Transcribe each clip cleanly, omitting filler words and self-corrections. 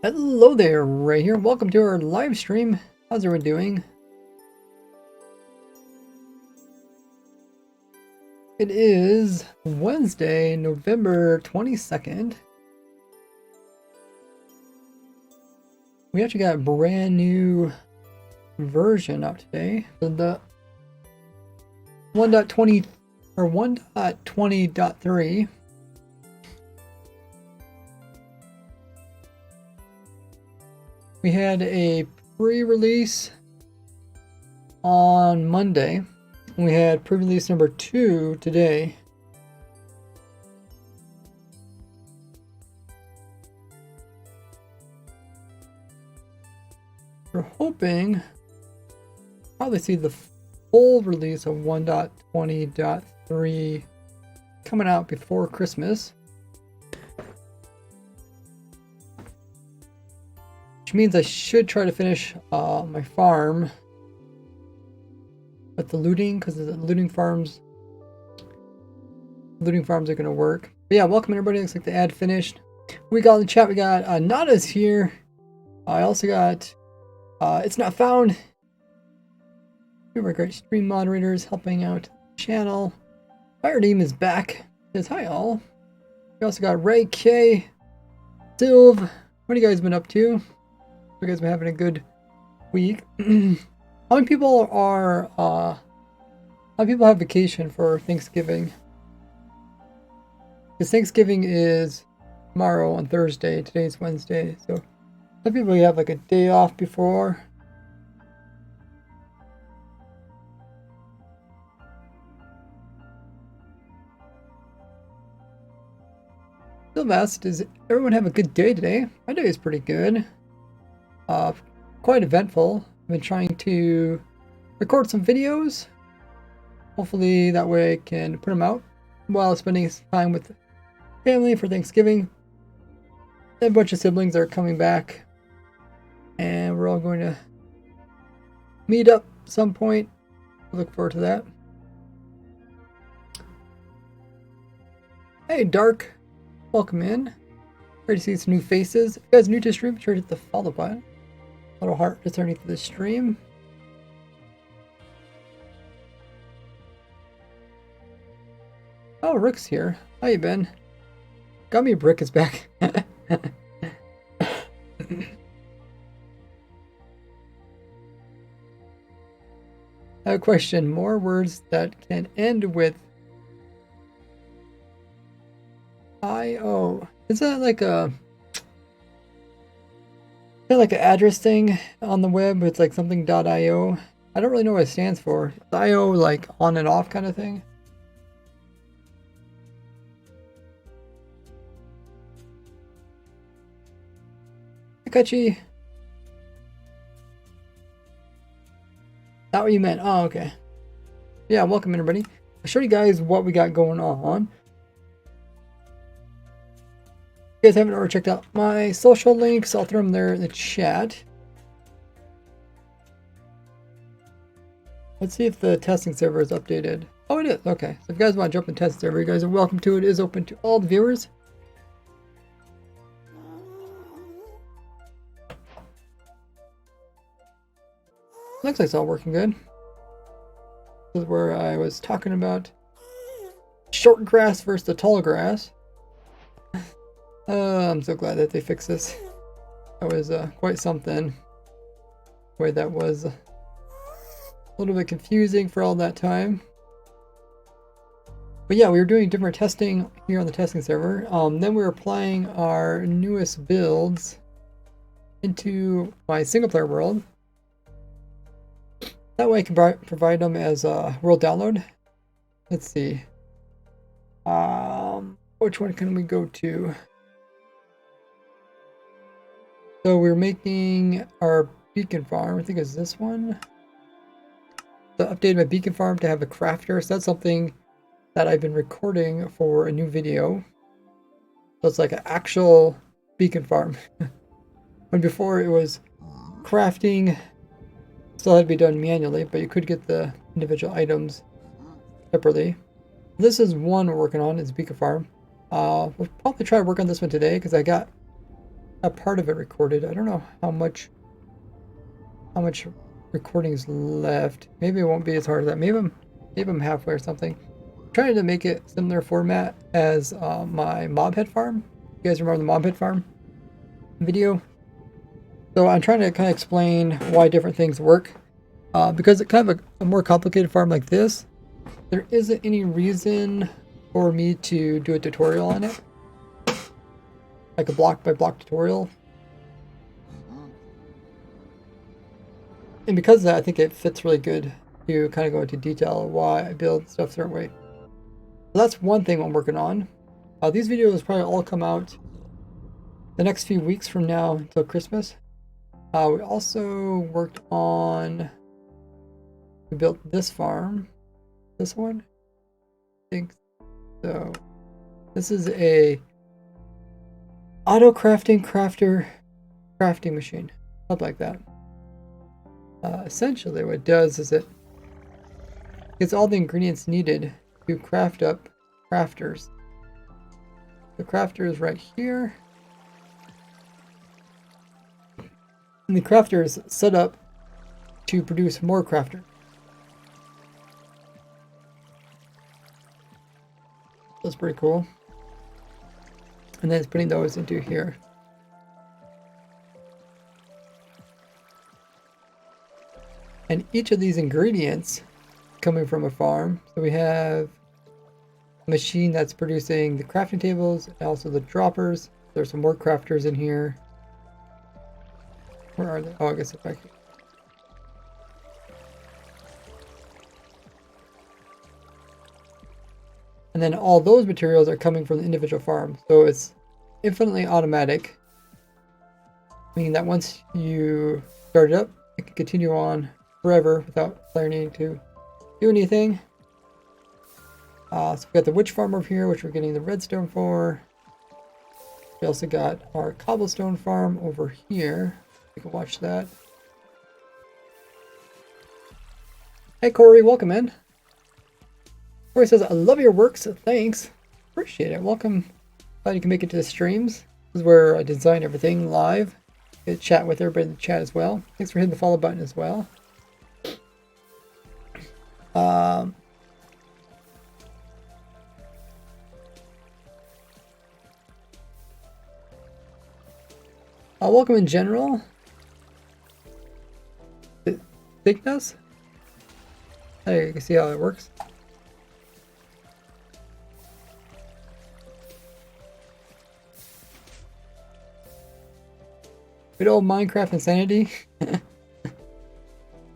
Hello there, Ray here. Welcome to our live stream. How's everyone doing? It is Wednesday, November 22nd. We actually got a brand new version out today. The 1.20 or 1.20.3. We had a pre-release on Monday, and we had pre-release number 2 today. We're hoping probably see the full release of 1.20.3 coming out before Christmas. Which means I should try to finish my farm with the looting, because the looting farms are going to work. But yeah, welcome everybody. Looks like the ad finished. We got in the chat. We got Nada's here. I also got It's Not Found. Two of our great stream moderators helping out the channel. Fire Team is back. Says hi all. We also got Ray K, Sylv. What have you guys been up to? You guys been having a good week. How many people have vacation for Thanksgiving? Because Thanksgiving is tomorrow on Thursday. Today's Wednesday. So some people have like a day off before. Sylvester, does everyone have a good day today? My day is pretty good. Quite eventful. I've been trying to record some videos. Hopefully that way I can put them out while spending time with family for Thanksgiving. A bunch of siblings are coming back, and we're all going to meet up at some point. Look forward to that. Hey Dark, welcome in. Great to see some new faces. If you guys are new to the stream, be sure to hit the follow button. Little heart just underneath the stream. Oh, Rick's here. How you been? Gummy Brick is back. I have a question. More words that can end with IO. Is that like a... like an address thing on the web? It's like something .io. I don't really know what it stands for. Is IO like on and off kind of thing? Hikachi. Not what you meant. Oh, okay. Yeah, welcome everybody. I'll show you guys what we got going on. If you guys haven't already checked out my social links, I'll throw them there in the chat. Let's see if the testing server is updated. Oh, it is. Okay. So if you guys want to jump in the test server, you guys are welcome to it. It is open to all the viewers. Looks like it's all working good. This is where I was talking about short grass versus the tall grass. I'm so glad that they fixed this. That was quite something. The way that was a little bit confusing for all that time. But yeah, we were doing different testing here on the testing server. Then we were applying our newest builds into my single player world. That way I can provide them as a world download. Let's see. Which one can we go to? So we're making our beacon farm. I think it's this one. So I updated my beacon farm to have a crafter. So that's something that I've been recording for a new video. So it's like an actual beacon farm. When before it was crafting, still had to be done manually, but you could get the individual items separately. This is one we're working on, is beacon farm. We'll probably try to work on this one today because I got a part of it recorded. I don't know how much recording is left. Maybe it won't be as hard as that. Maybe I'm halfway or something. I'm trying to make it similar format as my mobhead farm. You guys remember the mobhead farm video? So I'm trying to kind of explain why different things work. Because it's kind of a more complicated farm like this, there isn't any reason for me to do a tutorial on it. Like a block by block tutorial. And because of that, I think it fits really good to kind of go into detail why I build stuff a certain way. So that's one thing I'm working on. These videos probably all come out the next few weeks from now until Christmas. We also worked on, we built this farm. This one? I think so. This is a auto crafting crafting machine. Something like that. Essentially what it does is it gets all the ingredients needed to craft up crafters. The crafter is right here. And the crafter is set up to produce more crafters. That's pretty cool. And then it's putting those into here. And each of these ingredients coming from a farm. So we have a machine that's producing the crafting tables and also the droppers. There's some more crafters in here. Where are they? Oh, I guess they're back here. And then all those materials are coming from the individual farm. So it's infinitely automatic, meaning that once you start it up, it can continue on forever without player needing to do anything. So we got the witch farm over here, which we're getting the redstone for. We also got our cobblestone farm over here. You can watch that. Hey Corey, welcome in. Corey says, I love your works, thanks. Appreciate it. Welcome. Glad you can make it to the streams. This is where I design everything live. Get to chat with everybody in the chat as well. Thanks for hitting the follow button as well. Welcome in general. Thickness? There, you can see how it works. Good old Minecraft insanity.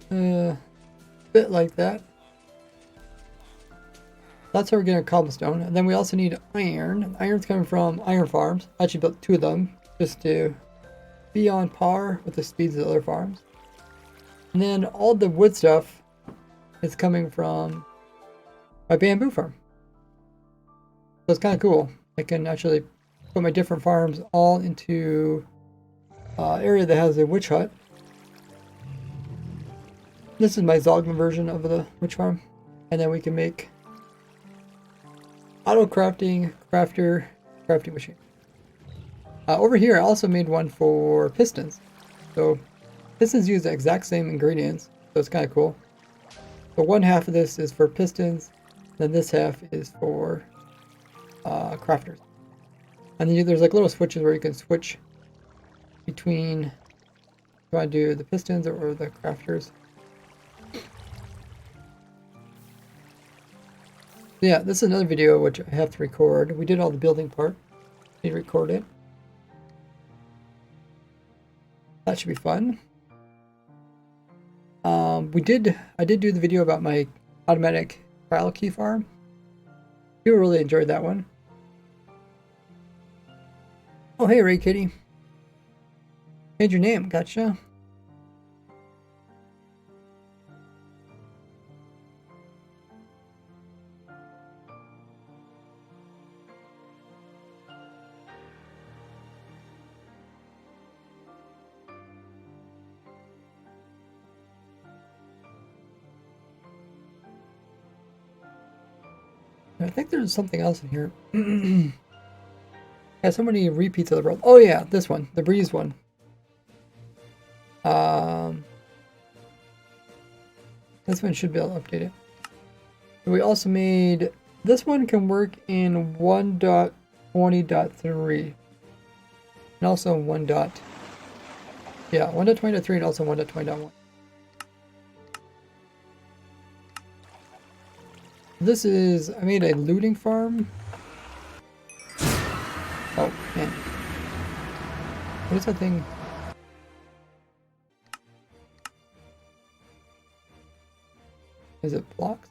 Bit like that. That's how we're getting our cobblestone. And then we also need iron. Iron's coming from iron farms. I actually built 2 of them just to be on par with the speeds of the other farms. And then all the wood stuff is coming from my bamboo farm. So it's kind of cool. I can actually put my different farms all into area that has a witch hut. This is my Zogman version of the witch farm. And then we can make auto crafting machine. Over here I also made one for pistons. So pistons use the exact same ingredients, so it's kind of cool. So one half of this is for pistons, then this half is for crafters. And then there's like little switches where you can switch between if you want to do the pistons or the crafters. Yeah, this is another video which I have to record. We did all the building part. Need to record it. That should be fun. I did do the video about my automatic trial key farm. People really enjoyed that one. Oh hey Ray Kitty. Change your name, gotcha. I think there's something else in here. Yeah, so many repeats of the world. Oh yeah, this one, the breeze one. This one should be able to update it. We also made, this one can work in 1.20.3 and also 1.20.3 and also 1.20.1. This is, I made a looting farm. Oh man, what is that thing? Is it blocks?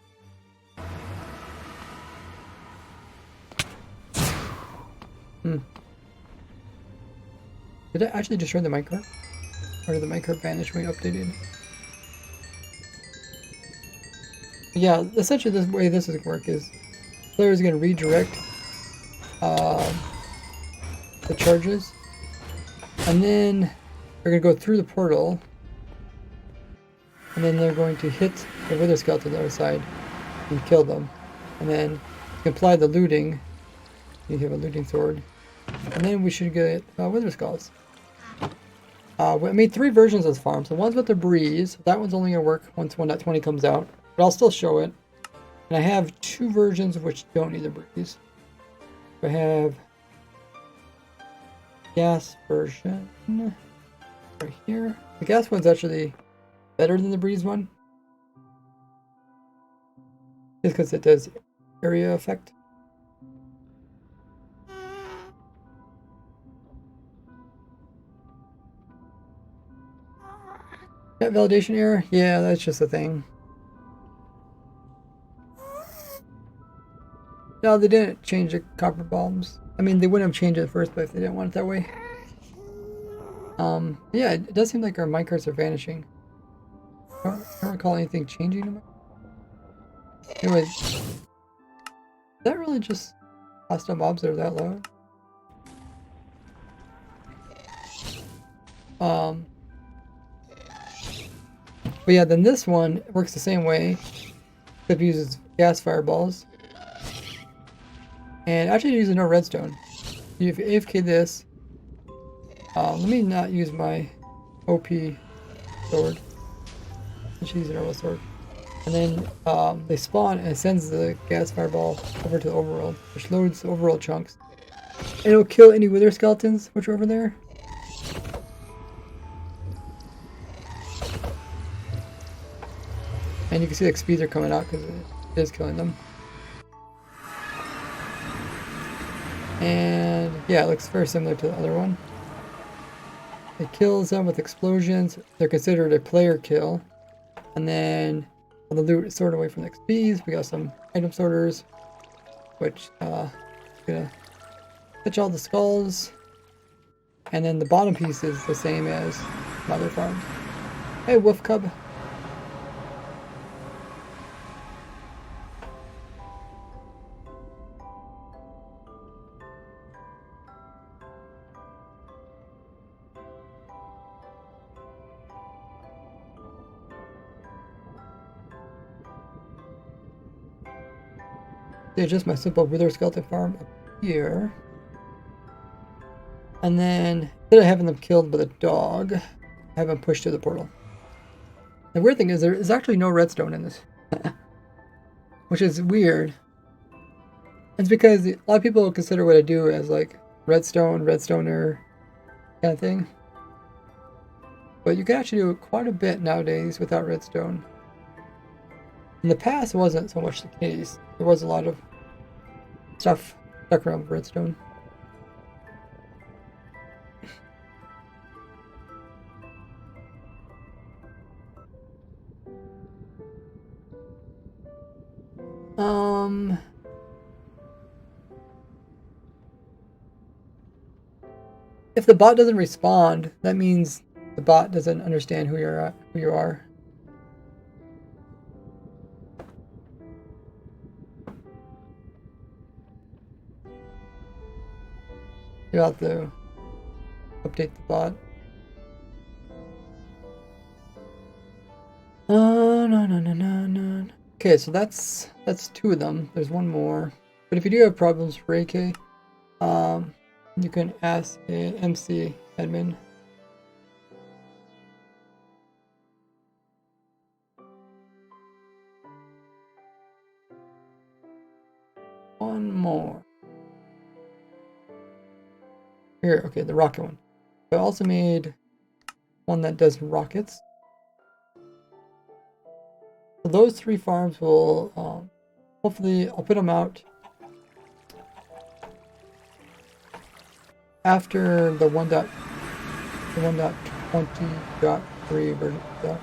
Did I actually destroy the minecart? Or did the minecart vanish when we updated? Yeah, essentially the way this is going to work is the player is going to redirect the charges, and then they're going to go through the portal, and then they're going to hit the wither skeleton on the other side and kill them. And then you can apply the looting. You have a looting sword, and then we should get wither skulls. I made 3 versions of this farm. So one's with the breeze. That one's only going to work once 1.20 comes out, but I'll still show it. And I have 2 versions which don't need the breeze. I have gas version right here. The gas one's actually better than the breeze one, just because it does area effect. That validation error? Yeah, that's just a thing. No, they didn't change the copper bombs. I mean, they wouldn't have changed it first, but if they didn't want it that way. Yeah, it does seem like our minecarts are vanishing. I don't recall anything changing them. Anyways, is that really just hostile mobs that are that low? But yeah, then this one works the same way, except it uses gas fireballs. And actually it uses no redstone. If you AFK this, let me not use my OP sword. Let's use a normal sword. And then they spawn and it sends the gas fireball over to the overworld, which loads the overworld chunks. And it'll kill any wither skeletons which are over there. And you can see the XPs are coming out because it is killing them. And yeah, it looks very similar to the other one. It kills them with explosions. They're considered a player kill. And then on the loot is sorted away from the XPs. We got some item sorters, which gonna fetch all the skulls. And then the bottom piece is the same as my other farms. Hey, Wolf Cub. Yeah, just my simple wither skeleton farm up here. And then, instead of having them killed by the dog, have them pushed to the portal. The weird thing is there is actually no redstone in this. Which is weird. It's because a lot of people consider what I do as like redstone, redstoner kind of thing. But you can actually do quite a bit nowadays without redstone. In the past, it wasn't so much the case. There was a lot of stuff stuck around with redstone. If the bot doesn't respond, that means the bot doesn't understand who you are. You'll have to update the bot. No. Okay, so that's 2 of them. There's one more. But if you do have problems for AK, You can ask a MC admin. One more. Here, okay, the rocket one. I also made one that does rockets. So those 3 farms will, hopefully, I'll put them out after the 1.20.3 version. So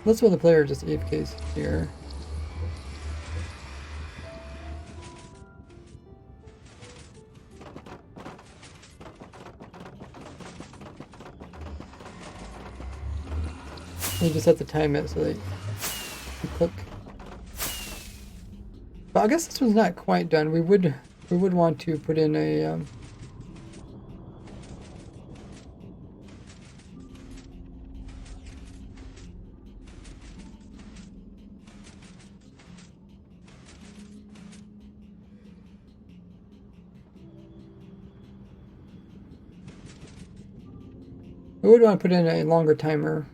let's let the player just AFKs here. You just have to time it so that you click. But I guess this one's not quite done. We would want to put in a we would want to put in a longer timer.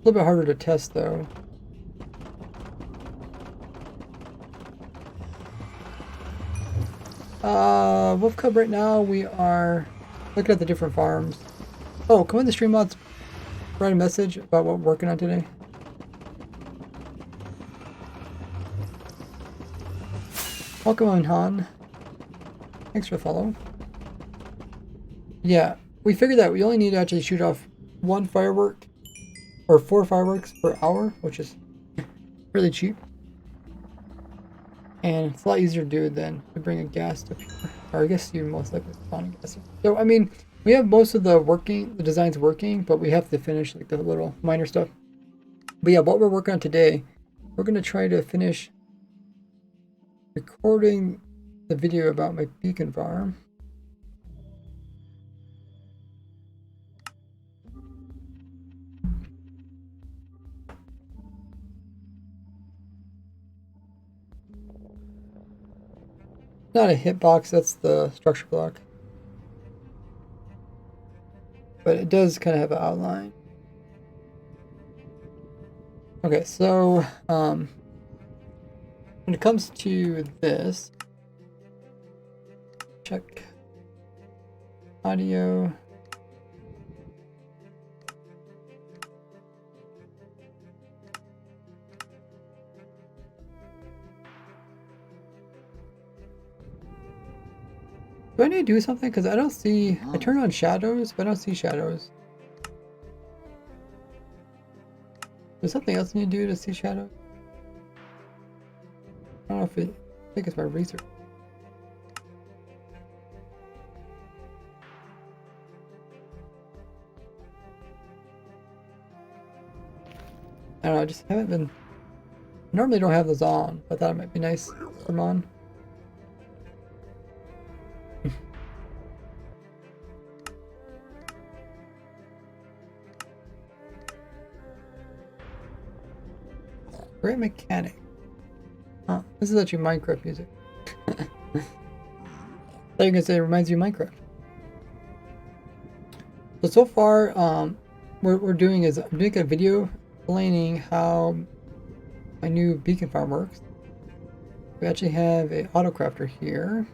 A little bit harder to test though. Wolf Cub right now we are looking at the different farms. Oh, come in the stream mods, write a message about what we're working on today. Welcome on Han. Thanks for the follow. Yeah, we figured that we only need to actually shoot off 1 firework or 4 fireworks per hour, which is really cheap. And it's a lot easier to do than to bring a ghast up here. Or I guess you most likely spawn a ghast. So I mean, we have most of the designs working, but we have to finish like the little minor stuff. But yeah, what we're working on today, we're gonna try to finish recording the video about my beacon farm. Not a hitbox, that's the structure block. But it does kind of have an outline. Okay, so when it comes to this, check audio. Do I need to do something? Because I don't see... I turn on shadows, but I don't see shadows. There's something else I need to do to see shadows? I don't know if it... I think it's my research. I don't know, I just haven't been... I normally don't have those on, but I thought it might be nice to put them on. Great mechanic. Huh, this is actually Minecraft music. I thought you were gonna say it reminds you of Minecraft. So far, what we're doing is I'm doing a video explaining how my new beacon farm works. We actually have a autocrafter here.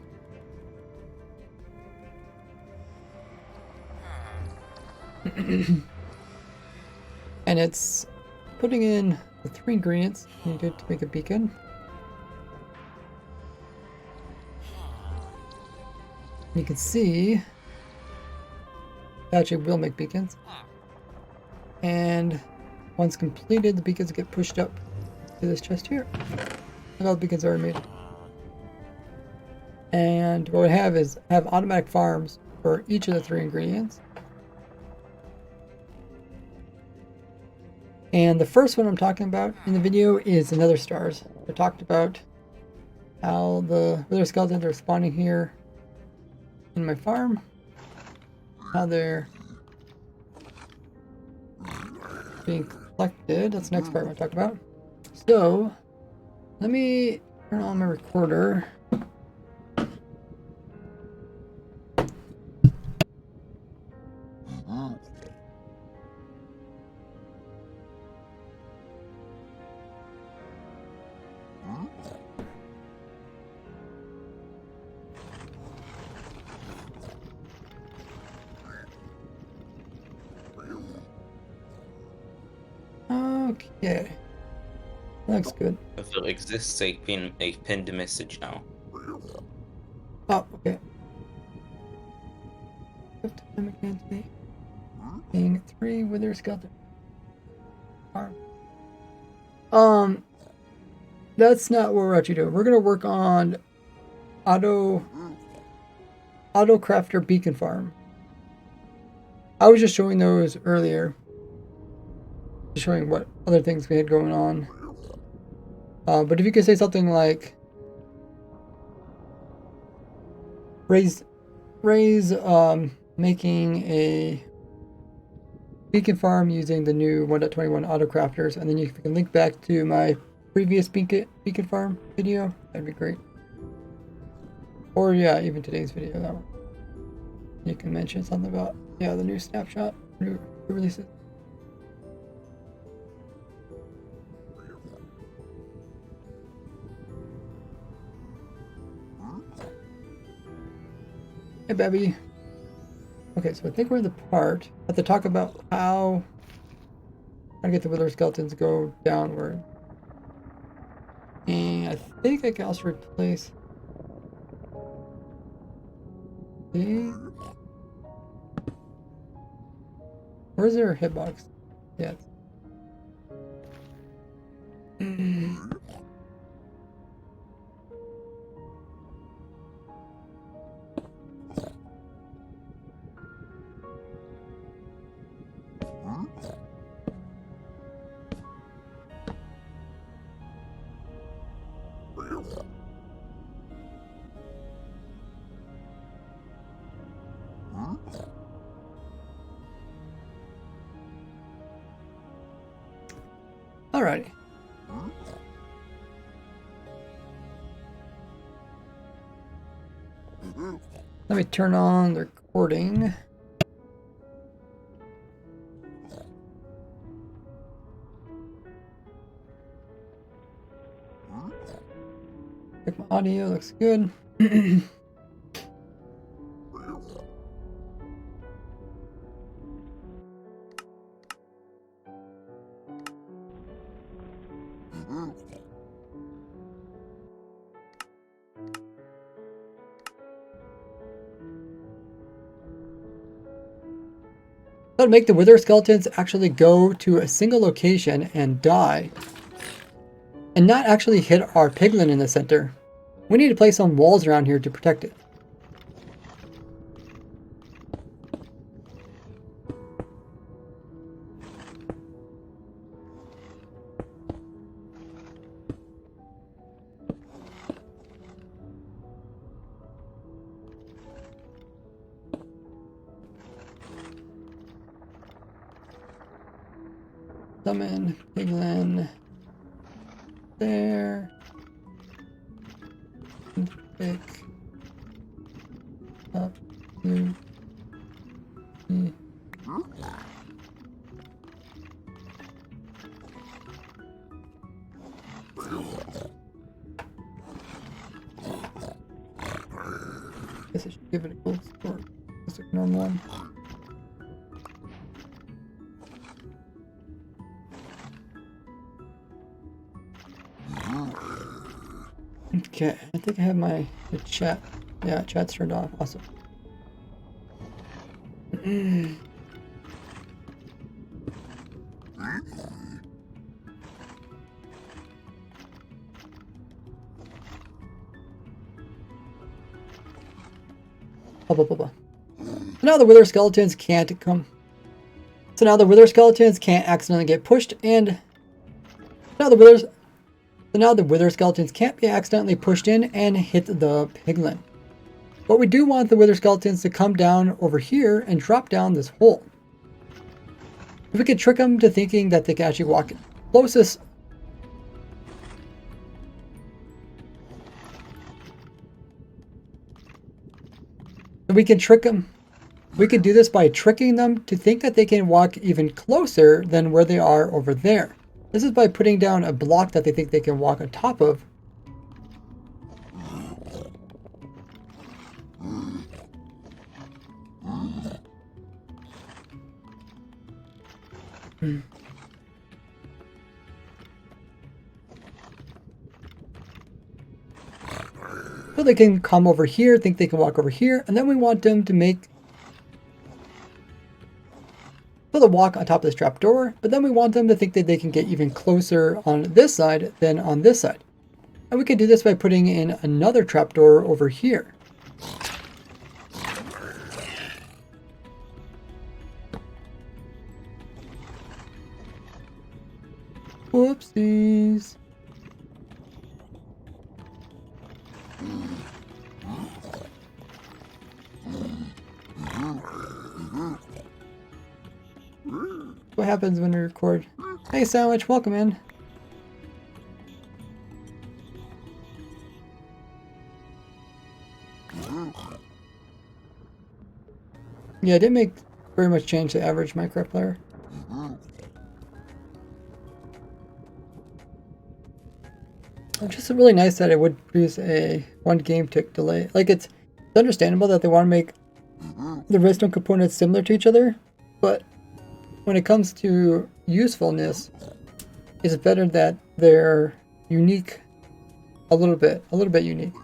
And it's putting in the 3 ingredients needed to make a beacon. You can see it actually will make beacons. And once completed, the beacons get pushed up to this chest here. Look, all the beacons are made. And what we have is automatic farms for each of the 3 ingredients. And the first one I'm talking about in the video is the nether stars. I talked about how the wither skeletons are spawning here in my farm. How they're being collected. That's the next part I want to talk about. So, let me turn on my recorder. Okay. Looks good. If there exists a pinned message now. Oh, okay. Being 3 wither skeleton. That's not what we're actually doing. We're gonna work on auto crafter beacon farm. I was just showing those earlier. Just showing what other things we had going on. But if you could say something like raise making a beacon farm using the new 1.21 auto crafters, and then you can link back to my previous beacon farm video, that'd be great. Or yeah, even today's video, that one. You can mention something about the new snapshot, new releases. Hey, baby. Okay, so I think we're in the part. I have to talk about how to get the wither skeletons to go downward. And I think I can also replace these. Where's their hitbox? Yeah. Alrighty. Let me turn on the recording. Check my audio, looks good. That would make the wither skeletons actually go to a single location and die, and not actually hit our piglin in the center. We need to place some walls around here to protect it. Summon piglin there. Pick up blue. Guess I should give it a gold score. Just a normal one. Okay, I think I have the chat. Yeah, chat's turned off. Awesome. Now the wither skeletons can't come. So now the wither skeletons can't accidentally get pushed, and now the wither skeletons can't be accidentally pushed in and hit the piglin. But we do want the wither skeletons to come down over here and drop down this hole. If we could trick them to thinking that they can actually walk closest. We can trick them. We can do this by tricking them to think that they can walk even closer than where they are over there. This is by putting down a block that they think they can walk on top of. So they can come over here, think they can walk over here, and then we want them to walk on top of this trapdoor, but then we want them to think that they can get even closer on this side than on this side. And we can do this by putting in another trapdoor over here. Whoopsies. What happens when we record? Hey Sandwich, welcome in. Yeah, I didn't make very much change to average Minecraft player. It's just really nice that it would produce a 1 game tick delay. Like it's understandable that they want to make the redstone components similar to each other, but when it comes to usefulness, it's better that they're unique a little bit unique.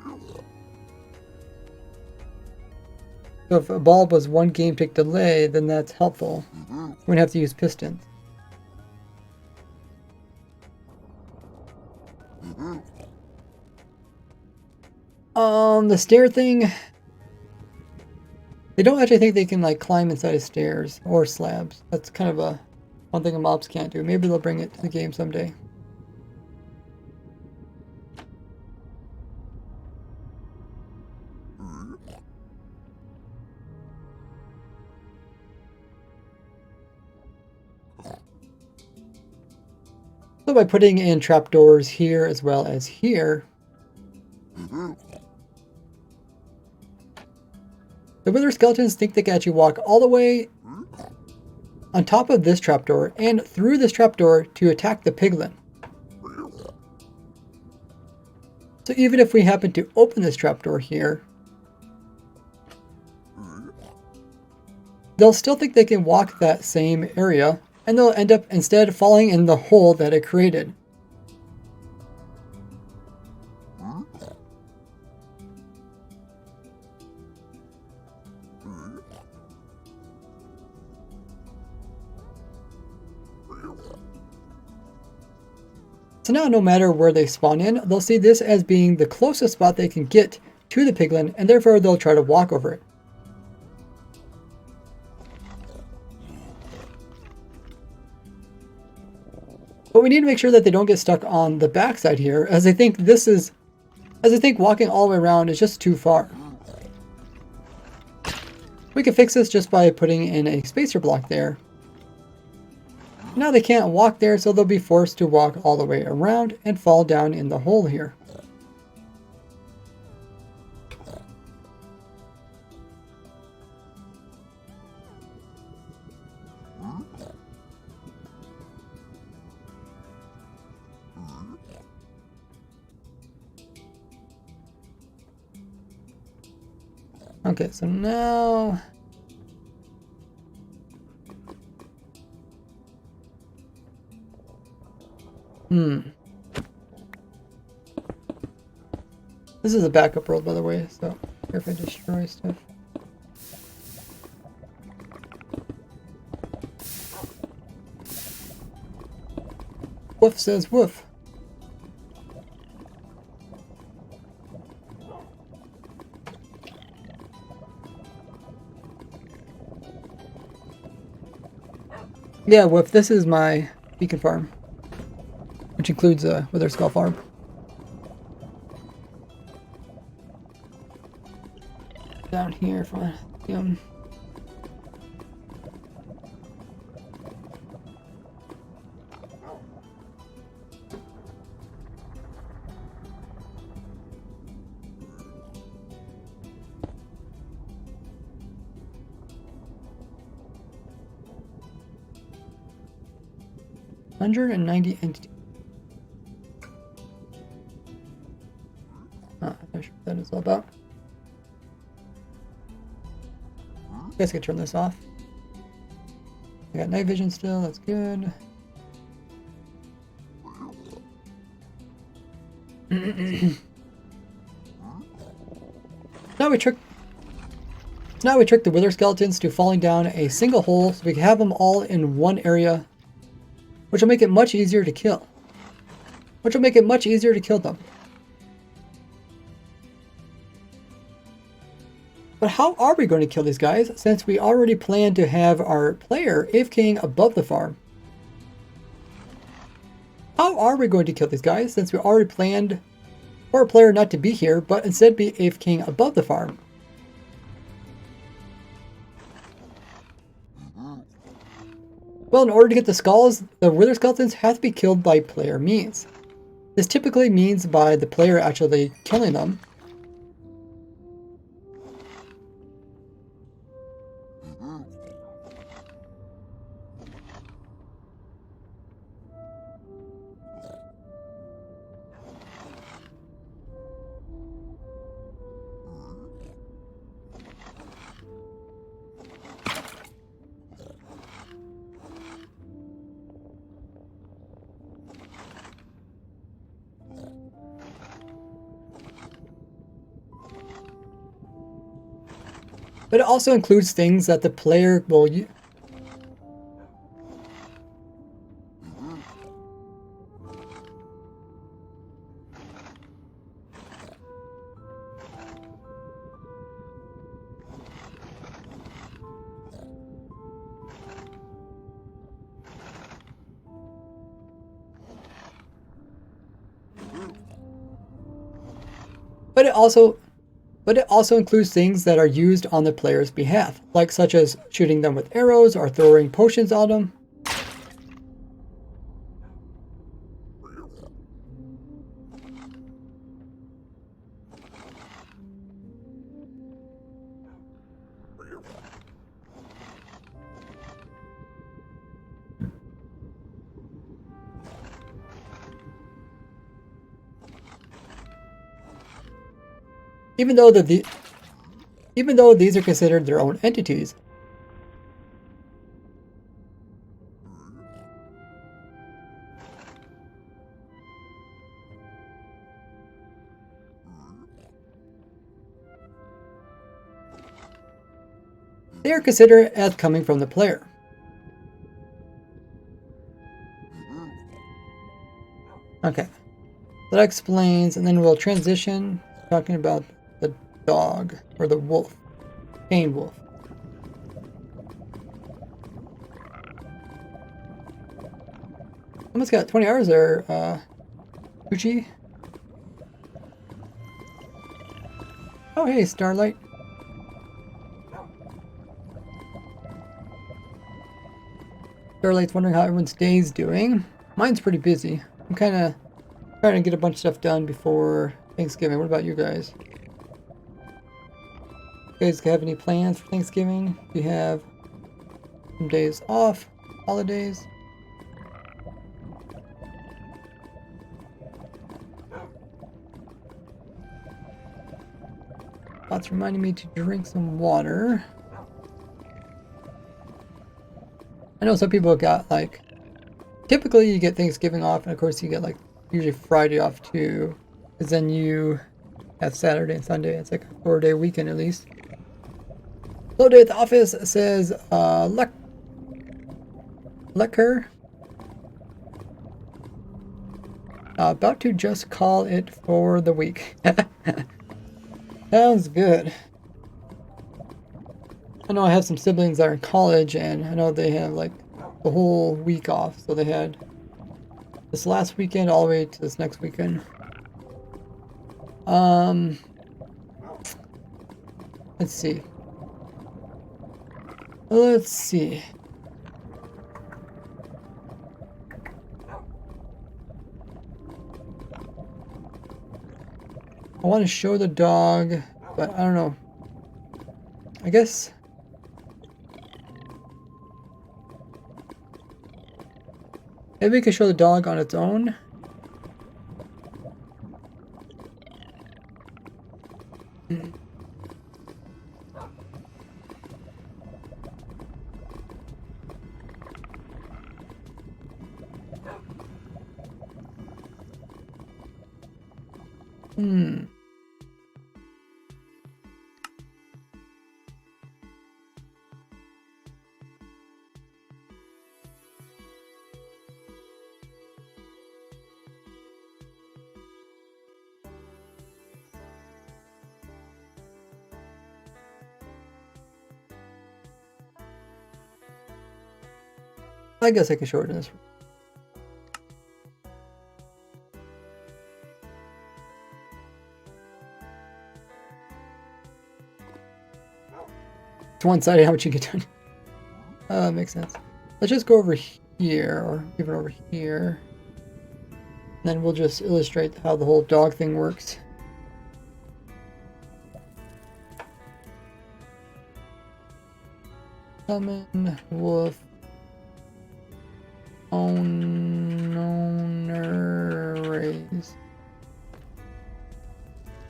So if a bulb was 1 game tick delay, then that's helpful. We wouldn't have to use pistons. The stair thing, they don't actually think they can like climb inside of stairs or slabs. That's kind of a one thing mobs can't do. Maybe they'll bring it to the game someday. So by putting in trapdoors here as well as here, the wither skeletons think they can actually walk all the way on top of this trapdoor and through this trapdoor to attack the piglin. So even if we happen to open this trapdoor here, they'll still think they can walk that same area, and they'll end up instead falling in the hole that it created. So now no matter where they spawn in, they'll see this as being the closest spot they can get to the piglin, and therefore they'll try to walk over it. But we need to make sure that they don't get stuck on the backside here, as I think walking all the way around is just too far. We can fix this just by putting in a spacer block there. Now they can't walk there, so they'll be forced to walk all the way around and fall down in the hole here. Okay, so now this is a backup world, by the way, so here if I destroy stuff. Woof says woof. Yeah, Woof, this is my beacon farm, which includes Wither Skull farm. Down here for 190 entities. I'm not sure what that is all about. I guess I could turn this off. I got night vision still, that's good. Now we trick the wither skeletons to falling down a single hole so we can have them all in one area, which will make it much easier to kill. Them. But how are we going to kill these guys since we already plan to have our player AFKing above the farm? How are we going to kill these guys since we already planned for our player not to be here but instead be AFKing above the farm? Well, in order to get the skulls, the wither skeletons have to be killed by player means. This typically means by the player actually killing them. But it also includes things that the player will use. But it also includes things that are used on the player's behalf, like such as shooting them with arrows or throwing potions on them. Even though these are considered their own entities. They are considered as coming from the player. Okay, that explains, and then we'll transition talking about the dog, or the wolf, cane wolf. Almost got 20 hours there, Uchi. Oh hey, Starlight. Starlight's wondering how everyone's day's doing. Mine's pretty busy. I'm kind of trying to get a bunch of stuff done before Thanksgiving. What about you guys? You guys have any plans for Thanksgiving? Do you have some days off? Holidays? That's reminding me to drink some water. I know some people got like, typically you get Thanksgiving off, and of course you get like usually Friday off too, because then you have Saturday and Sunday. It's like a 4-day weekend at least. Slow day at the office says Lecker. About to just call it for the week. Sounds good. I know I have some siblings that are in college, and I know they have like the whole week off. So they had this last weekend all the way to this next weekend. Let's see. Let's see. I want to show the dog, but I don't know. I guess. Maybe we could show the dog on its own. I guess I could shorten this. It's one-sided how much you get done. That makes sense. Let's just go over here, or even over here. And then we'll just illustrate how the whole dog thing works. Summon wolf owner raise.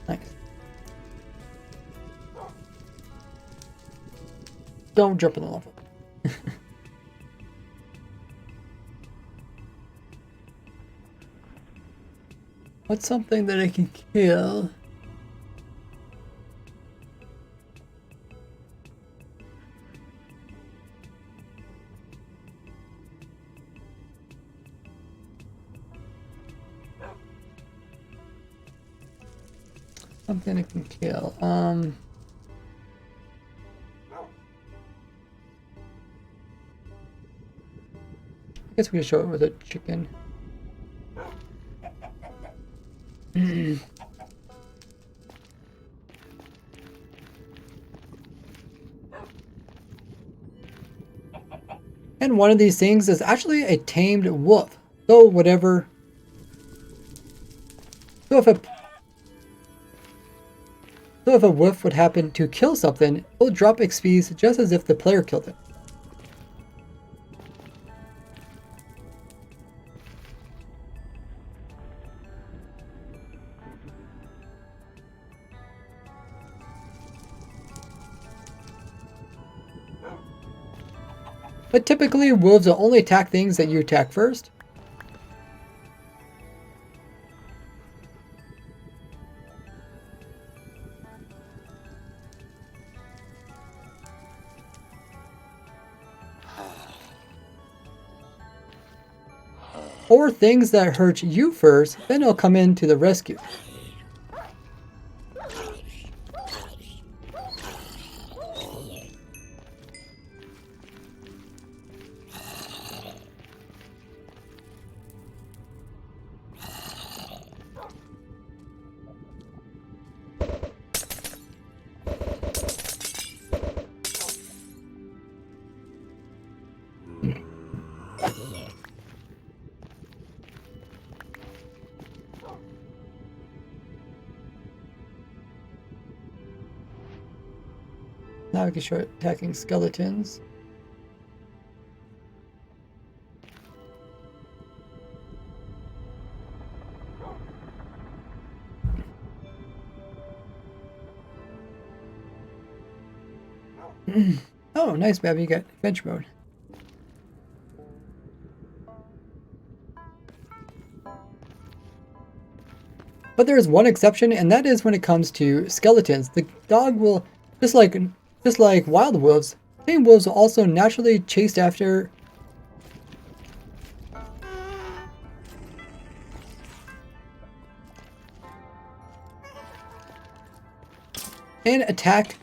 Nice. Don't jump in the lava. What's something that I can kill? Something I can kill. I guess we can show it with a chicken. And one of these things is actually a tamed wolf. So whatever. So if a wolf would happen to kill something, it will drop XPs just as if the player killed it. But typically, wolves will only attack things that you attack first. Or things that hurt you first, then they'll come in to the rescue. Now we can show it attacking skeletons. Oh, nice, Babby. You got bench mode. But there is one exception, and that is when it comes to skeletons. The dog will, just like wild wolves, tame wolves will also naturally chase after and attack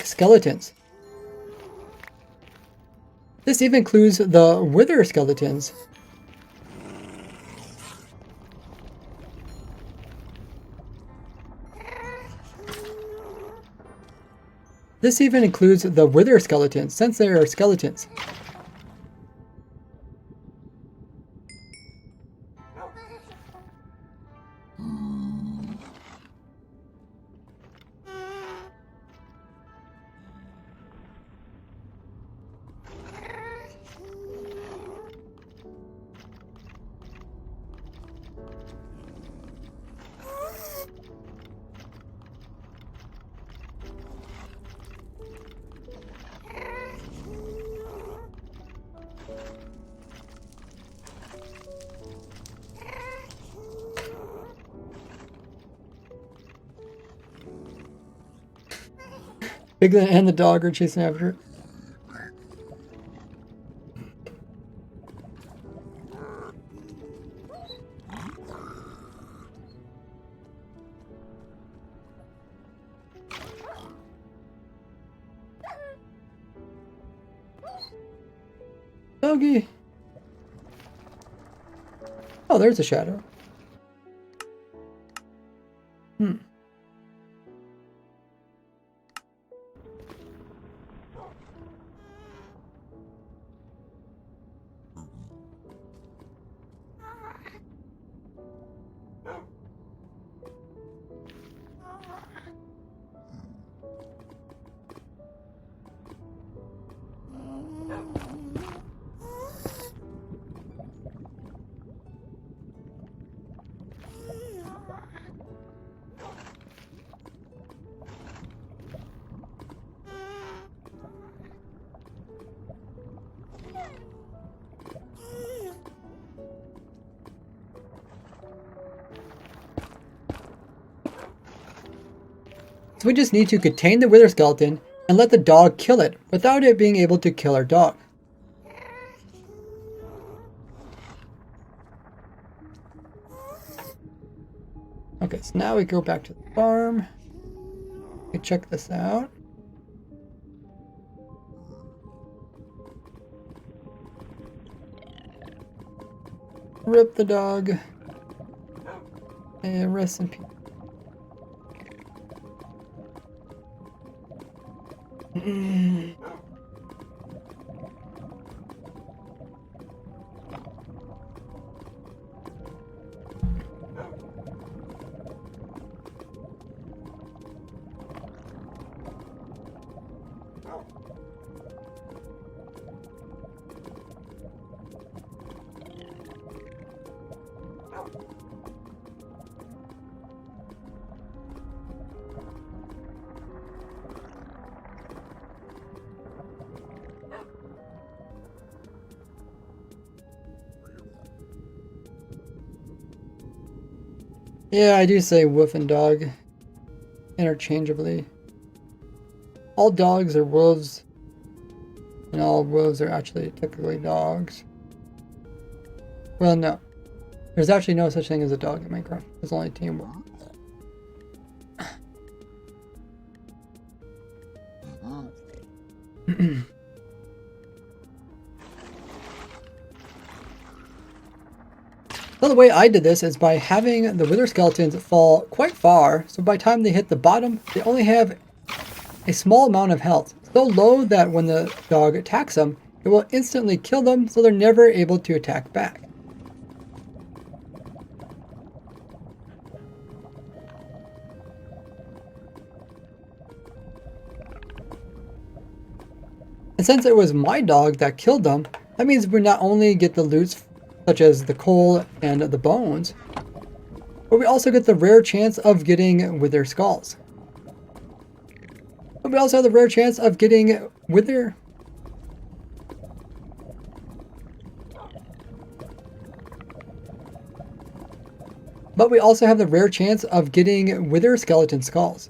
skeletons. This even includes the wither skeletons. This even includes the wither skeletons, since they are skeletons. Piglet and the dog are chasing after it. Doggy. Oh, there's a shadow. Hmm. So we just need to contain the wither skeleton and let the dog kill it without it being able to kill our dog. Okay, so now we go back to the farm. We check this out. Rip the dog. And rest in peace. Yeah, I do say wolf and dog interchangeably. All dogs are wolves, and all wolves are actually typically dogs. Well, no. There's actually no such thing as a dog in Minecraft. There's only teamwork. So the way I did this is by having the wither skeletons fall quite far, so by the time they hit the bottom, they only have a small amount of health. So low that when the dog attacks them, it will instantly kill them, so they're never able to attack back. And since it was my dog that killed them, that means we not only get the loot such as the coal and the bones, but we also get the rare chance of getting wither skulls. But we also have the rare chance of getting wither. But we also have the rare chance of getting wither skeleton skulls.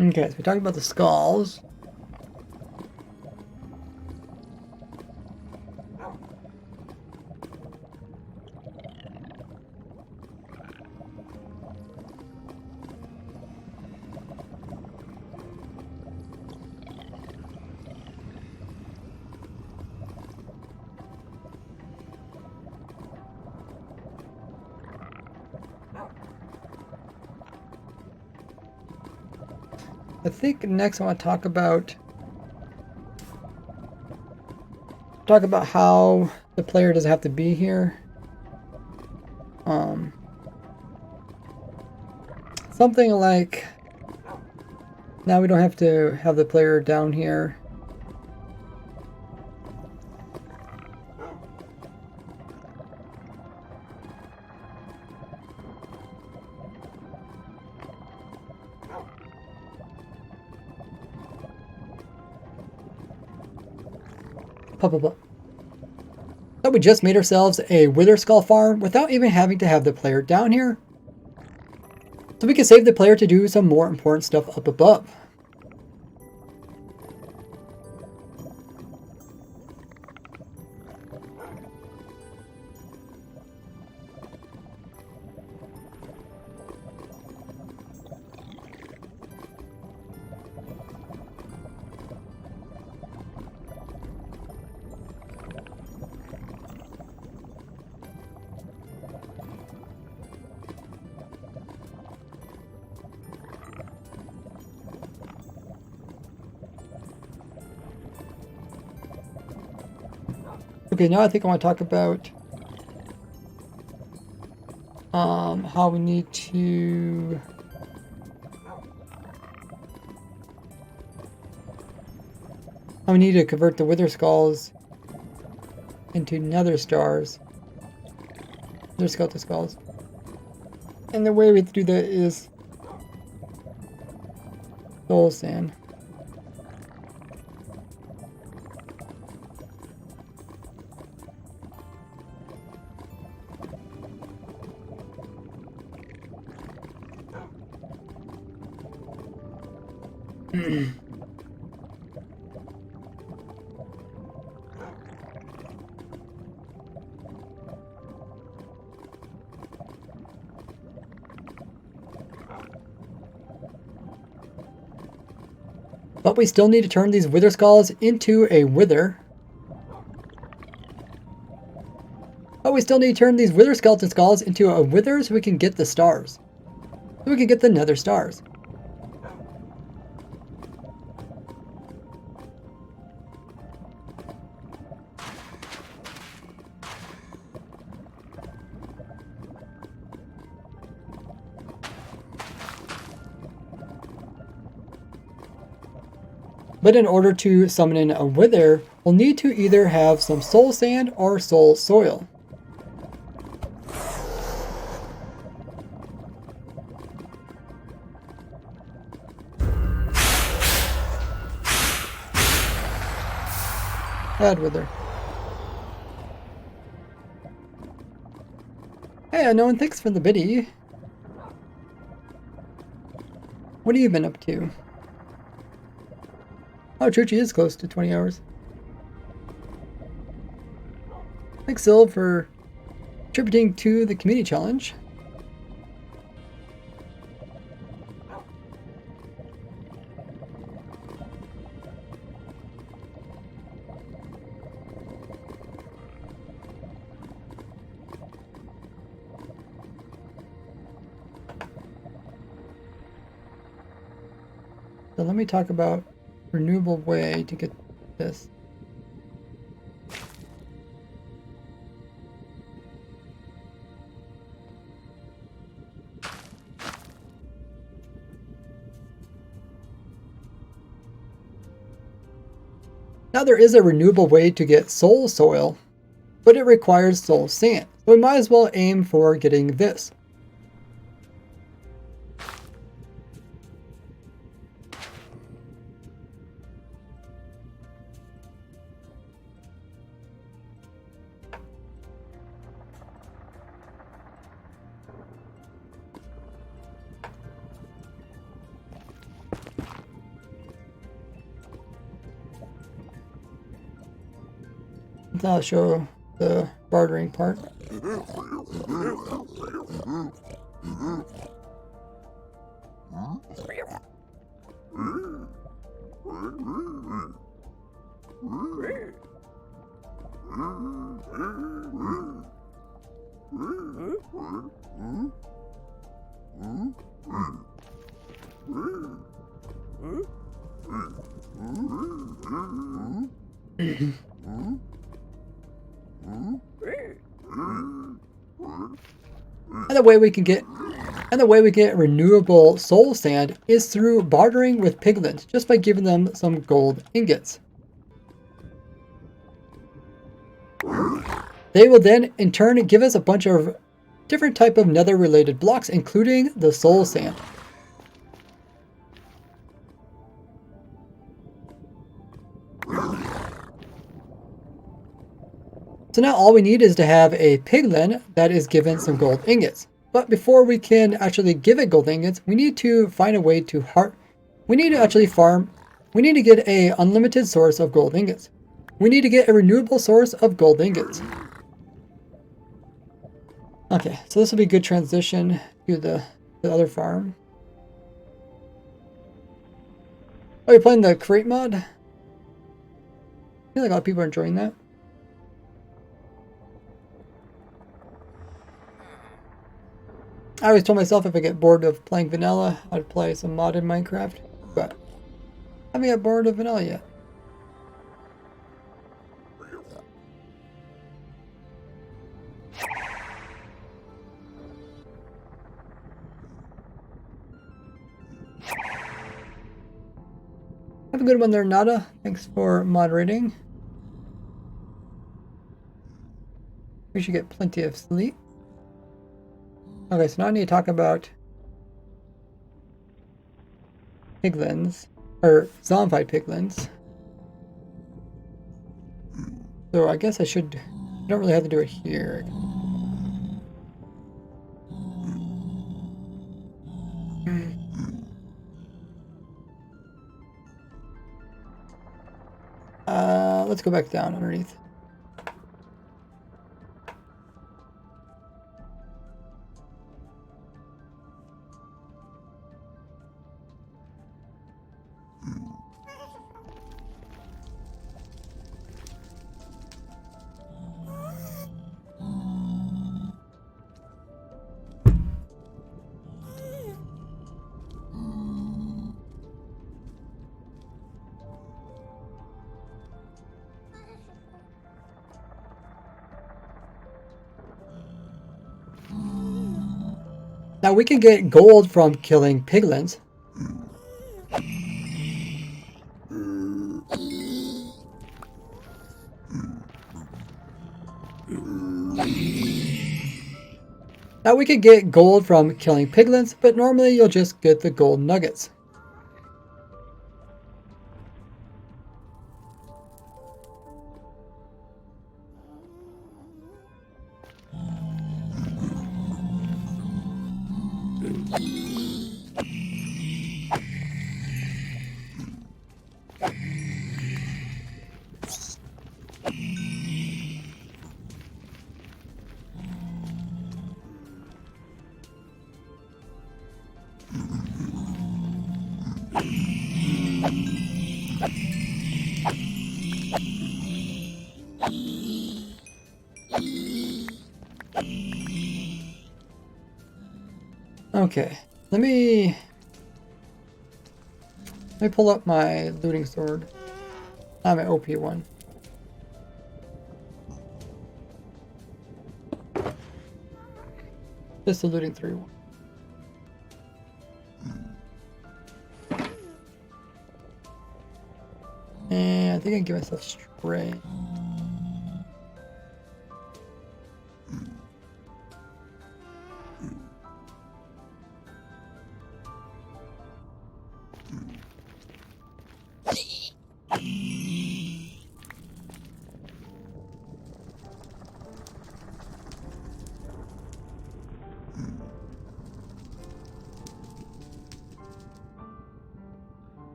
Okay, so we talked about the skulls. I think next I want to talk about how the player doesn't have to be here. Something like now we don't have to have the player down here. So we just made ourselves a Wither Skull farm without even having to have the player down here. So we can save the player to do some more important stuff up above. Okay, now I think I want to talk about how we need to convert the Wither Skulls into Nether Stars. Nether Skeleton Skulls. And the way we have to do that is Soul Sand. But we still need to turn these Wither Skulls into a Wither. But we still need to turn these Wither Skeleton Skulls into a Wither so we can get the stars. So we can get the Nether Stars. But in order to summon in a Wither, we'll need to either have some Soul Sand or Soul Soil. Add Wither. Hey, Unknown, thanks for the biddy. What have you been up to? Oh, Churchy is close to 20 hours. Thanks, Sil, for contributing to the community challenge. So let me talk about renewable way to get this. Now there is a renewable way to get soul soil, but it requires soul sand. So we might as well aim for getting this. I'll show the bartering part. And the way we get renewable soul sand is through bartering with piglins, just by giving them some gold ingots. They will then in turn give us a bunch of different type of nether related blocks, including the soul sand. So now all we need is to have a piglin that is given some gold ingots. But before we can actually give it gold ingots, we need to find a way to we need to actually farm. We need to get a unlimited source of gold ingots. We need to get a renewable source of gold ingots. Okay, so this will be a good transition to the other farm. Oh, you're playing the crate mod? I feel like a lot of people are enjoying that. I always told myself if I get bored of playing vanilla, I'd play some modded Minecraft, but I haven't got bored of vanilla yet. Have a good one there, Nada. Thanks for moderating. We should get plenty of sleep. Okay, so now I need to talk about piglins, or zombified piglins. So I guess I don't really have to do it here. Let's go back down underneath. Now we can get gold from killing piglins. Now we can get gold from killing piglins, but normally you'll just get the gold nuggets. Okay, let me pull up my looting sword. Not my OP one. Just the looting 3 one. And I think I can give myself strength.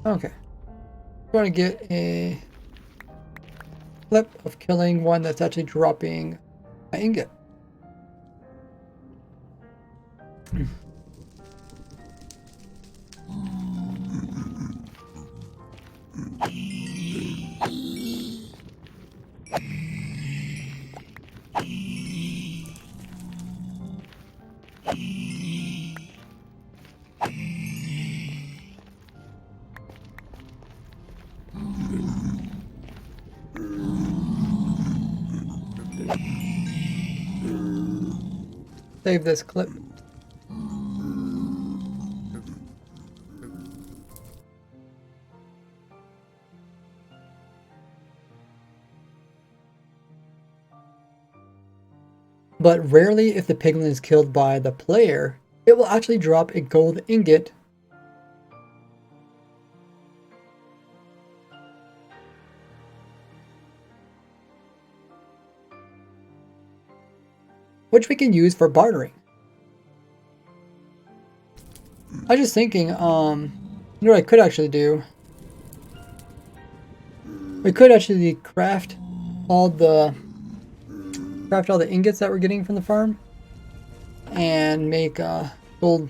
Okay. I want to get a clip of killing one that's actually dropping my ingot. Save this clip. But rarely, if the piglin is killed by the player, it will actually drop a gold ingot. which we can use for bartering. I was just thinking, you know what I could actually do? We could actually craft all the ingots that we're getting from the farm and make gold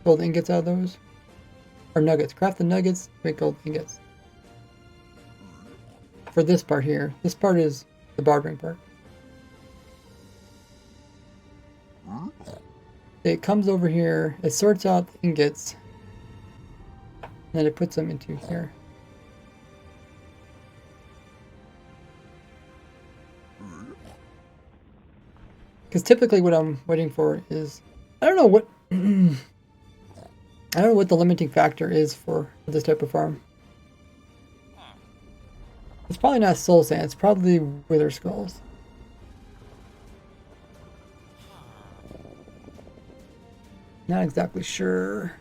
ingots out of those. Or nuggets. Craft the nuggets, make gold ingots. For this part here. This part is the bartering part. It comes over here, it sorts out the ingots, and then it puts them into here. Because typically what I'm waiting for is, I don't know what I don't know what the limiting factor is for this type of farm. It's probably not soul sand, it's probably wither skulls. Not exactly sure.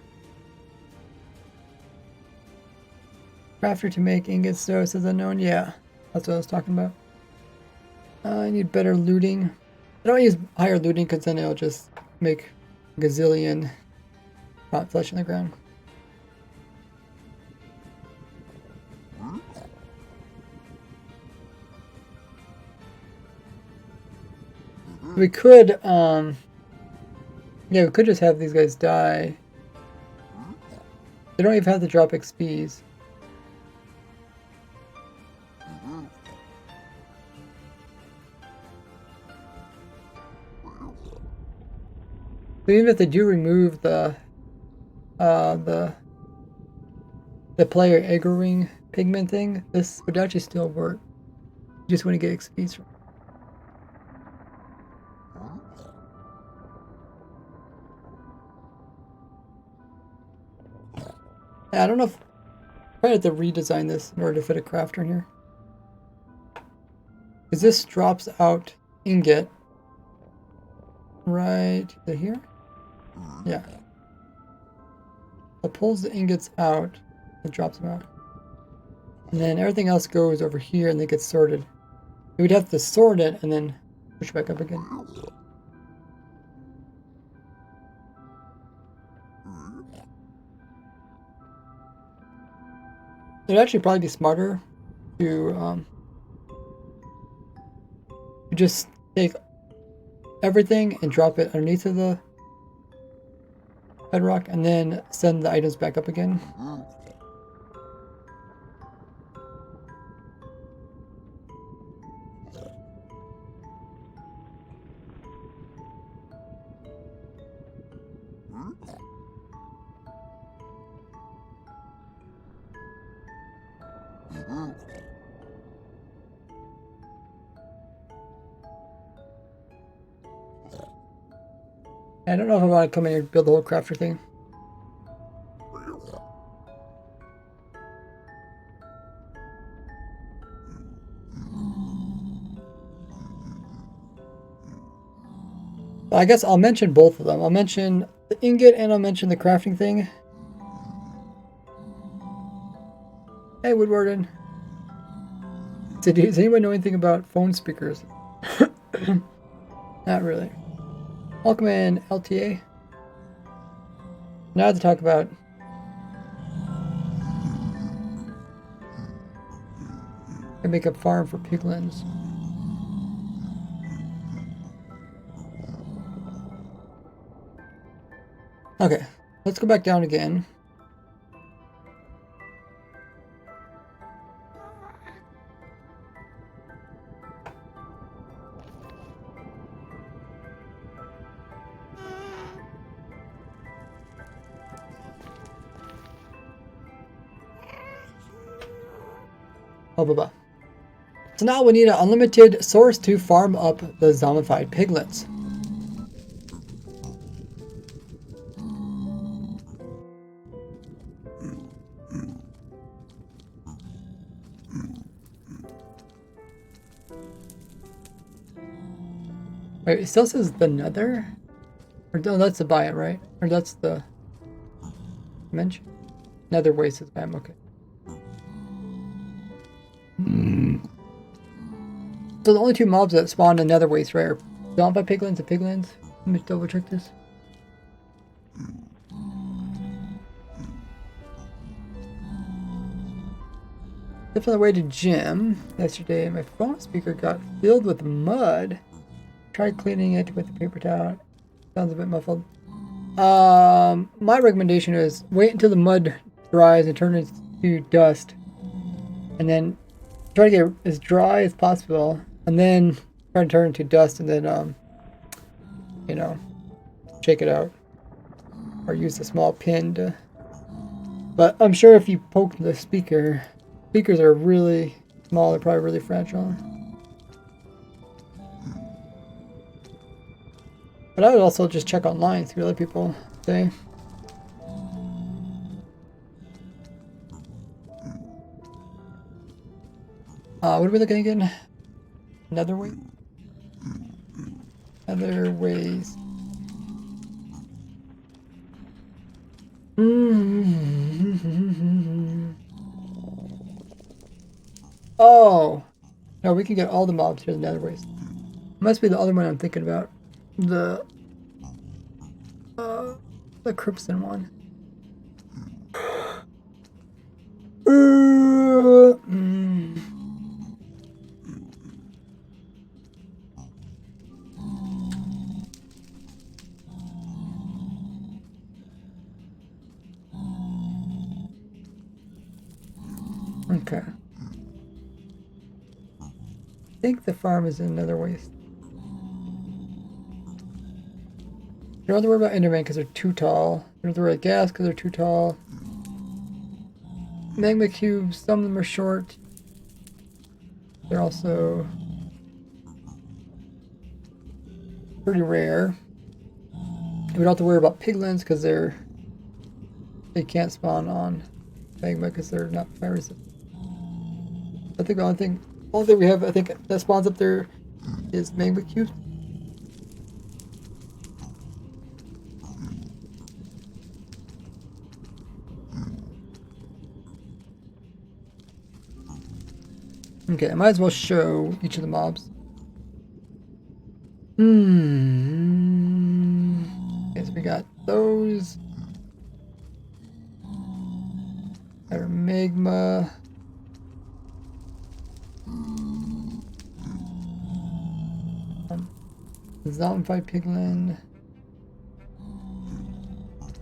Crafter to make ingots, so says unknown. Yeah, that's what I was talking about. I need better looting. I don't use higher looting because then it'll just make a gazillion rot flesh in the ground. We could, yeah, we could just have these guys die. They don't even have to drop XPs. But even if they do remove the player aggroing pigment thing, this would actually still work. You just want to get XPs from it. Yeah, I don't know if I have to redesign this in order to fit a crafter in here. Because this drops out ingot right here. Yeah. It pulls the ingots out, it drops them out. And then everything else goes over here and they get sorted. We'd have to sort it and then push back up again. It'd actually probably be smarter to just take everything and drop it underneath of the bedrock and then send the items back up again. I don't know if I want to come in here and build the whole crafter thing. I guess I'll mention both of them. I'll mention the ingot and I'll mention the crafting thing. Hey, Woodwarden. Does anyone know anything about phone speakers? Not really. Welcome in, LTA. Now I have to talk about I make a farm for piglins. Okay, let's go back down again. Blah, blah, blah. So now we need an unlimited source to farm up the zombified piglets. Wait, it still says the nether? Or no, that's the biome, right? Or that's the mention? Nether waste is biome, okay. So the only two mobs that spawn in nether waste, right, are Zombie piglins and piglins. Let me double check this. Left on the way to gym yesterday, my phone speaker got filled with mud. Tried cleaning it with a paper towel. Sounds a bit muffled. My recommendation is wait until the mud dries and turn it to dust, and then try to get as dry as possible, and then try to turn it to dust, and then you know, shake it out, or use a small pin to. But I'm sure if you poke the speakers are really small. They're probably really fragile. But I would also just check online, see what other people say. What are we looking at again? Another way? Other ways. Oh! No, we can get all the mobs here in the nether ways. Must be the other one I'm thinking about. The Crimson one. Okay. I think the farm is in another waste. You don't have to worry about Enderman because they're too tall. You don't have to worry about gas because they're too tall. Magma cubes, some of them are short. They're also pretty rare. You don't have to worry about piglins because they can't spawn on magma because they're not fire resistant. I think the only thing we have, I think, that spawns up there is magma cubes. Okay, I might as well show each of the mobs. Okay, so we got those. That are magma. Zombified piglin.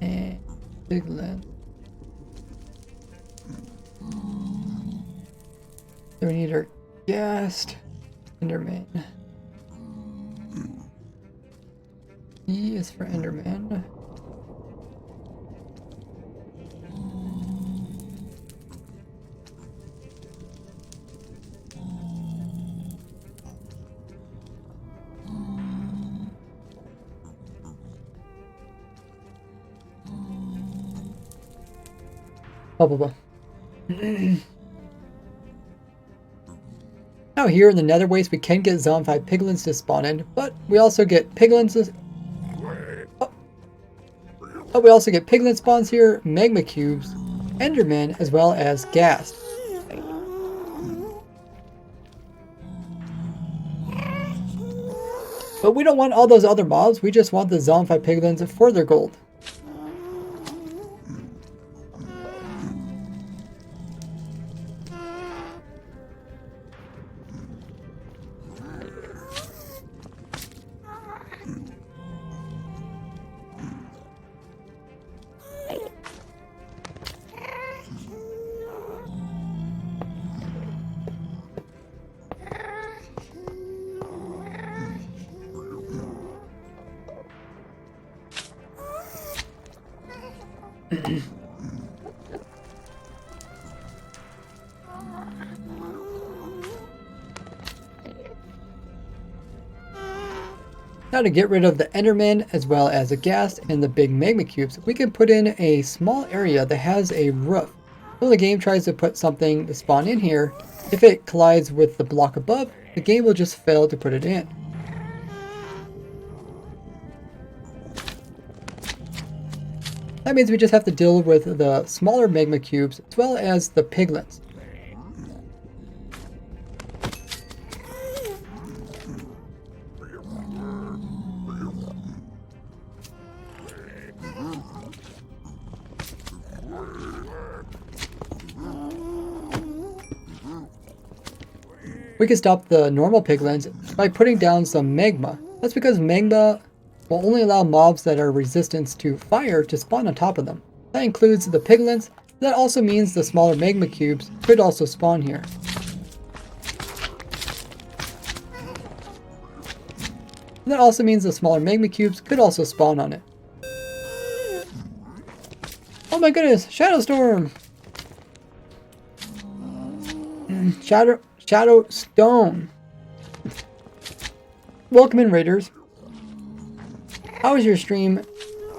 And piglin. So we need our ghast Enderman. E is for Enderman. Blah blah blah. Now here in the nether waste we can get zombified piglins to spawn in, but we also get piglins. But we also get piglin spawns here, magma cubes, endermen, as well as ghast. But we don't want all those other mobs, we just want the zombified piglins for their gold. Now to get rid of the endermen as well as the ghast and the big magma cubes, we can put in a small area that has a roof. When the game tries to put something to spawn in here, if it collides with the block above, the game will just fail to put it in. That means we just have to deal with the smaller magma cubes as well as the piglins. we can stop the normal piglins by putting down some magma. That's because magma will only allow mobs that are resistant to fire to spawn on top of them. That includes the piglins. That also means the smaller magma cubes could also spawn here. And that also means the smaller magma cubes could also spawn on it. Oh my goodness, Shadow Storm! Shadow Stone. Welcome in, Raiders. How was your stream,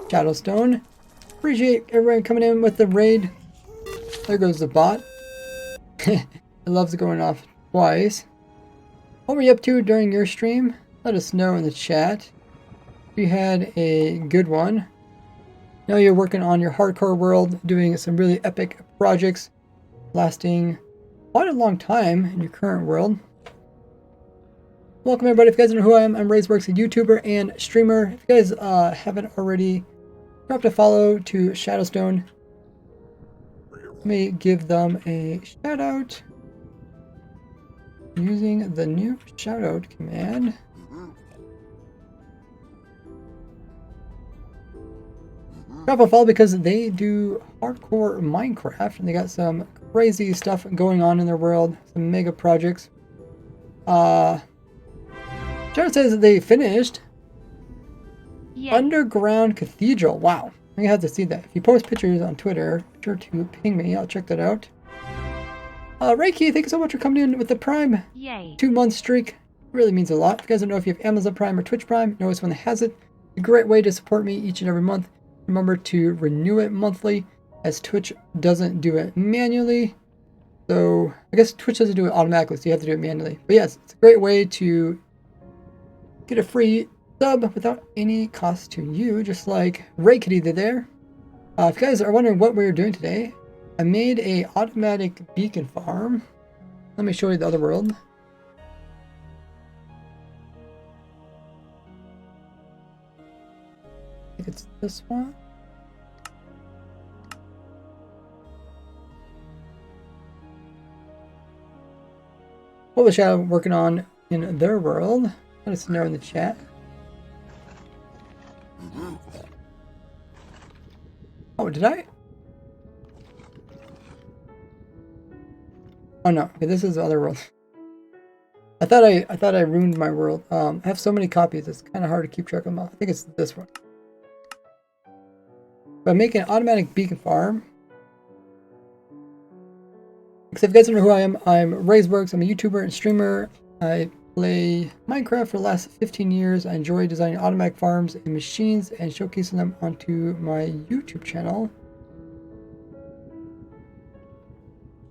Shadowstone? Appreciate everyone coming in with the raid. There goes the bot. It loves going off twice. What were you up to during your stream? Let us know in the chat. If you had a good one. I know you're working on your hardcore world, doing some really epic projects, lasting quite a long time in your current world. Welcome everybody. If you guys don't know who I am, I'm RaiseWorks, a YouTuber and streamer. If you guys haven't already, drop a follow to Shadowstone. Let me give them a shout out using the new shout out command. Drop a follow because they do hardcore Minecraft and they got some crazy stuff going on in their world, some mega projects. Shadow says that they finished Underground Cathedral. Wow, I'm gonna have to see that. If you post pictures on Twitter, be sure to ping me. I'll check that out. Reiki, thank you so much for coming in with the Prime. 2-month streak. Really means a lot. If you guys don't know if you have Amazon Prime or Twitch Prime, know which one that has it. It's a great way to support me each and every month. Remember to renew it monthly, as Twitch doesn't do it manually. So I guess Twitch doesn't do it automatically, so you have to do it manually. But yes, it's a great way to get a free sub without any cost to you, just like Ray Kitty did there. If you guys are wondering what we're doing today, I made a automatic beacon farm. Let me show you the other world. I think it's this one. What was Shadow working on in their world? Let us know in the chat. Oh, did I? Oh no, okay, this is the other world. I thought I ruined my world. I have so many copies, it's kind of hard to keep track of them all. I think it's this one. But I'm making an automatic beacon farm. Because if you guys don't know who I am, I'm RaiseWorks. I'm a YouTuber and streamer. I play Minecraft for the last 15 years. I enjoy designing automatic farms and machines and showcasing them onto my YouTube channel.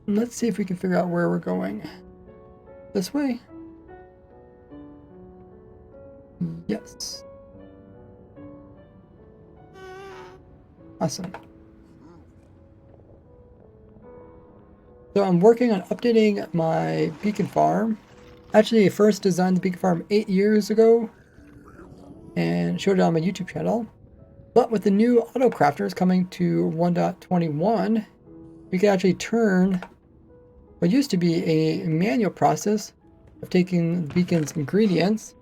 Let's see if we can figure out where we're going. This way? Yes. Awesome. So I'm working on updating my beacon farm. Actually, I first designed the beacon farm 8 years ago and showed it on my YouTube channel. But with the new auto crafters coming to 1.21, we can actually turn what used to be a manual process of taking the beacon's ingredients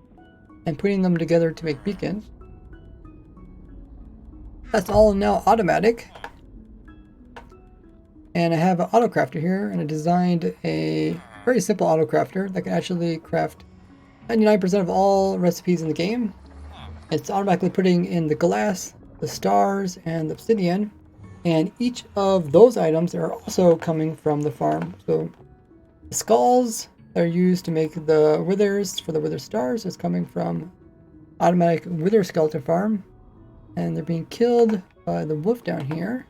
and putting them together to make beacons. That's all now automatic. And I have an auto crafter here, and I designed a very simple auto crafter that can actually craft 99% of all recipes in the game. It's automatically putting in the glass, the stars, and the obsidian, and each of those items are also coming from the farm. So the skulls are used to make the withers for the wither stars is coming from automatic wither skeleton farm, and they're being killed by the wolf down here.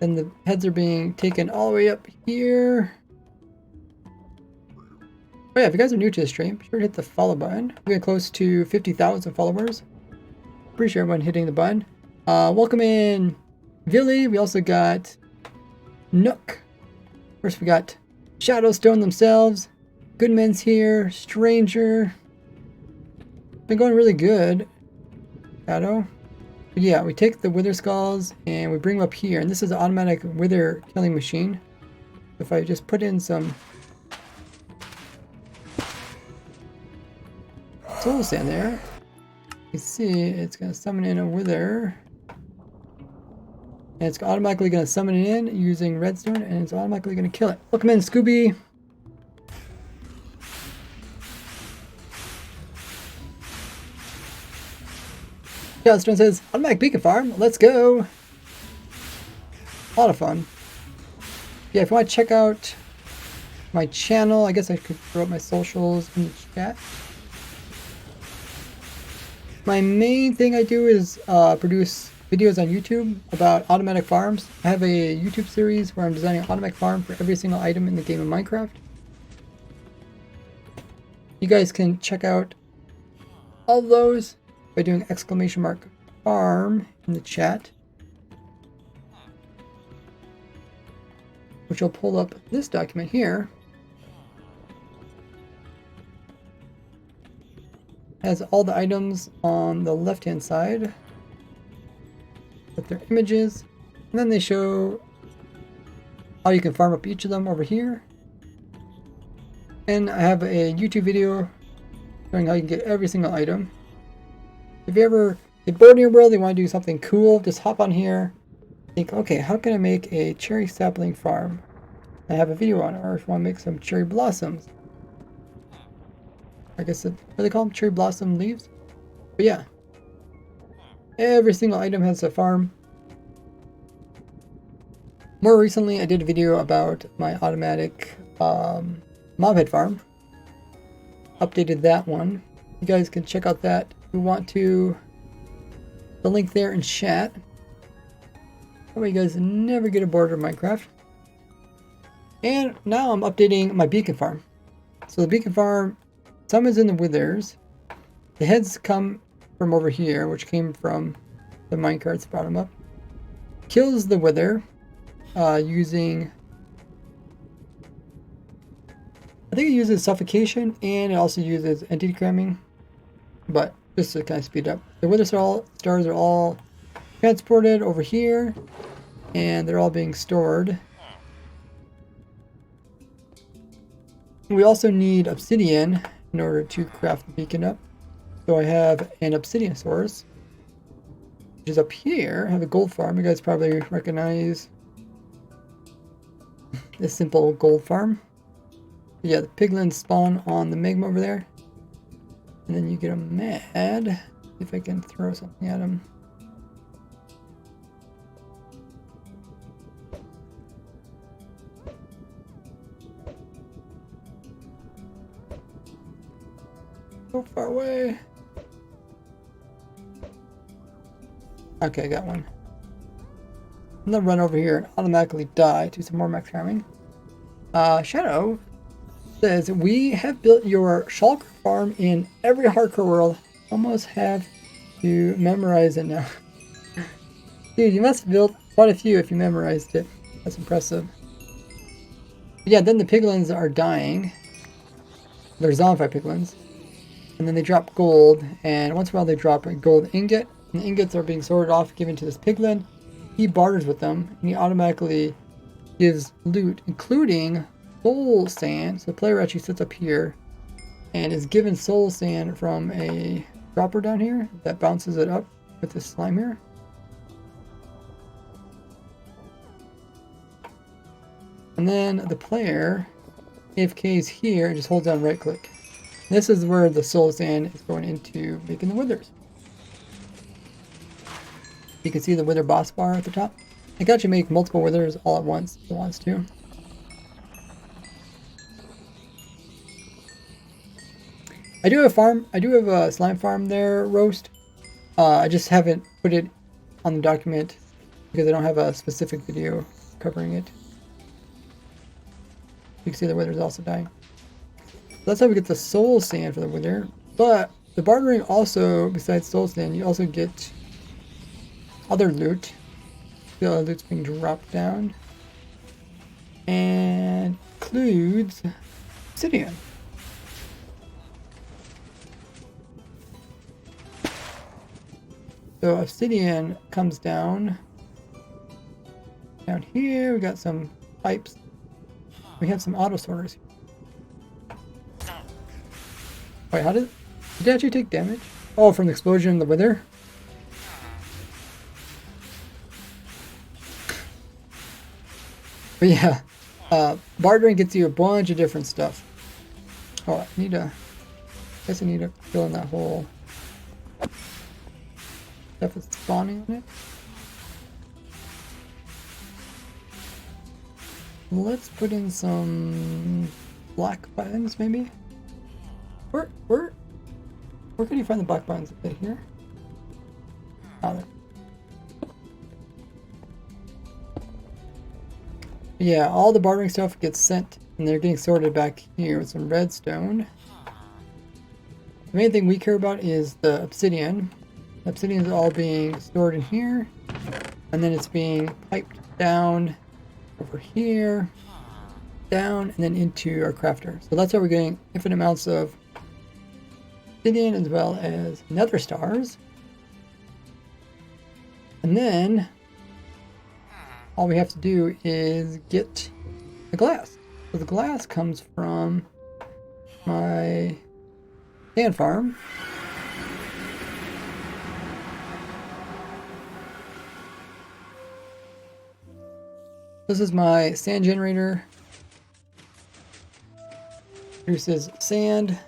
Then the heads are being taken all the way up here. Oh yeah, if you guys are new to the stream, be sure to hit the follow button. We're getting close to 50,000 followers. Appreciate everyone hitting the button. Welcome in Villy. We also got Nook. First we got Shadowstone themselves. Goodman's here. Stranger. Been going really good. Shadow. But yeah, we take the wither skulls and we bring them up here. And this is an automatic wither killing machine. If I just put in some soul sand there. You see, it's going to summon in a wither. And it's automatically going to summon it in using redstone, and it's automatically going to kill it. Welcome in, Scooby. Yeah, Stone says, automatic beacon farm. Let's go. A lot of fun. Yeah, if you want to check out my channel, I guess I could throw up my socials in the chat. My main thing I do is produce videos on YouTube about automatic farms. I have a YouTube series where I'm designing an automatic farm for every single item in the game of Minecraft. You guys can check out all of those by doing !farm in the chat, which will pull up this document here. Has all the items on the left hand side with their images, and then they show how you can farm up each of them over here. And I have a YouTube video showing how you can get every single item. If you ever get bored in your world, you want to do something cool, just hop on here, think, okay, how can I make a cherry sapling farm? I have a video on it. Or if you want to make some cherry blossoms, I guess what do they call them? Cherry blossom leaves? But yeah, every single item has a farm. More recently, I did a video about my automatic mob head farm. Updated that one. You guys can check out that if you want to. The link there in chat. That way you guys never get bored of Minecraft. And now I'm updating my beacon farm. So the beacon farm, some is in the withers. The heads come from over here, which came from the minecarts, brought them up. Kills the wither using, I think it uses suffocation, and it also uses entity cramming, but just to kind of speed up. The wither stars are all transported over here, and they're all being stored. We also need obsidian in order to craft the beacon up. So I have an obsidian source, which is up here. I have a gold farm. You guys probably recognize this simple gold farm. But yeah, the piglins spawn on the magma over there. And then you get them mad. See if I can throw something at them. So far away. Okay, I got one. I'm gonna run over here and automatically die to some more max farming. Shadow says, we have built your shulker farm in every hardcore world. Almost have to memorize it now. Dude, you must have built quite a few if you memorized it. That's impressive. But yeah, then the piglins are dying. They're zombified piglins. And then they drop gold, and once in a while they drop a gold ingot. And the ingots are being sorted off, given to this piglin. He barters with them, and he automatically gives loot, including soul sand. So the player actually sits up here and is given soul sand from a dropper down here that bounces it up with this slime here. And then the player AFKs here and just holds down right click. This is where the soul sand is going into making the withers. You can see the wither boss bar at the top. I can actually make multiple withers all at once if it wants to. I do have a farm. I do have a slime farm there, Roast. I just haven't put it on the document because I don't have a specific video covering it. You can see the wither's also dying. So that's how we get the soul sand for the wither. But the bartering also, besides soul sand, you also get other loot. The other loot's being dropped down. And includes obsidian. So obsidian comes down here. We got some pipes. We have some auto sorters. Wait, how did Did it actually take damage? Oh, from the explosion in the wither? But yeah, bartering gets you a bunch of different stuff. Oh, I need to... I guess I need to fill in that hole. Stuff is spawning on it. Let's put in some black buttons, maybe. Where can you find the black buttons? Is it here? Oh, there. Yeah, all the bartering stuff gets sent, and they're getting sorted back here with some redstone. The main thing we care about is the obsidian. The obsidian is all being stored in here, and then it's being piped down over here, down, and then into our crafter. So that's how we're getting infinite amounts of obsidian as well as nether stars. And then all we have to do is get the glass. So the glass comes from my sand farm. This is my sand generator. Produces sand.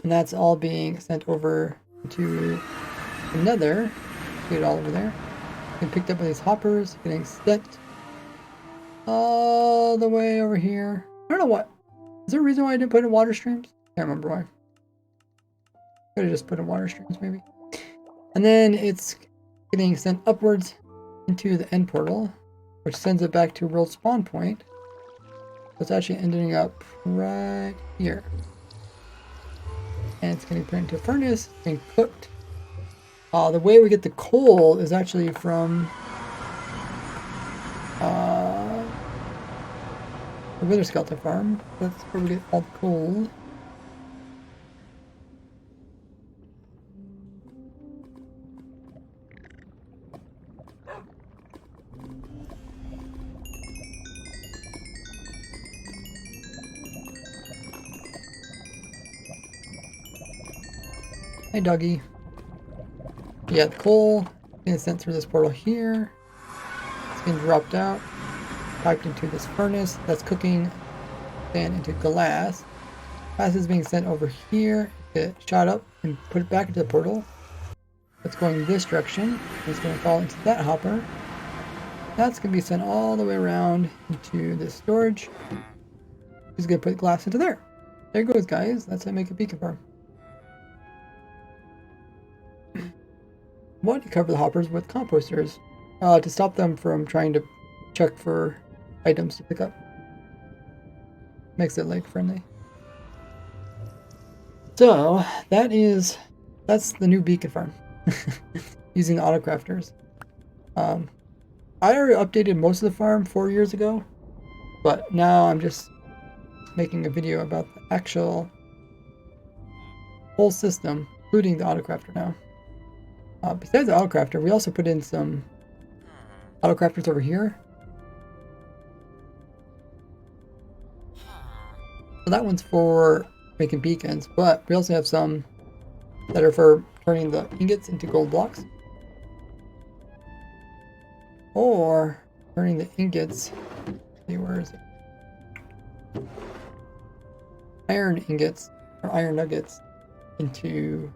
And that's all being sent over to the nether. Get it all over there. And picked up by these hoppers, getting sent all the way over here. I don't know what. Is there a reason why I didn't put in water streams? Can't remember why. Could have just put in water streams maybe. And then it's getting sent upwards into the end portal, which sends it back to world spawn point. So it's actually ending up right here. And it's getting put into a furnace and cooked. The way we get the coal is actually from the Wither Skeleton farm. That's where we get all the coal. Hey, doggy. Yeah, the coal is sent through this portal here. It's getting dropped out, piped into this furnace that's cooking sand into glass. Glass is being sent over here, get shot up and put it back into the portal. It's going this direction. It's going to fall into that hopper. That's going to be sent all the way around into this storage. Just going to put glass into there. There it goes, guys. That's how I make a beacon farm. Want to cover the hoppers with composters to stop them from trying to check for items to pick up. Makes it lag friendly. So that's the new beacon farm using the auto crafters. I already updated most of the farm 4 years ago, but now I'm just making a video about the actual whole system, including the auto crafter now. Besides the autocrafter, we also put in some autocrafters over here. So that one's for making beacons, but we also have some that are for turning the ingots into gold blocks. Or turning the ingots, let's see, where is it? Iron ingots, or iron nuggets, into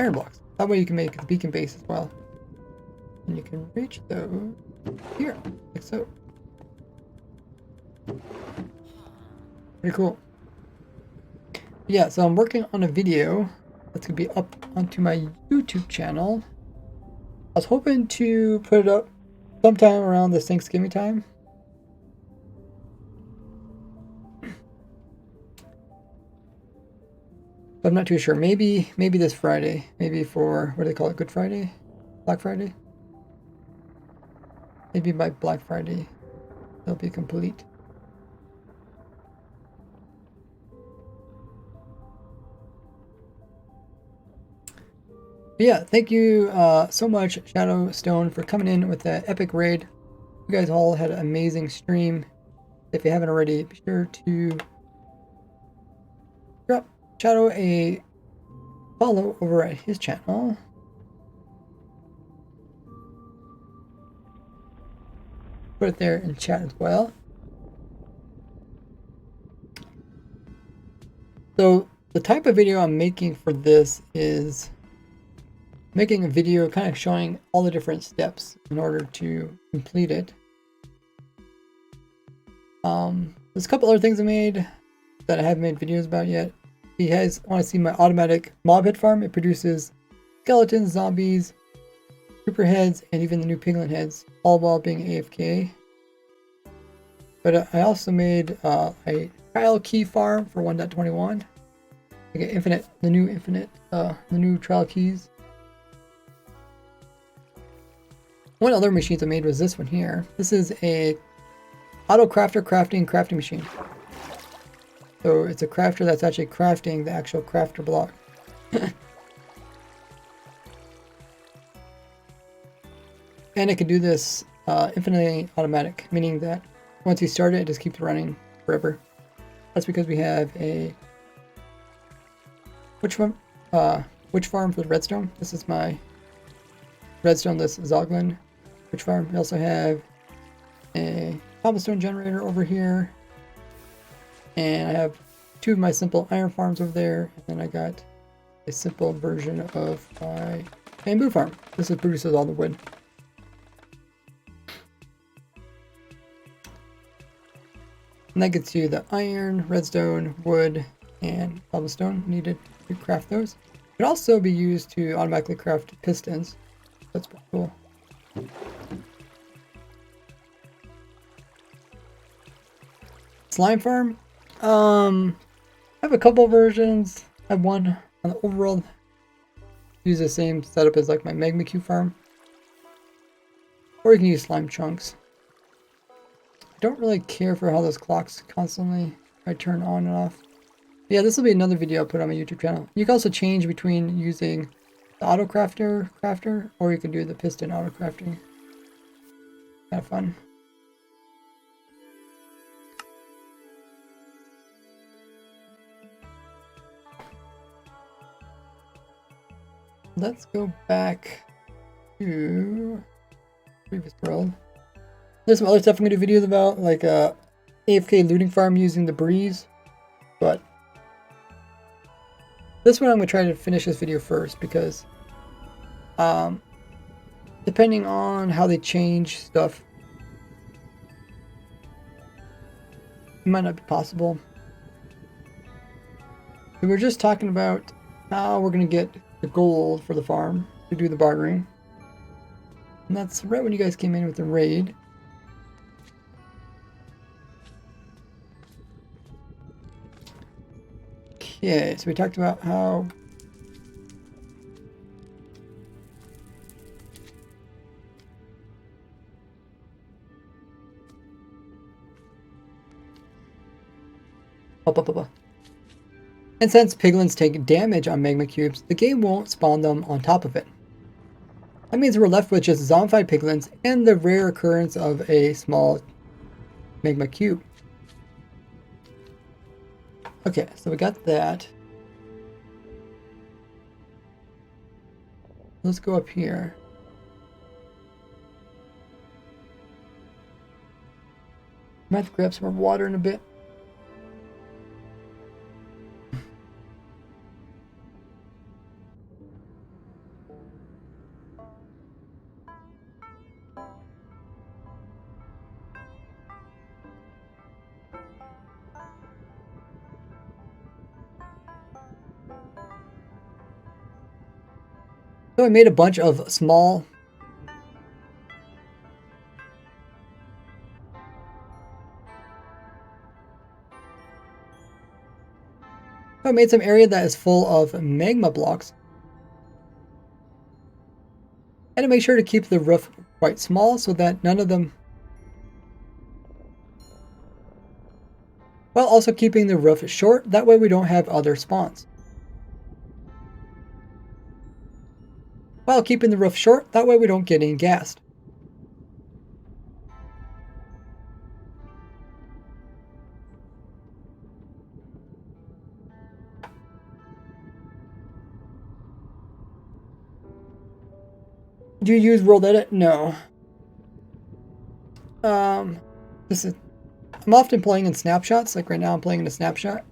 iron blocks. That way you can make the beacon base as well. And you can reach those here, like so. Pretty cool. Yeah, so I'm working on a video that's going to be up onto my YouTube channel. I was hoping to put it up sometime around this Thanksgiving time. But I'm not too sure. Maybe this Friday. Maybe for, what do they call it? Good Friday? Black Friday? Maybe by Black Friday it'll be complete. But yeah, thank you so much, Shadow Stone, for coming in with that epic raid. You guys all had an amazing stream. If you haven't already, be sure to drop Shadow a follow over at his channel. Put it there in chat as well. So the type of video I'm making for this is making a video kind of showing all the different steps in order to complete it. There's a couple other things I made that I haven't made videos about yet. If you guys want to see my automatic mob head farm, it produces skeletons, zombies, creeper heads, and even the new piglin heads, all while being AFK. But I also made a trial key farm for 1.21. I get the new trial keys. One other machines I made was this one here. This is a auto crafting machine. So it's a crafter that's actually crafting the actual crafter block. And it can do this infinitely automatic, meaning that once you start it, it just keeps running forever. That's because we have a witch farm for the redstone. This is my redstone, this Zoglin witch farm. We also have a cobblestone generator over here. And I have two of my simple iron farms over there. And then I got a simple version of my bamboo farm. This produces all the wood. And that gets you the iron, redstone, wood, and cobblestone needed to craft those. It can also be used to automatically craft pistons. That's pretty cool. Slime farm. I have a couple versions. I have one on the overworld. Use the same setup as like my magma cube farm. Or you can use slime chunks. Don't really care for how those clocks constantly turn on and off. But yeah, this will be another video I'll put on my YouTube channel. You can also change between using the auto crafter, or you can do the piston auto crafting. Kind of fun. Let's go back to previous world. There's some other stuff I'm going to do videos about, like AFK looting farm using the breeze, but this one I'm going to try to finish this video first because depending on how they change stuff, it might not be possible. We were just talking about how we're going to get the gold for the farm to do the bartering, and that's right when you guys came in with the raid. Okay, so we talked about how and since piglins take damage on magma cubes, the game won't spawn them on top of it. That means we're left with just zombified piglins and the rare occurrence of a small magma cube. Okay, so we got that. Let's go up here. Might have to grab some more water in a bit. So I made a bunch of small I made some area that is full of magma blocks. And to make sure to keep the roof quite small so that none of them, while also keeping the roof short, that way we don't have other spawns. While keeping the roof short, that way we don't get any gassed. Do you use World Edit? No. This is. I'm often playing in snapshots. Like right now, I'm playing in a snapshot,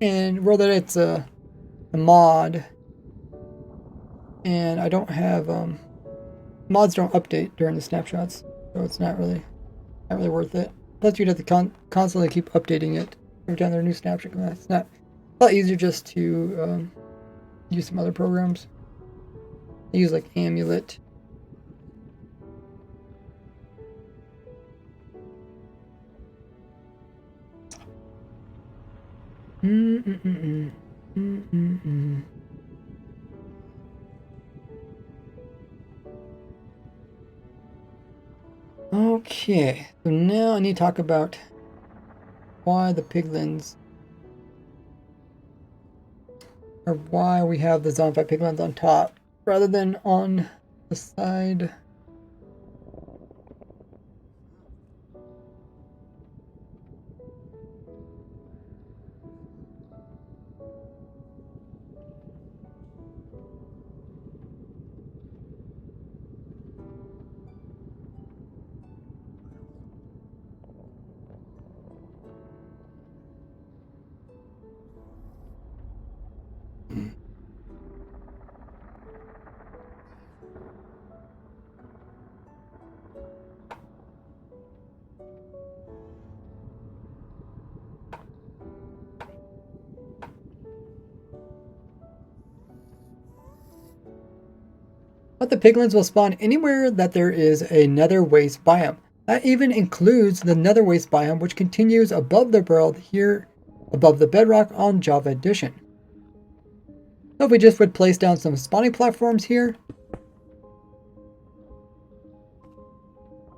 and World Edit's a mod, and I don't have mods don't update during the snapshots, so it's not really worth it. Plus, you'd have to constantly keep updating it every time there are new snapshot. It's not a lot easier just to use some other programs. I use like Amulet. Okay, so now I need to talk about why the piglins, or why we have the zombie piglins on top rather than on the side. But the piglins will spawn anywhere that there is a nether waste biome. That even includes the nether waste biome, which continues above the world here above the bedrock on Java Edition. So if we just would place down some spawning platforms here,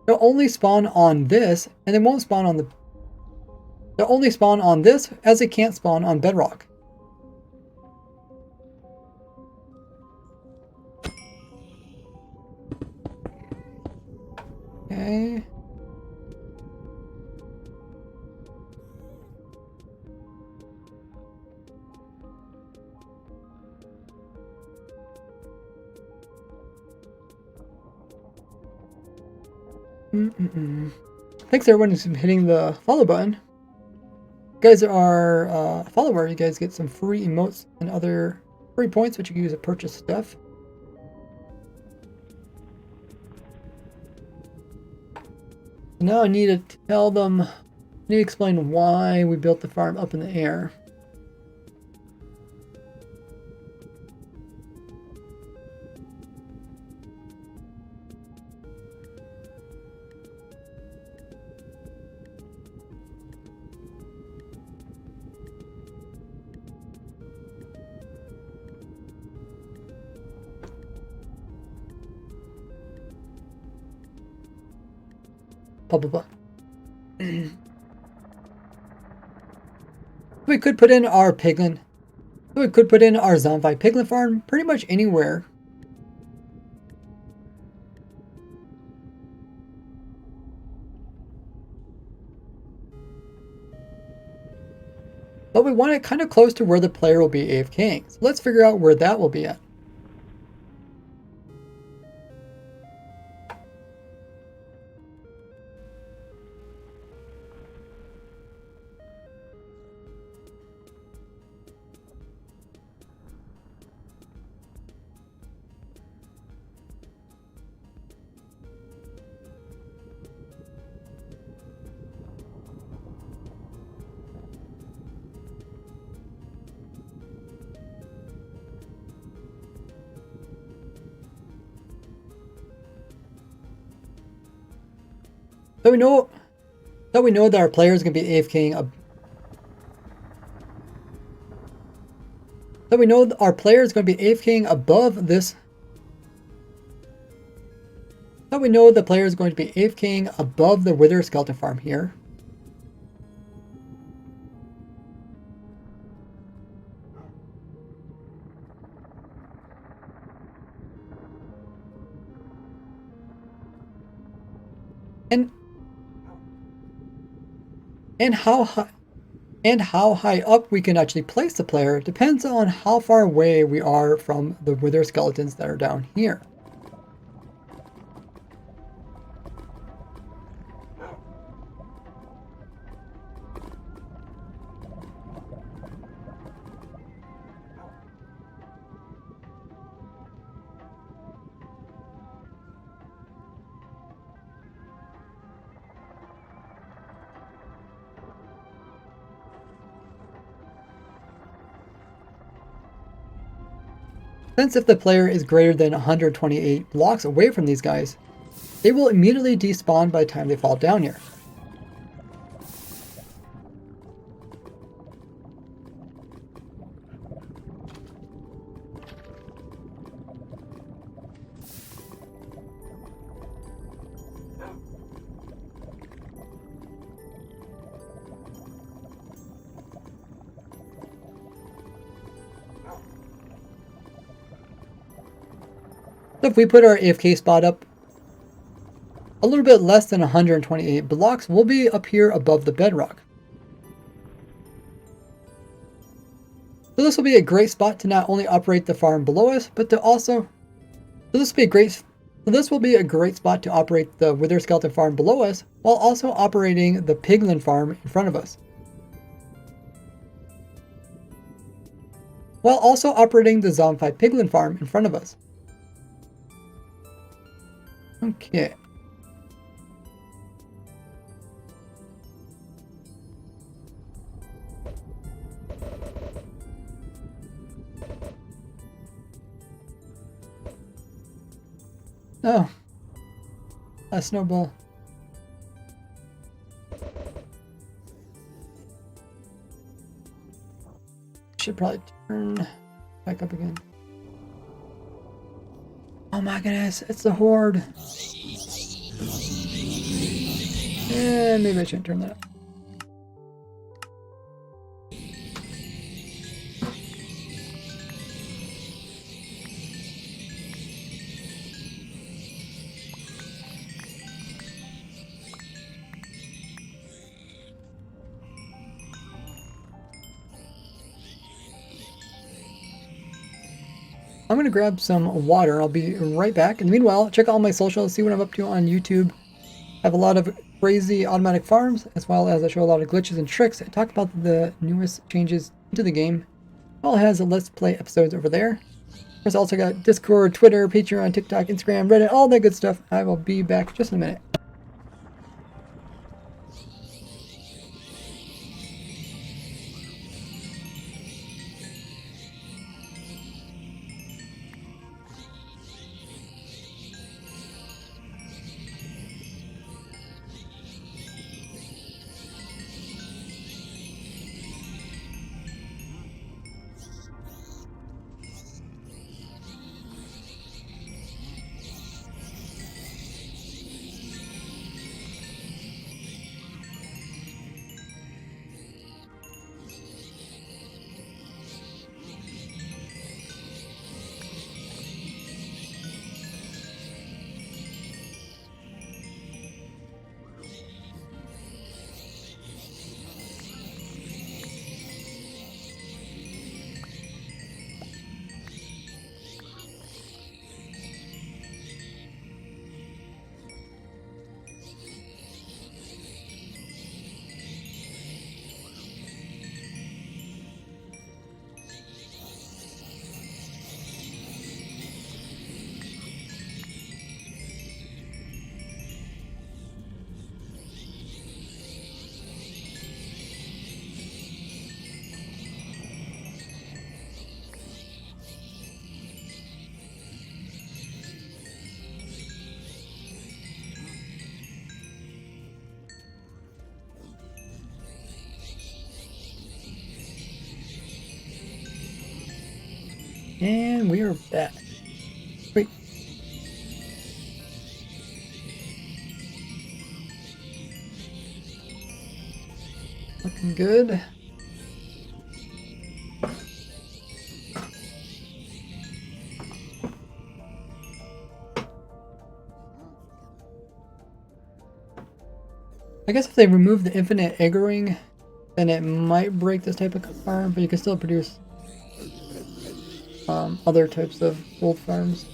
they'll only spawn on this, and they won't spawn on the... They'll only spawn on this, as they can't spawn on bedrock. Okay. Thanks everyone who's hitting the follow button. You guys are a follower, you guys get some free emotes and other free points which you can use to purchase stuff. Now I need to tell them, I need to explain why we built the farm up in the air. Blah, blah, blah. We could put in our piglin. We could put in our zombie piglin farm pretty much anywhere. But we want it kind of close to where the player will be AFKing. So let's figure out where that will be at. So we know that our player is going to be AFKing So we know our player is going to be AFKing above this. So we know the player is going to be AFKing above the Wither skeleton farm here. And how high up we can actually place the player depends on how far away we are from the Wither skeletons that are down here. Since if the player is greater than 128 blocks away from these guys, they will immediately despawn by the time they fall down here. So if we put our AFK spot up a little bit less than 128 blocks, we'll be up here above the bedrock. So this will be a great spot to not only operate the farm below us, but to also, this will be a great spot to operate the Wither Skeleton farm below us, while also operating the Piglin farm in front of us. While also operating the Zombified Piglin farm in front of us. Okay. Oh. A snowball. Should probably turn back up again. Oh my goodness, it's the horde. Yeah, maybe I shouldn't turn that up. I'm gonna grab some water. I'll be right back. And meanwhile, check out all my socials, see what I'm up to on YouTube. I have a lot of crazy automatic farms, as well as I show a lot of glitches and tricks. I talk about the newest changes to the game. It all has a Let's Play episodes over there. There's also got Discord, Twitter, Patreon, TikTok, Instagram, Reddit, all that good stuff. I will be back just in a minute. And we are back. Wait. Looking good. I guess if they remove the infinite aggroing, then it might break this type of farm, but you can still produce other types of gold farms.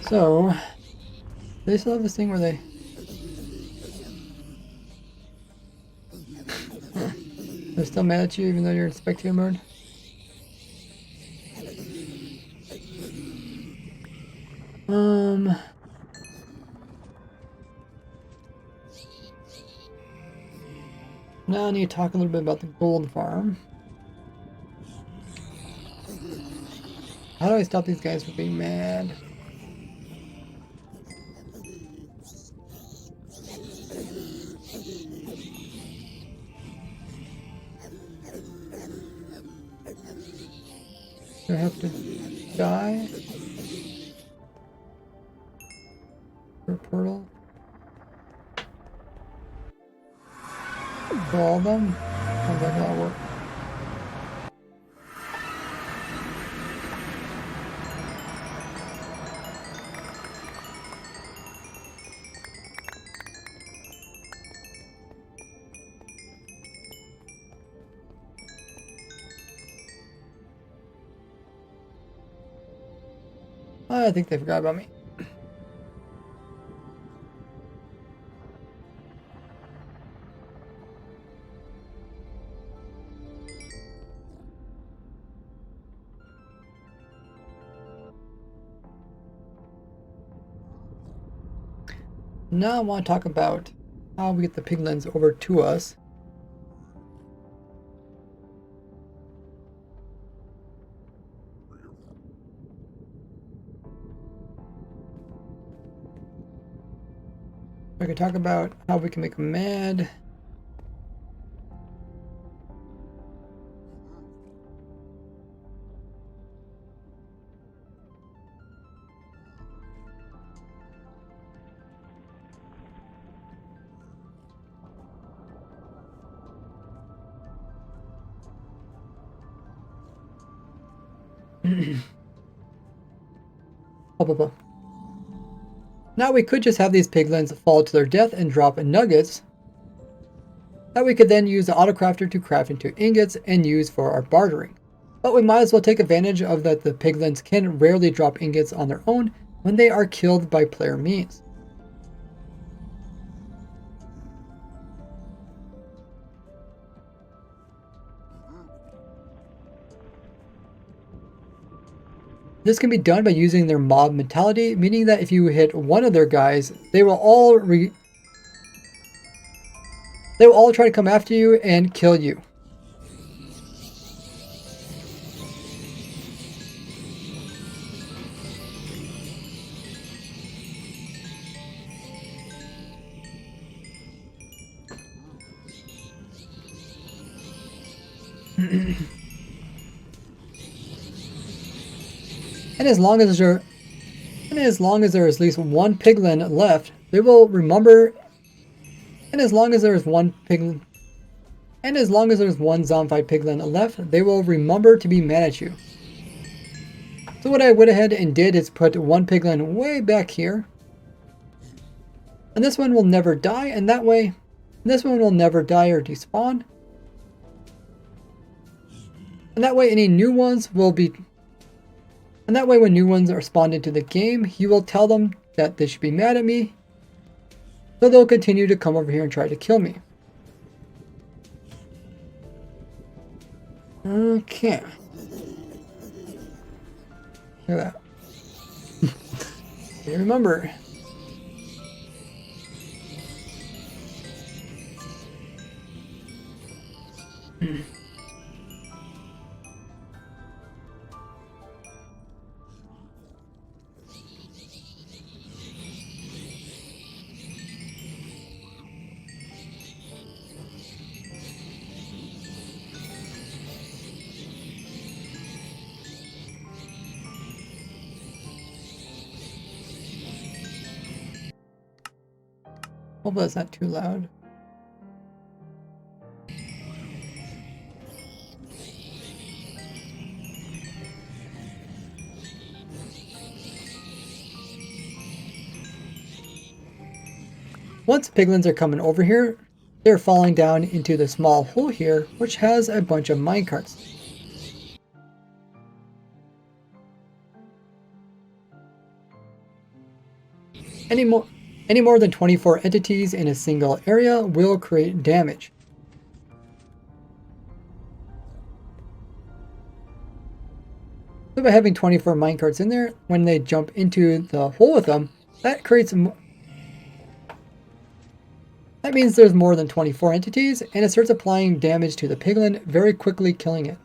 So, they still have this thing where they... They're still mad at you even though you're in spectator mode? Now I need to talk a little bit about the gold farm. How do I stop these guys from being mad? Do I have to die? For a portal? For all of them? Sounds like a lot of work. I think they forgot about me. Now I want to talk about how we get the piglins over to us. I can talk about how we can make them mad. Now we could just have these piglins fall to their death and drop nuggets that we could then use the autocrafter to craft into ingots and use for our bartering. But we might as well take advantage of that the piglins can rarely drop ingots on their own when they are killed by player means. This can be done by using their mob mentality, meaning that if you hit one of their guys, they will all try to come after you and kill you. And as long as there is at least one piglin left, they will remember. And as long as there is one piglin, and as long as there's one zombified piglin left, they will remember to be mad at you. So what I went ahead and did is put one piglin way back here, and this one will never die. And that way, this one will never die or despawn. And that way, any new ones will be. And that way when new ones are spawned into the game, he will tell them that they should be mad at me. So they'll continue to come over here and try to kill me. Okay. Look at that. You remember. Hopefully that's not too loud. Once piglins are coming over here, they're falling down into the small hole here, which has a bunch of minecarts. Any more than 24 entities in a single area will create damage. So by having 24 minecarts in there, when they jump into the hole with them, that creates That means there's more than 24 entities, and it starts applying damage to the piglin, very quickly killing it.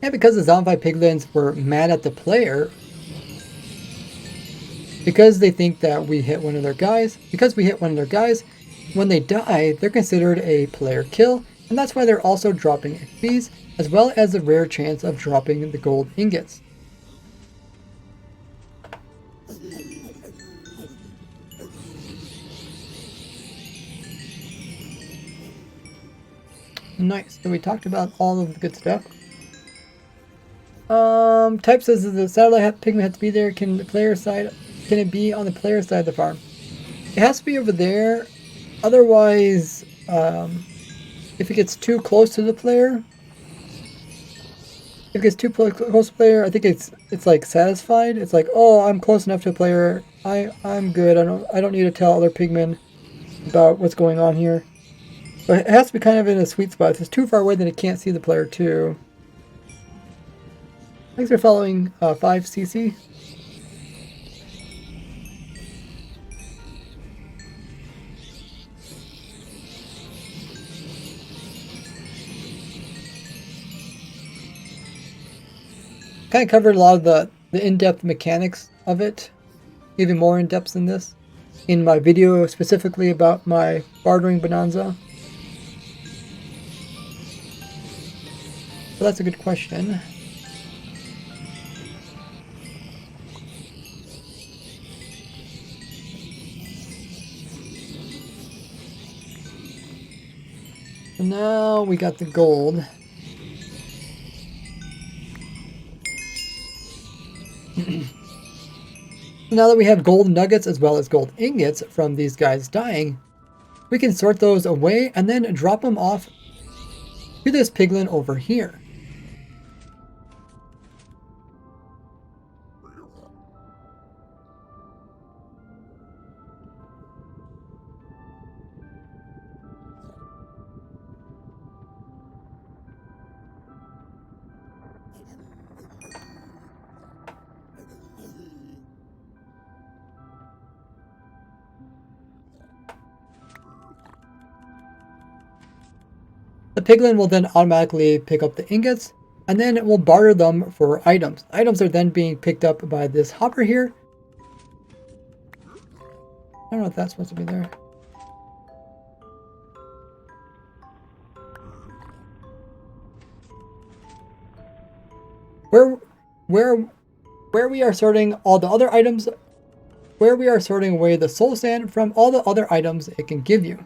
And because the zombie piglins were mad at the player, because they think that we hit one of their guys, when they die, they're considered a player kill, and that's why they're also dropping XPs, as well as the rare chance of dropping the gold ingots. Nice, so we talked about all of the good stuff. Type says that the satellite pigment has to be there. Can it be on the player side of the farm? It has to be over there. Otherwise, if it gets too close to the player, close to the player, I think it's like satisfied. It's like, oh, I'm close enough to a player. I'm good. I don't need to tell other pigmen about what's going on here. But it has to be kind of in a sweet spot. If it's too far away, then it can't see the player too. Thanks for following 5cc. Kind of covered a lot of the in-depth mechanics of it, even more in-depth than this, in my video specifically about my bartering bonanza. So that's a good question. So now we got the gold. Now that we have gold nuggets as well as gold ingots from these guys dying, we can sort those away and then drop them off to this piglin over here. The piglin will then automatically pick up the ingots, and then it will barter them for items. Items are then being picked up by this hopper here. I don't know if that's supposed to be there. Where we are sorting all the other items, where we are sorting away the soul sand from all the other items it can give you.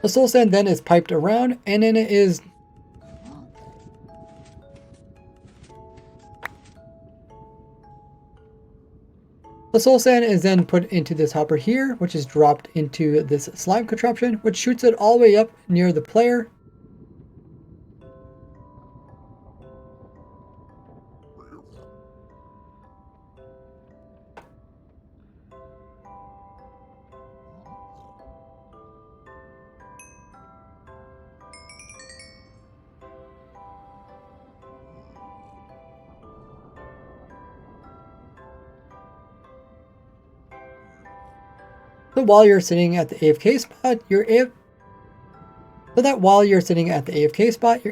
The soul sand then is piped around, and then it is the soul sand is then put into this hopper here, which is dropped into this slime contraption, which shoots it all the way up near the player. So while you're sitting at the AFK spot, you're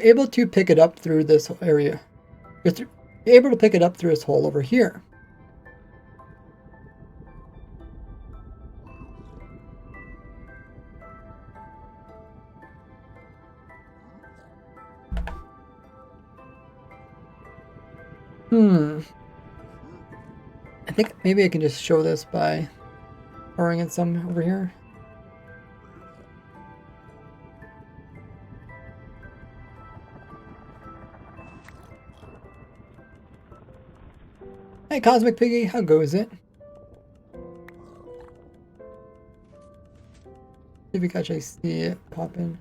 able to pick it up through this area. You're able to pick it up through this hole over here. I think maybe I can just show this by throwing in some over here. Hey Cosmic Piggy, how goes it? See if we can actually see it pop in.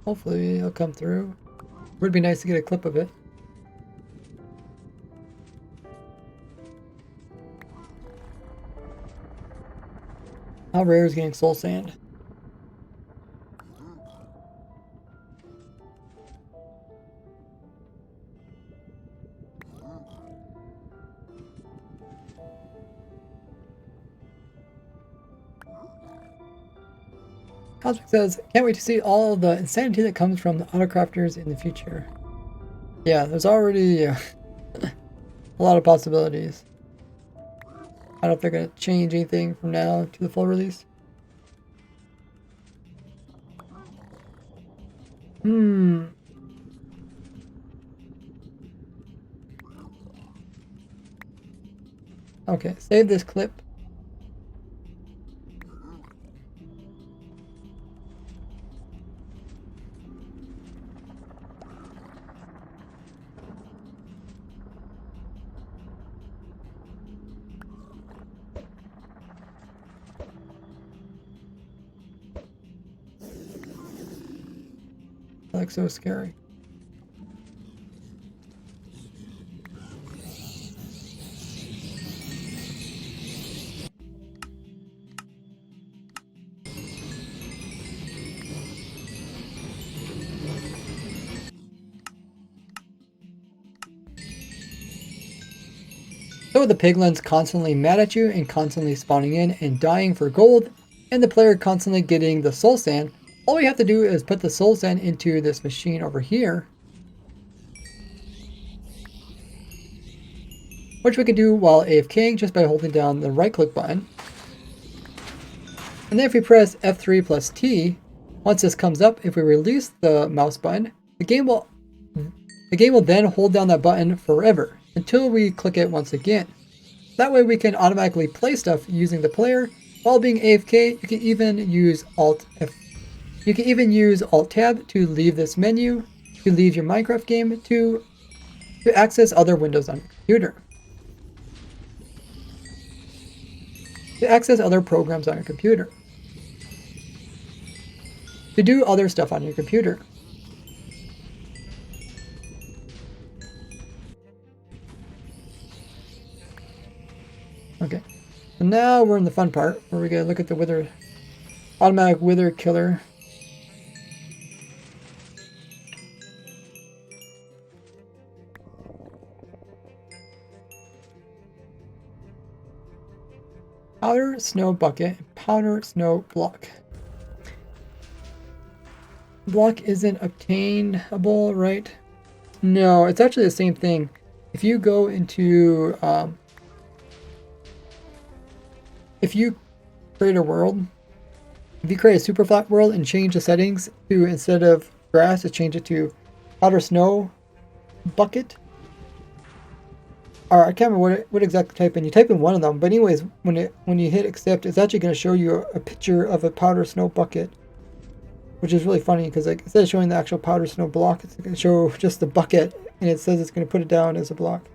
Hopefully he'll come through. Would be nice to get a clip of it. How rare is getting soul sand? Cosmic says, can't wait to see all the insanity that comes from the autocrafters in the future. Yeah, there's already a lot of possibilities. I don't know if they're going to change anything from now to the full release. Okay, save this clip. That looks so scary. So the piglins constantly mad at you and constantly spawning in and dying for gold, and the player constantly getting the soul sand. All we have to do is put the soul sand into this machine over here, which we can do while AFKing just by holding down the right click button. And then if we press F3 plus T, once this comes up, if we release the mouse button, the game will then hold down that button forever until we click it once again. That way we can automatically play stuff using the player while being AFK. You can even use Alt Tab to leave this menu, to leave your Minecraft game, to access other windows on your computer, to access other programs on your computer, to do other stuff on your computer. Okay, so now we're in the fun part where we gotta look at the automatic wither killer. Powder snow bucket, powder snow block. Block isn't obtainable, right? No, it's actually the same thing. If you go into if you create a world, if you create a super flat world and change the settings to, instead of grass, to change it to powder snow bucket, or I can't remember what exactly type in. You type in one of them, but anyways, when you hit accept, it's actually going to show you a picture of a powder snow bucket, which is really funny because, like, instead of showing the actual powder snow block, it's going to show just the bucket, and it says it's going to put it down as a block.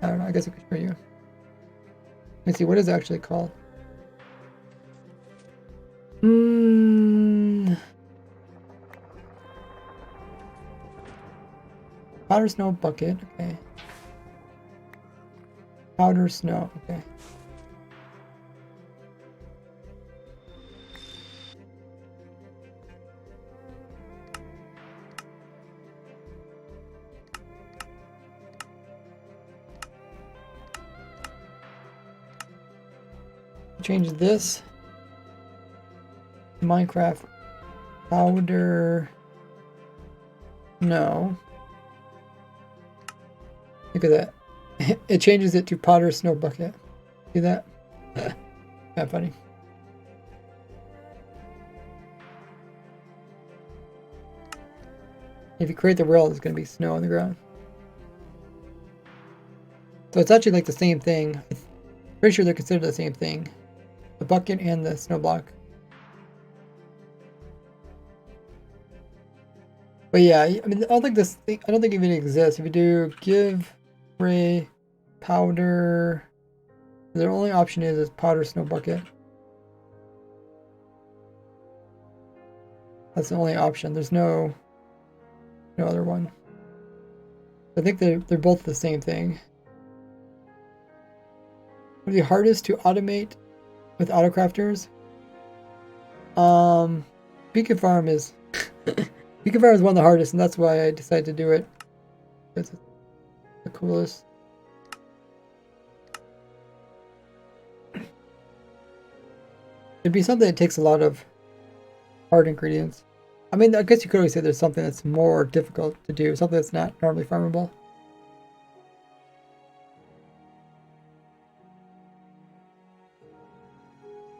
I don't know. I guess I could show you. Let's see, what is it actually called? Powder snow bucket, okay. Powder snow, okay. Change this. Minecraft powder. No. Look at that. It changes it to powder snow bucket. See that? Kind of funny. If you create the world, there's going to be snow on the ground. So it's actually like the same thing. I'm pretty sure they're considered the same thing. The bucket and the snow block. But yeah, I mean, I don't think it even exists. If you do give ray powder, their only option is powder snow bucket. That's the only option. There's no other one. I think they're both the same thing. Would be hardest to automate with autocrafters? Beacon Farm is Beacon Farm is one of the hardest, and that's why I decided to do it. It's the coolest. It'd be something that takes a lot of hard ingredients. I mean, I guess you could always say there's something that's more difficult to do, something that's not normally farmable.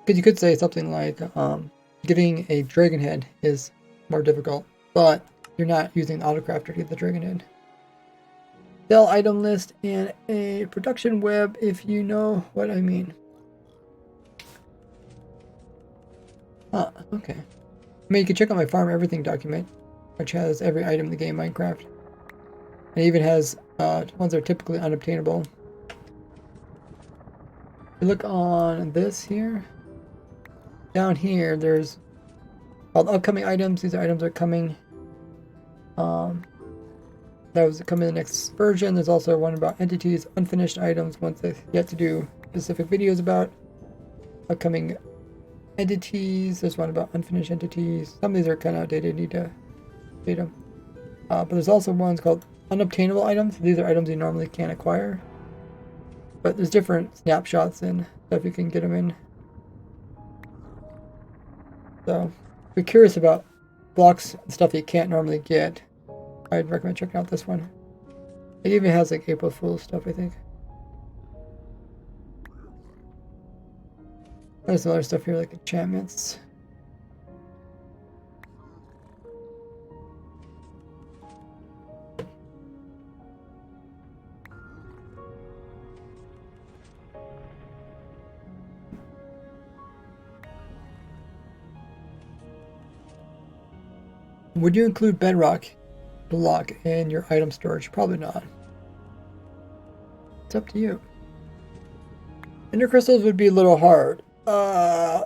Because you could say something like getting a dragon head is more difficult, but you're not using the autocrafter to get the dragon head. Sell item list and a production web, if you know what I mean. Huh, okay. I mean, you can check out my farm everything document, which has every item in the game Minecraft. And it even has ones that are typically unobtainable. If you look on this here, down here, there's called upcoming items. These are items that are coming. That was coming in the next version. There's also one about entities, unfinished items, ones that yet to do specific videos about. Upcoming entities. There's one about unfinished entities. Some of these are kind of outdated. Need to update them. But there's also ones called unobtainable items. These are items you normally can't acquire. But there's different snapshots and stuff you can get them in. So, if you're curious about blocks and stuff that you can't normally get, I'd recommend checking out this one. It even has like April Fool's stuff, I think. There's some other stuff here like enchantments. Would you include bedrock block in your item storage? Probably not. It's up to you. Ender crystals would be a little hard.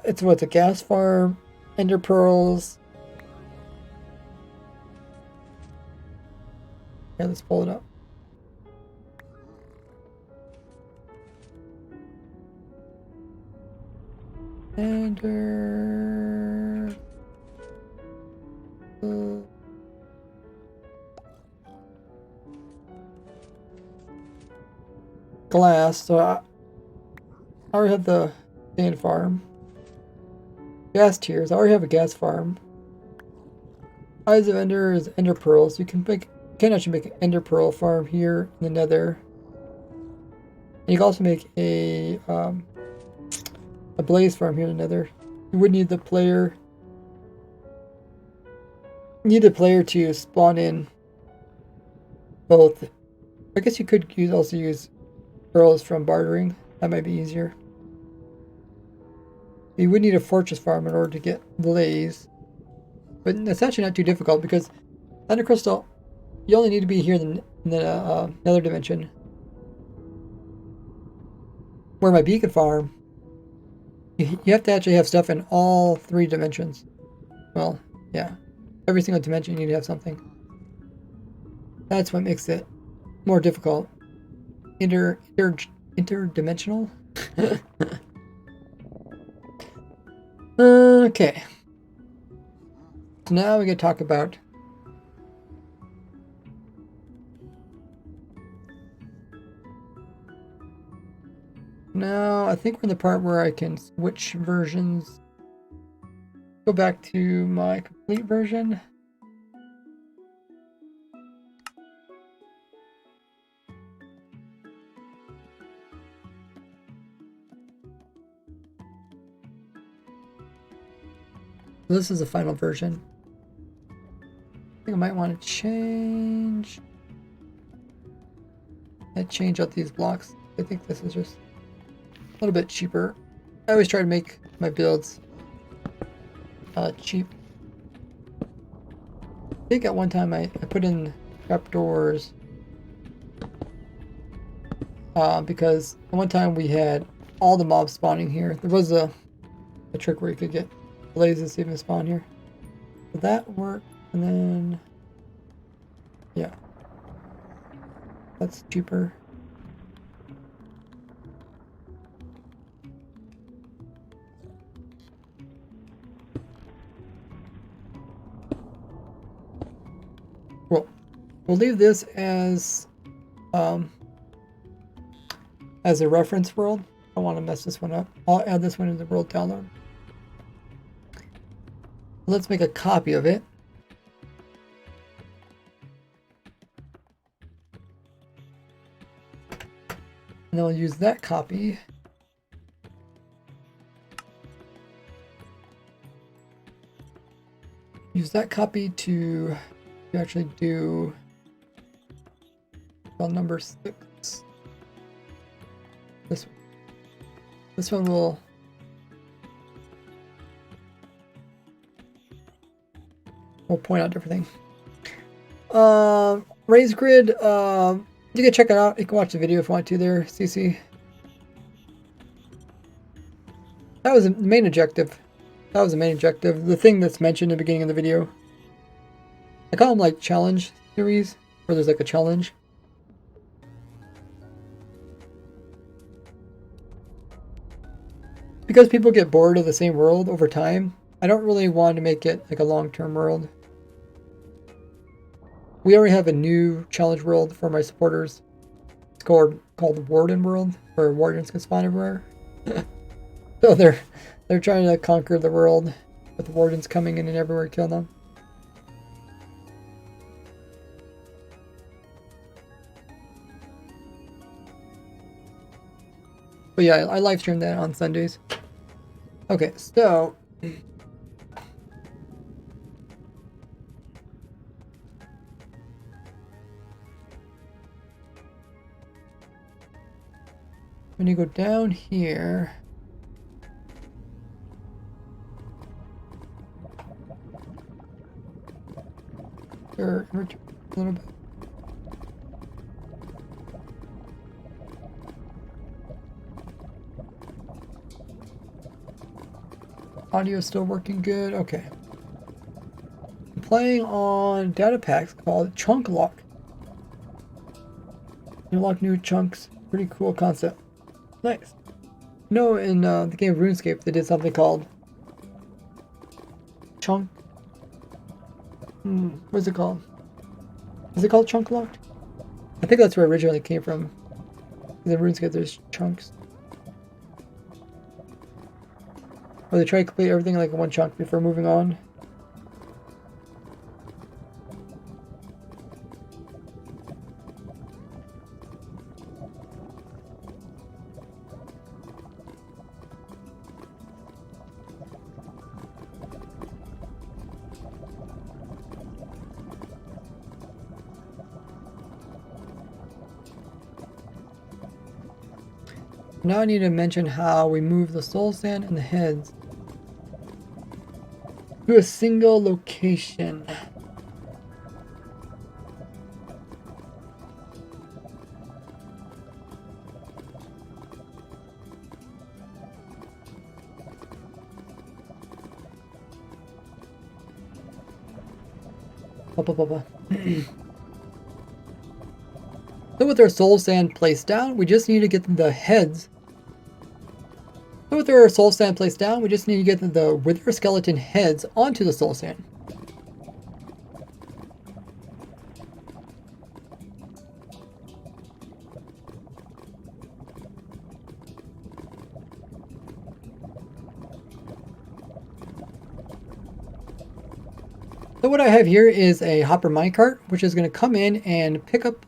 It's what's a gas farm, ender pearls. Yeah, let's pull it up. Ender. Glass. So I already have the sand farm. Gas tiers. I already have a gas farm. Eyes of Ender is ender pearls. You can actually make an ender pearl farm here in the Nether. And you can also make a blaze farm here in the Nether. You would need the player. Need the player to spawn in both. I guess you could also use pearls from bartering. That might be easier. You would need a fortress farm in order to get blaze, but it's actually not too difficult because Ender Crystal, you only need to be here in the Nether dimension. Where my beacon farm, you have to actually have stuff in all 3 dimensions. Well, yeah. Every single dimension you need to have something. That's what makes it more difficult. Interdimensional? Okay. So now we can talk about now I think we're in the part where I can switch versions. Go back to my complete version. This is the final version. I think I might want to change out these blocks. I think this is just a little bit cheaper. I always try to make my builds cheap. I think at one time I put in trapdoors because at one time we had all the mobs spawning here. There was a trick where you could get blazes to even spawn here. So that worked, and then yeah, that's cheaper. Well, we'll leave this as a reference world. I don't want to mess this one up. I'll add this one in the world download. Let's make a copy of it. And then we'll use that copy. Use that copy to actually do file number 6. This one will point out different things. Raise grid, you can check it out. You can watch the video if you want to there, CC. That was the main objective. That was the main objective. The thing that's mentioned in the beginning of the video. I call them like challenge series, where there's like a challenge. Because people get bored of the same world over time, I don't really want to make it like a long-term world. We already have a new challenge world for my supporters. It's called Warden World, where wardens can spawn everywhere. So they're trying to conquer the world with the wardens coming in and everywhere to kill them. But yeah, I live stream that on Sundays. Okay, so when you go down here, or a little bit. Audio still working good. Okay. I'm playing on data packs called Chunk Lock. You unlock new chunks. Pretty cool concept. Nice. You know, in the game RuneScape, they did something called Chunk. What's it called? Is it called Chunk Locked? I think that's where it originally came from. In RuneScape, there's chunks. Or they try to complete everything like in one chunk before moving on. Now I need to mention how we move the soul sand and the heads to a single location. So with our soul sand placed down, we just need to get the heads. So with our soul sand placed down, we just need to get the wither skeleton heads onto the soul sand. So what I have here is a hopper minecart, which is going to come in and pick up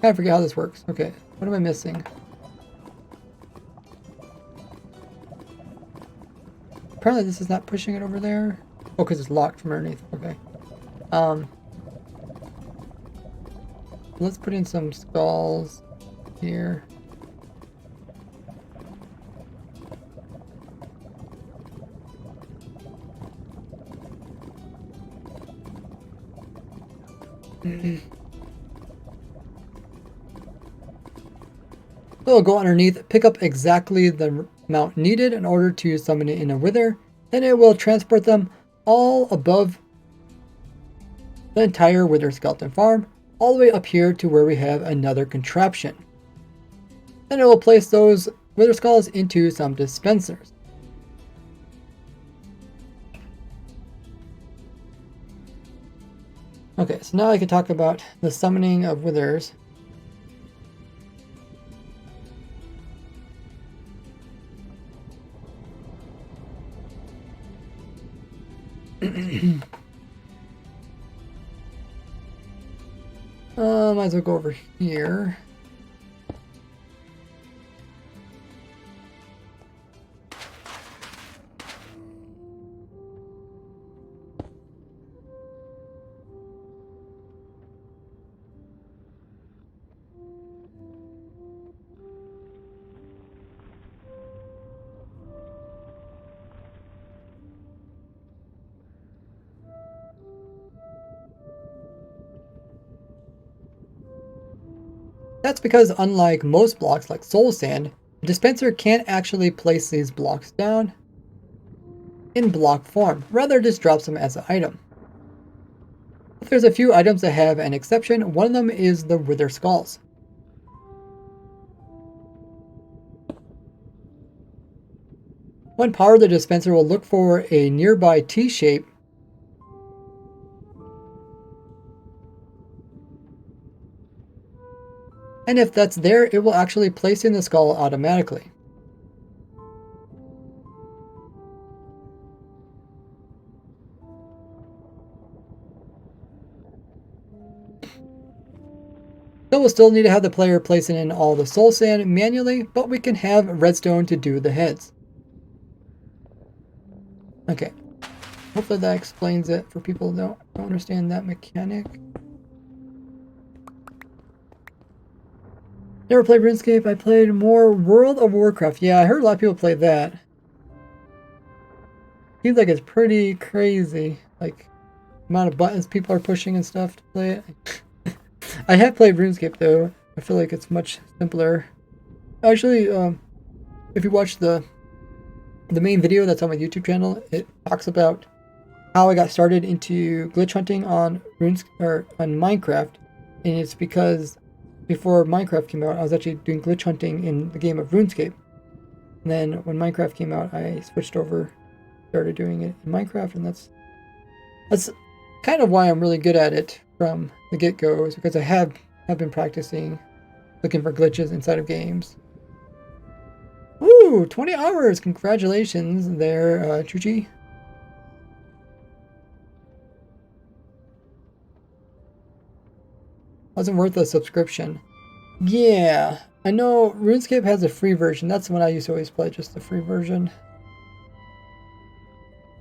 I forget how this works. Okay, what am I missing? Apparently this is not pushing it over there. Oh, because it's locked from underneath. Okay. let's put in some skulls here. So we'll go underneath, pick up exactly the amount needed in order to summon it in a wither. Then it will transport them all above the entire wither skeleton farm, all the way up here to where we have another contraption. Then it will place those wither skulls into some dispensers. Okay, so now I can talk about the summoning of withers. Might as well go over here. That's because unlike most blocks like soul sand, the dispenser can't actually place these blocks down in block form, rather just drops them as an item. But there's a few items that have an exception. One of them is the wither skulls. When powered, the dispenser will look for a nearby T shape and if that's there, it will actually place in the skull automatically. So we'll still need to have the player placing in all the soul sand manually, but we can have redstone to do the heads. Okay, hopefully that explains it for people who don't understand that mechanic. Never played RuneScape. I played more World of Warcraft. Yeah, I heard a lot of people play that. Seems like it's pretty crazy, like amount of buttons people are pushing and stuff to play it. I have played RuneScape though. I feel like it's much simpler. Actually, if you watch the main video that's on my YouTube channel, it talks about how I got started into glitch hunting on Minecraft, and it's because before Minecraft came out, I was actually doing glitch hunting in the game of RuneScape. And then when Minecraft came out, I switched over, started doing it in Minecraft, and that's kind of why I'm really good at it from the get-go, is because I have been practicing looking for glitches inside of games. Woo! 20 hours! Congratulations there, Chuchi. Wasn't worth a subscription. Yeah, I know RuneScape has a free version. That's the one I used to always play, just the free version.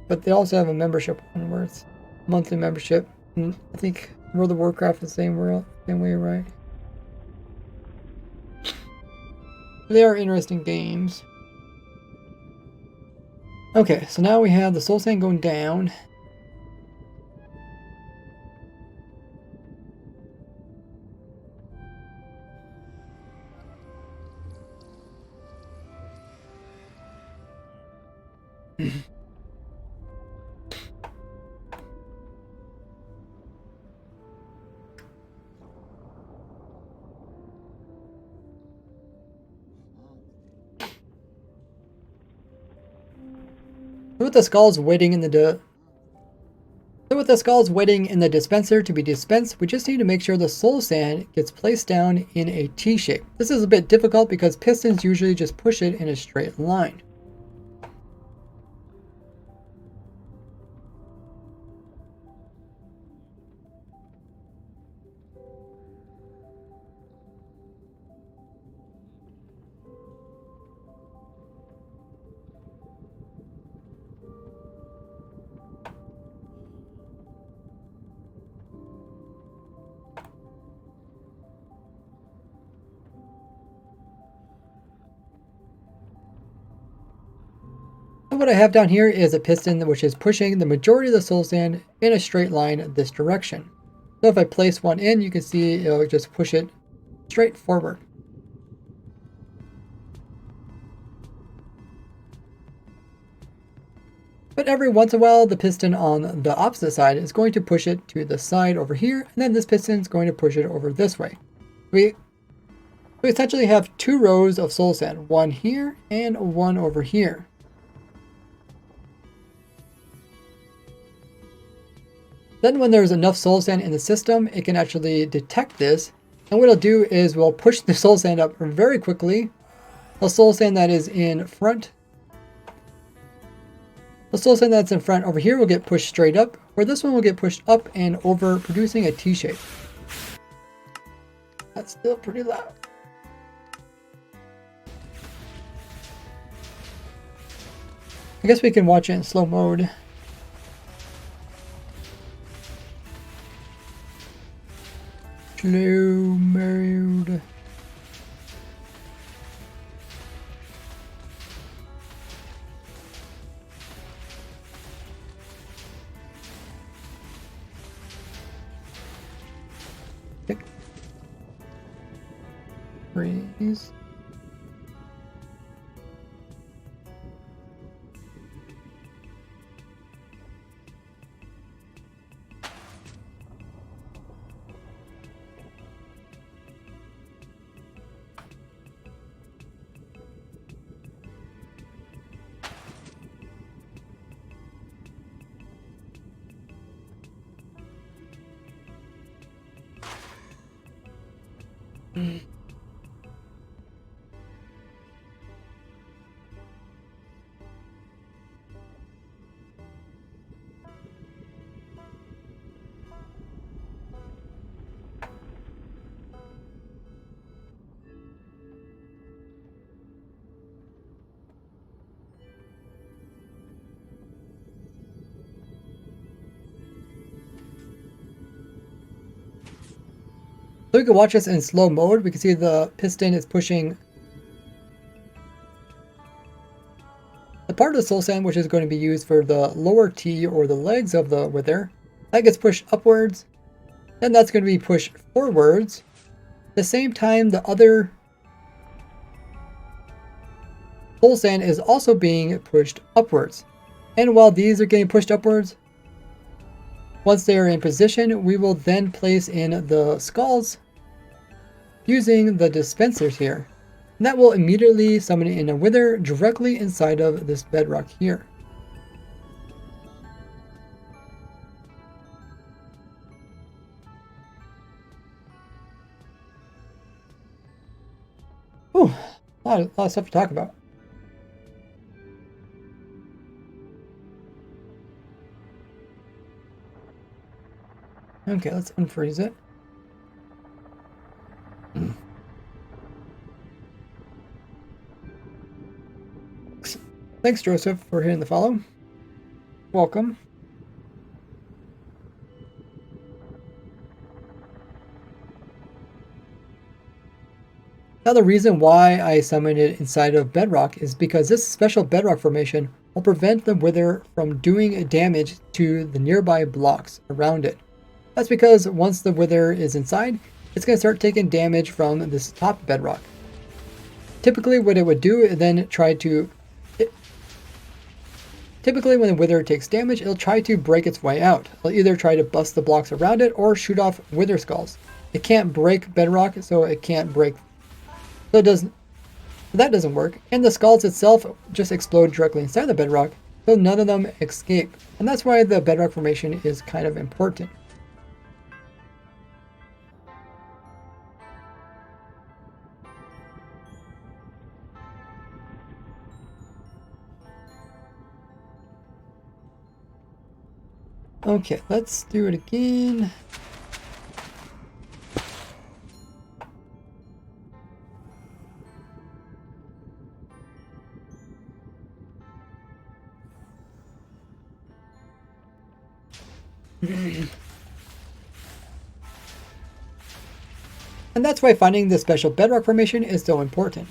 But they also have a membership one where it's monthly membership. And I think World of Warcraft is the same way, right? They are interesting games. Okay, so now we have the soul sand going down. With the skulls waiting in the dispenser to be dispensed, we just need to make sure the soul sand gets placed down in a T shape. This is a bit difficult because pistons usually just push it in a straight line. And what I have down here is a piston which is pushing the majority of the soul sand in a straight line this direction. So if I place one in, you can see it'll just push it straight forward. But every once in a while, the piston on the opposite side is going to push it to the side over here, and then this piston is going to push it over this way. We essentially have two rows of soul sand, one here and one over here. Then when there's enough soul sand in the system, it can actually detect this, and what it'll do is we'll push the soul sand up very quickly. The soul sand that is in front, the soul sand that's in front over here will get pushed straight up, where this one will get pushed up and over, producing a T shape. That's still pretty loud. I guess we can watch it in slow mode. Slow mode. Freeze. So we can watch this in slow mode. We can see the piston is pushing the part of the soul sand which is going to be used for the lower T or the legs of the wither. That gets pushed upwards, then that's going to be pushed forwards. At the same time, the other soul sand is also being pushed upwards. And while these are getting pushed upwards, once they are in position, we will then place in the skulls using the dispensers here. And that will immediately summon in a wither directly inside of this bedrock here. Ooh, a lot of stuff to talk about. Okay, let's unfreeze it. Thanks, Joseph, for hitting the follow. Welcome. Now the reason why I summoned it inside of bedrock is because this special bedrock formation will prevent the wither from doing damage to the nearby blocks around it. That's because once the wither is inside, it's going to start taking damage from this top bedrock. Typically what it would do is then try to... Typically when the wither takes damage, it'll try to break its way out. It'll either try to bust the blocks around it or shoot off wither skulls. It can't break bedrock, so it can't break... So it doesn't... That doesn't work. And the skulls itself just explode directly inside the bedrock, so none of them escape. And that's why the bedrock formation is kind of important. Okay, let's do it again. And that's why finding the special bedrock formation is so important.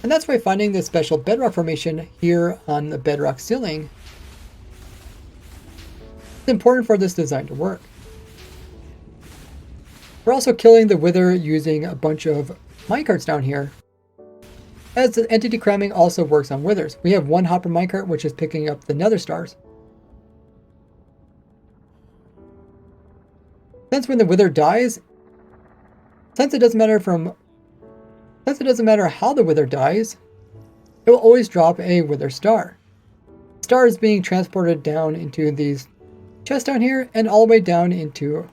And that's why finding this special bedrock formation here on the bedrock ceiling is important for this design to work. We're also killing the Wither using a bunch of minecarts down here, as the entity cramming also works on Withers. We have one hopper minecart which is picking up the nether stars. Since when the Wither dies, since it doesn't matter how the Wither dies, it will always drop a Wither star. The star is being transported down into these chests down here and all the way down into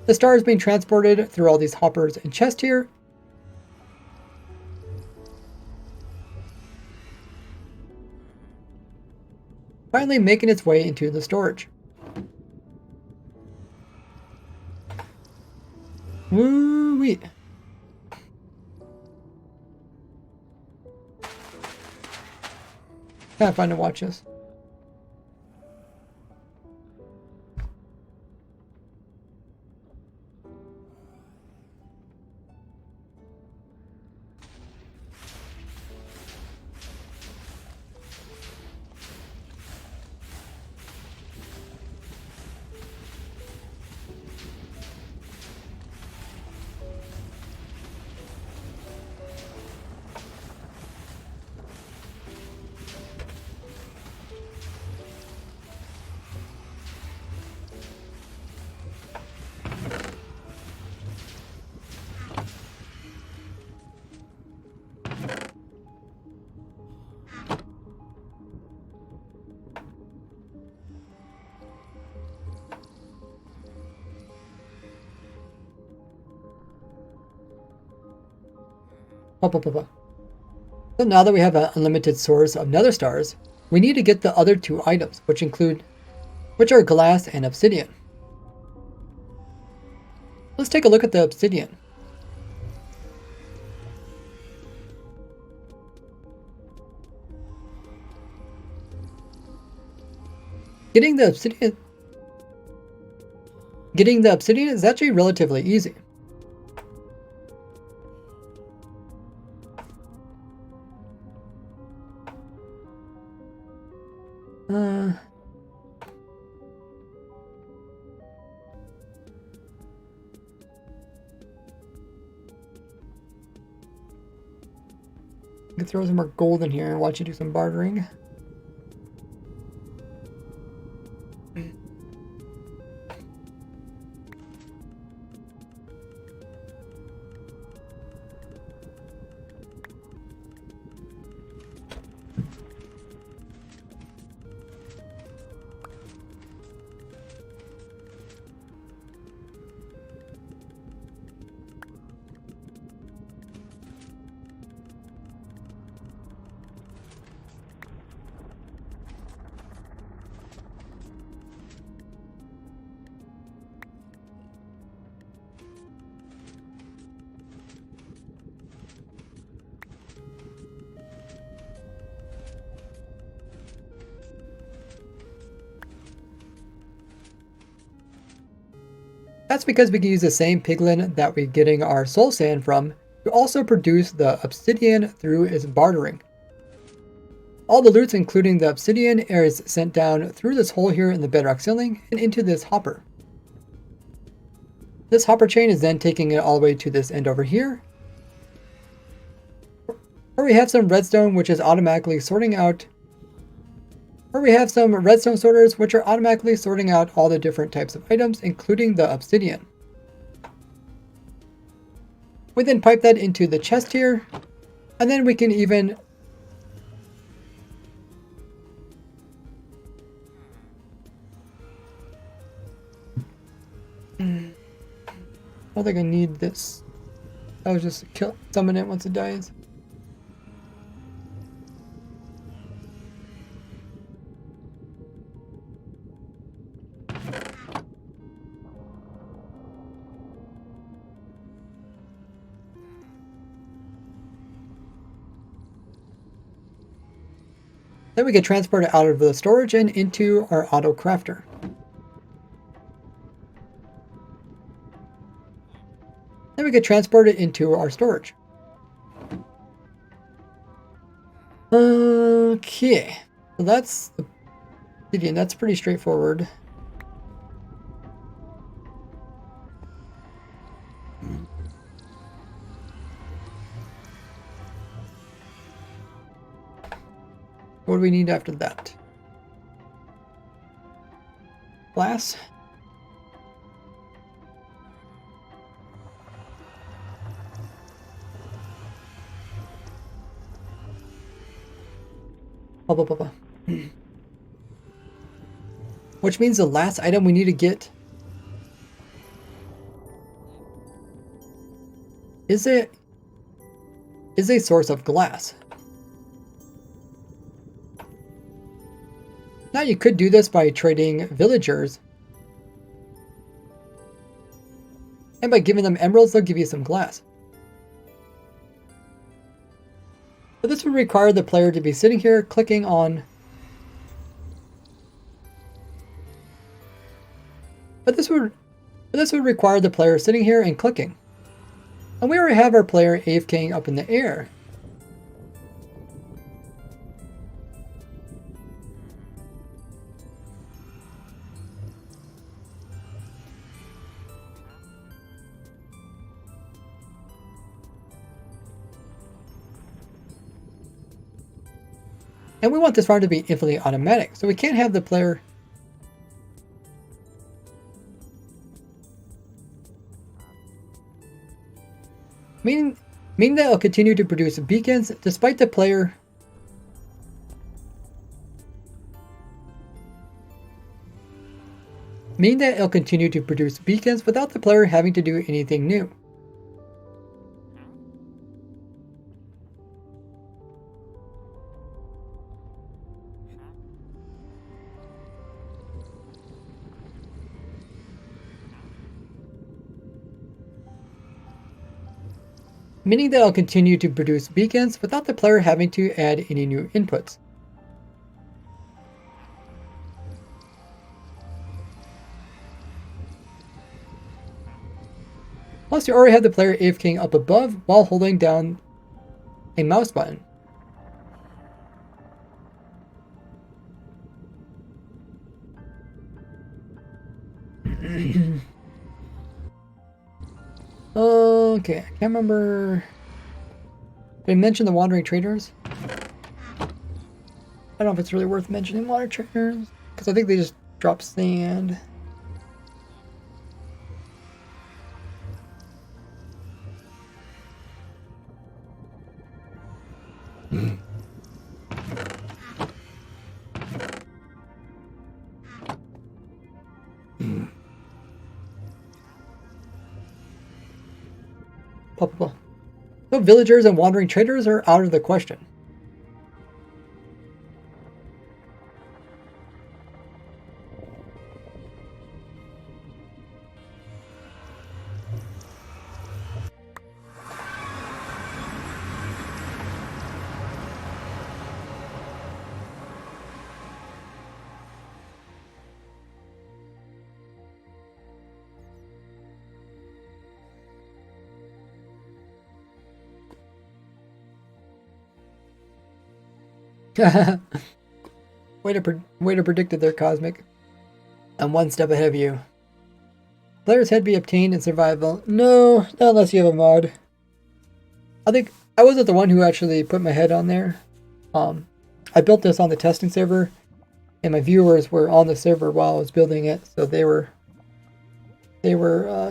the star is being transported through all these hoppers and chests here. Finally making its way into the storage. Woo-wee. Kind of fun to watch this. So now that we have an unlimited source of nether stars, we need to get the other two items, which are glass and obsidian. Let's take a look at the obsidian. Getting the obsidian is actually relatively easy. I can throw some more gold in here and watch you do some bartering. That's because we can use the same piglin that we're getting our soul sand from to also produce the obsidian through its bartering. All the loot, including the obsidian, is sent down through this hole here in the bedrock ceiling and into this hopper. This hopper chain is then taking it all the way to this end over here, where we have some redstone which is automatically sorting out redstone sorters which are automatically sorting out all the different types of items, including the obsidian. We then pipe that into the chest here, and then we can even I don't think I need this. I was just summon it once it dies. Then we can transport it out of the storage and into our auto crafter. we could transport it into our storage. Okay, so that's the obsidian. That's pretty straightforward. What do we need after that? Glass. Blah, blah, blah, blah. Which means the last item we need to get is a source of glass. Now you could do this by trading villagers. And by giving them emeralds, they'll give you some glass. But this would require the player to be sitting here clicking on... But this would require the player sitting here and clicking. And we already have our player AFKing up in the air. And we want this farm to be infinitely automatic, so we can't have the player meaning that it'll continue to produce beacons despite the player without the player having to do anything new. Meaning that it'll continue to produce beacons without the player having to add any new inputs. Plus, you already have the player AFKing up above while holding down a mouse button. Okay, I can't remember. Did I mention the wandering traders? I don't know if it's really worth mentioning wandering traders, because I think they just drop sand. So villagers and wandering traders are out of the question. Way to predict it there, Cosmic. I'm one step ahead of you. Player's head be obtained in survival. No, not unless you have a mod. I think I wasn't the one who actually put my head on there. I built this on the testing server, and my viewers were on the server while I was building it, so they were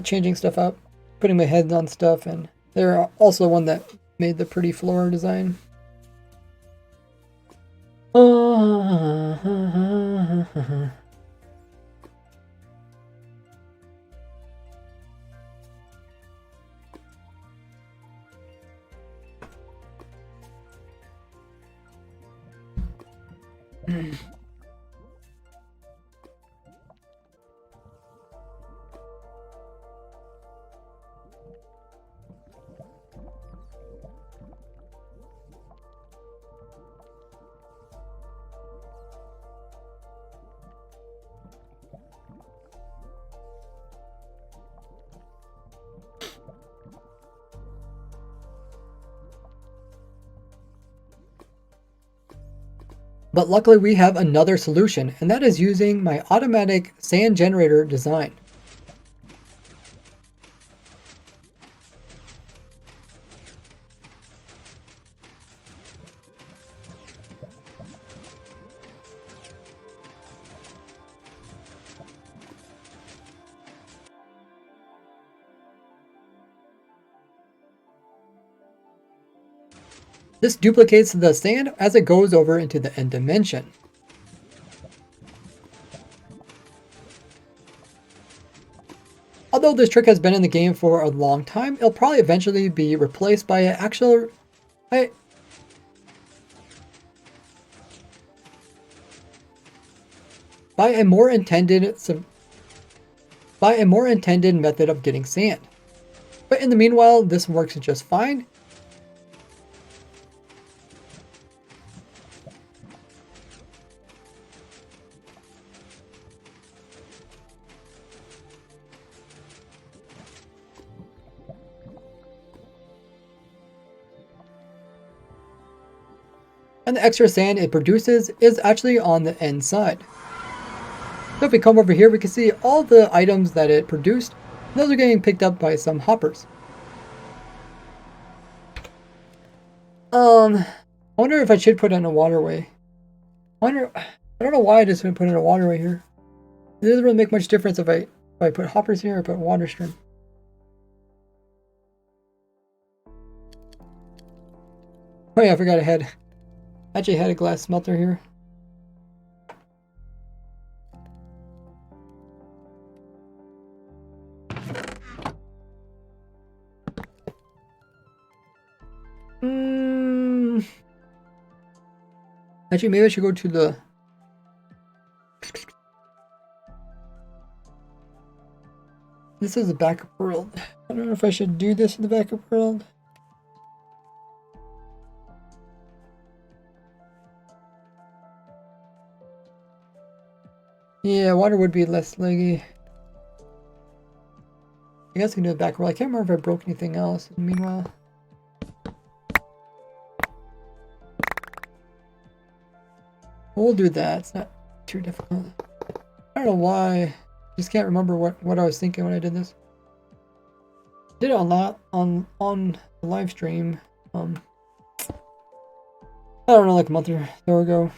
changing stuff up, putting my heads on stuff, and they're also the one that made the pretty floor design. But luckily we have another solution, and that is using my automatic sand generator design. This duplicates the sand as it goes over into the end dimension. Although this trick has been in the game for a long time, it'll probably eventually be replaced by an actual... by a more intended method of getting sand. But in the meanwhile, this works just fine. And the extra sand it produces is actually on the end side. So if we come over here, we can see all the items that it produced. Those are getting picked up by some hoppers. I wonder if I should put in a waterway. I don't know why I just didn't put in a waterway here. It doesn't really make much difference if I put hoppers here or put water stream. Oh yeah, I forgot I actually had a glass smelter here. Actually, maybe I should go to the... This is the backup world. I don't know if I should do this in the backup world. Yeah, water would be less leggy. I guess I can do the backup world. I can't remember if I broke anything else. Meanwhile... We'll do that. It's not too difficult. I don't know why. I just can't remember what I was thinking when I did this. Did it a lot on the live stream. I don't know, like a month or so ago.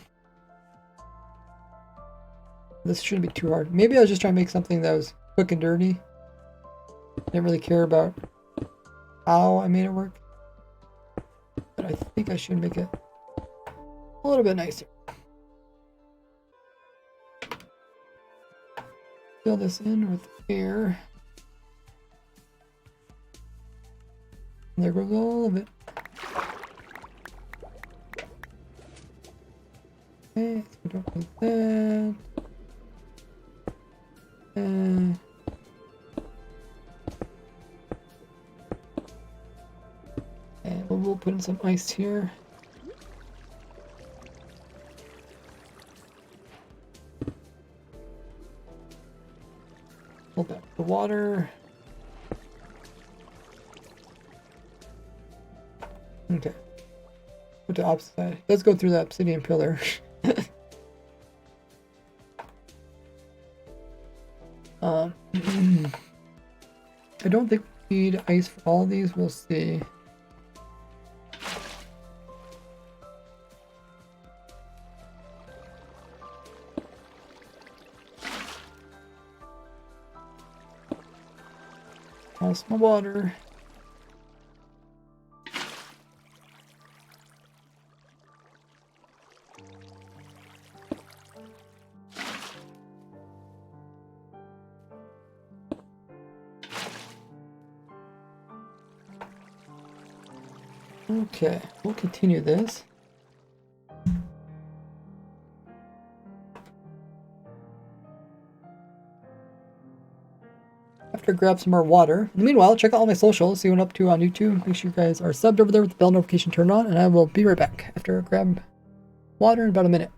This shouldn't be too hard. Maybe I was just trying to make something that was quick and dirty. Didn't really care about how I made it work. But I think I should make it a little bit nicer. Fill this in with air. And there goes all of it. Okay, so we don't need that. And we'll put in some ice here. Pull back the water. Okay. Go to the opposite side. Let's go through the obsidian pillar. I don't think we need ice for all of these. We'll see. Lost my water. Okay, we'll continue this. After grab some more water. In the meanwhile, check out all my socials, see what I'm up to on YouTube. Make sure you guys are subbed over there with the bell notification turned on, and I will be right back after I grab water in about a minute.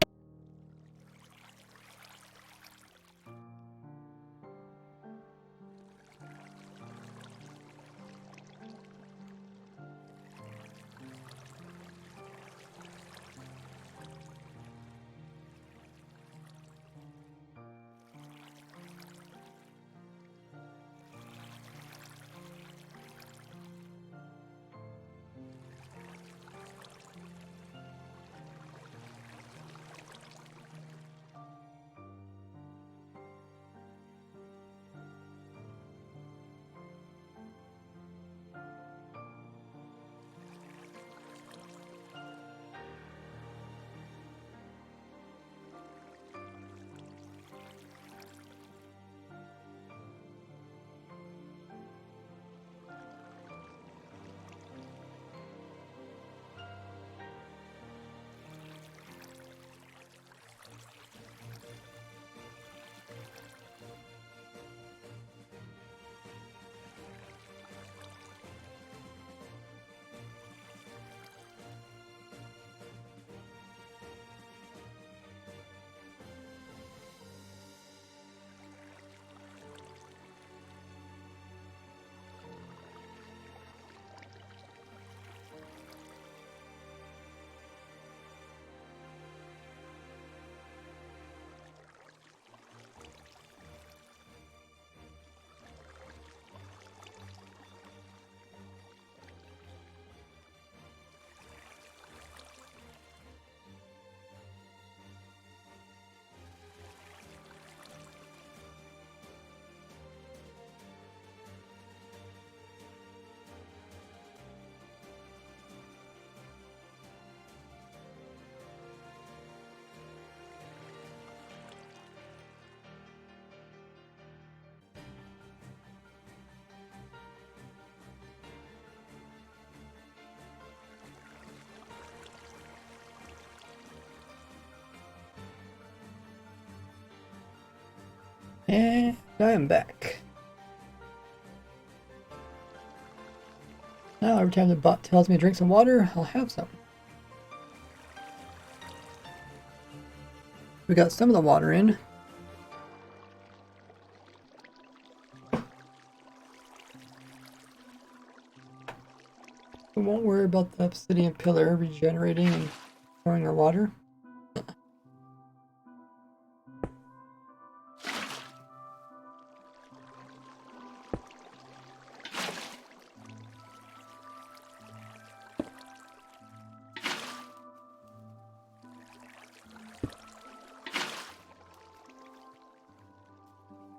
And I am back. Now every time the bot tells me to drink some water, I'll have some. We got some of the water in. We won't worry about the obsidian pillar regenerating and pouring our water.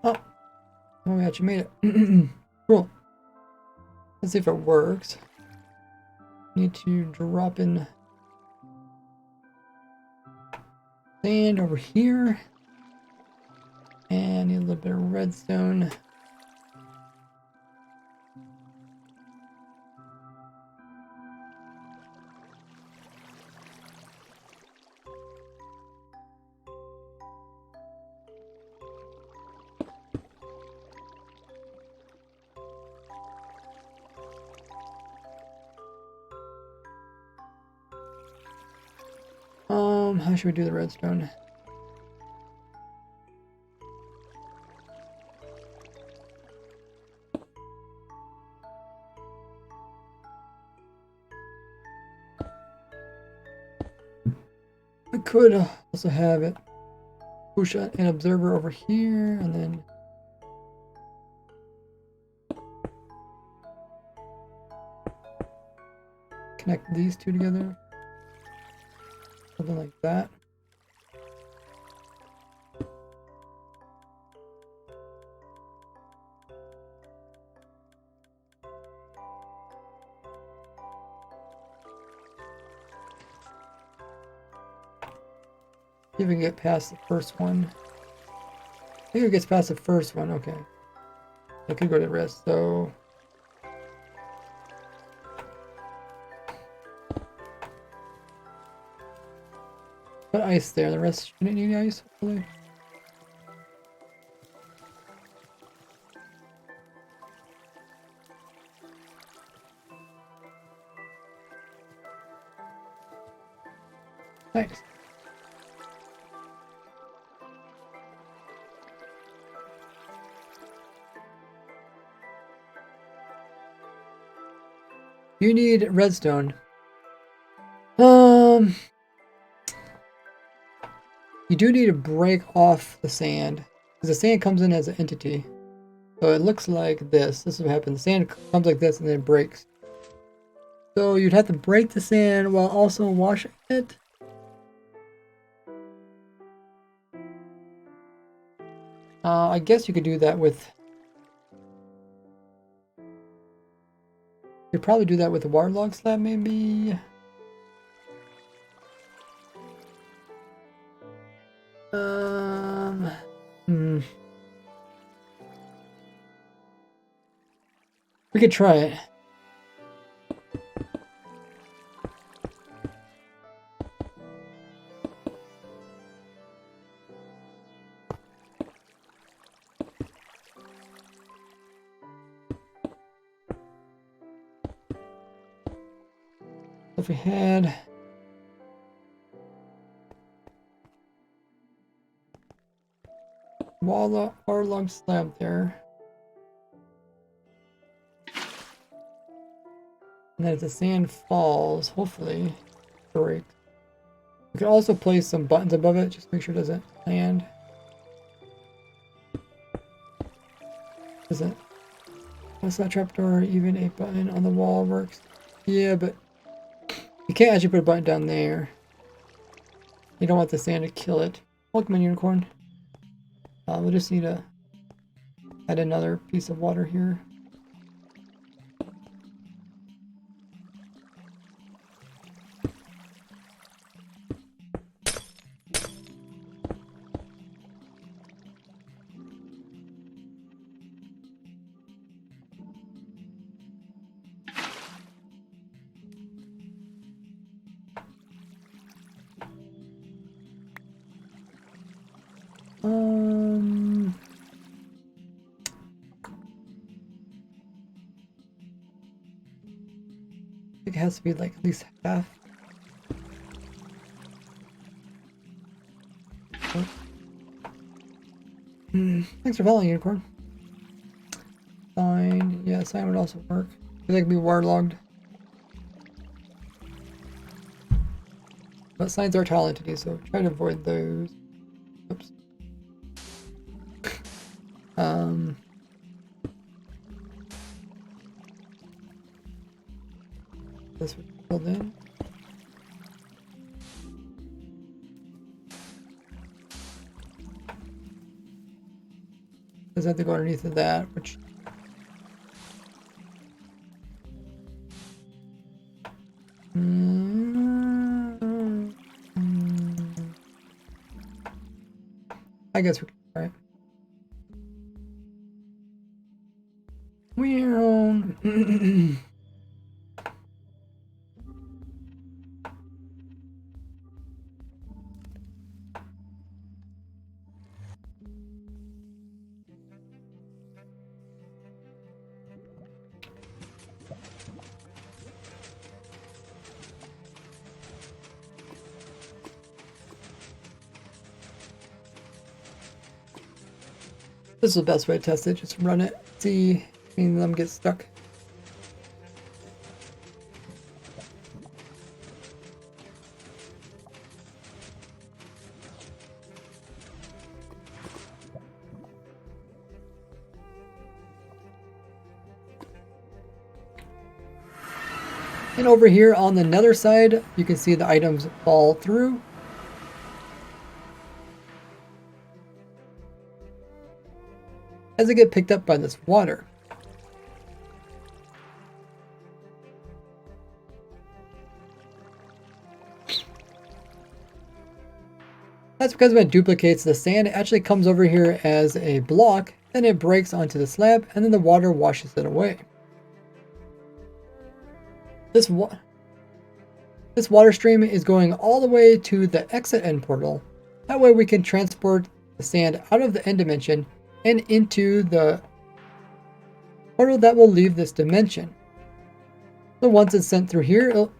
Oh, we actually made it. Cool. Let's see if it works. Need to drop in sand over here. And need a little bit of redstone. How should we do the redstone? I could also have it push an observer over here and then connect these two together. Something like that. See if we can get past the first one. I think it gets past the first one. Okay. I could go to the rest, so. Put ice there. The rest shouldn't need ice, hopefully. Thanks. You need redstone. You do need to break off the sand, because the sand comes in as an entity. So it looks like this. This is what happens. Sand comes like this and then it breaks. So you'd have to break the sand while also washing it. I guess you could do that with... You'd probably do that with the water log slab, maybe. We could try it. If we had water log slab there. And then if the sand falls, hopefully break. We could also place some buttons above it, just make sure it doesn't land. Doesn't. That's not trapdoor, even a button on the wall works. Yeah, but you can't actually put a button down there. You don't want the sand to kill it. Welcome in, unicorn. We'll just need to add another piece of water here. like it has to be like at least half. Oh. Thanks for following, Unicorn. Sign. Yeah, sign would also work. They could be waterlogged. But signs are tile entities, so try to avoid those. Oops. This was filled in. Does have to go underneath of that, which I guess we can try it. This is the best way to test it. Just run it, see if any of them get stuck. And over here on the nether side, you can see the items fall through. As they get picked up by this water. That's because when it duplicates the sand, it actually comes over here as a block, then it breaks onto the slab, and then the water washes it away. This water stream is going all the way to the exit end portal. That way we can transport the sand out of the end dimension and into the portal that will leave this dimension. So once it's sent through here, it'll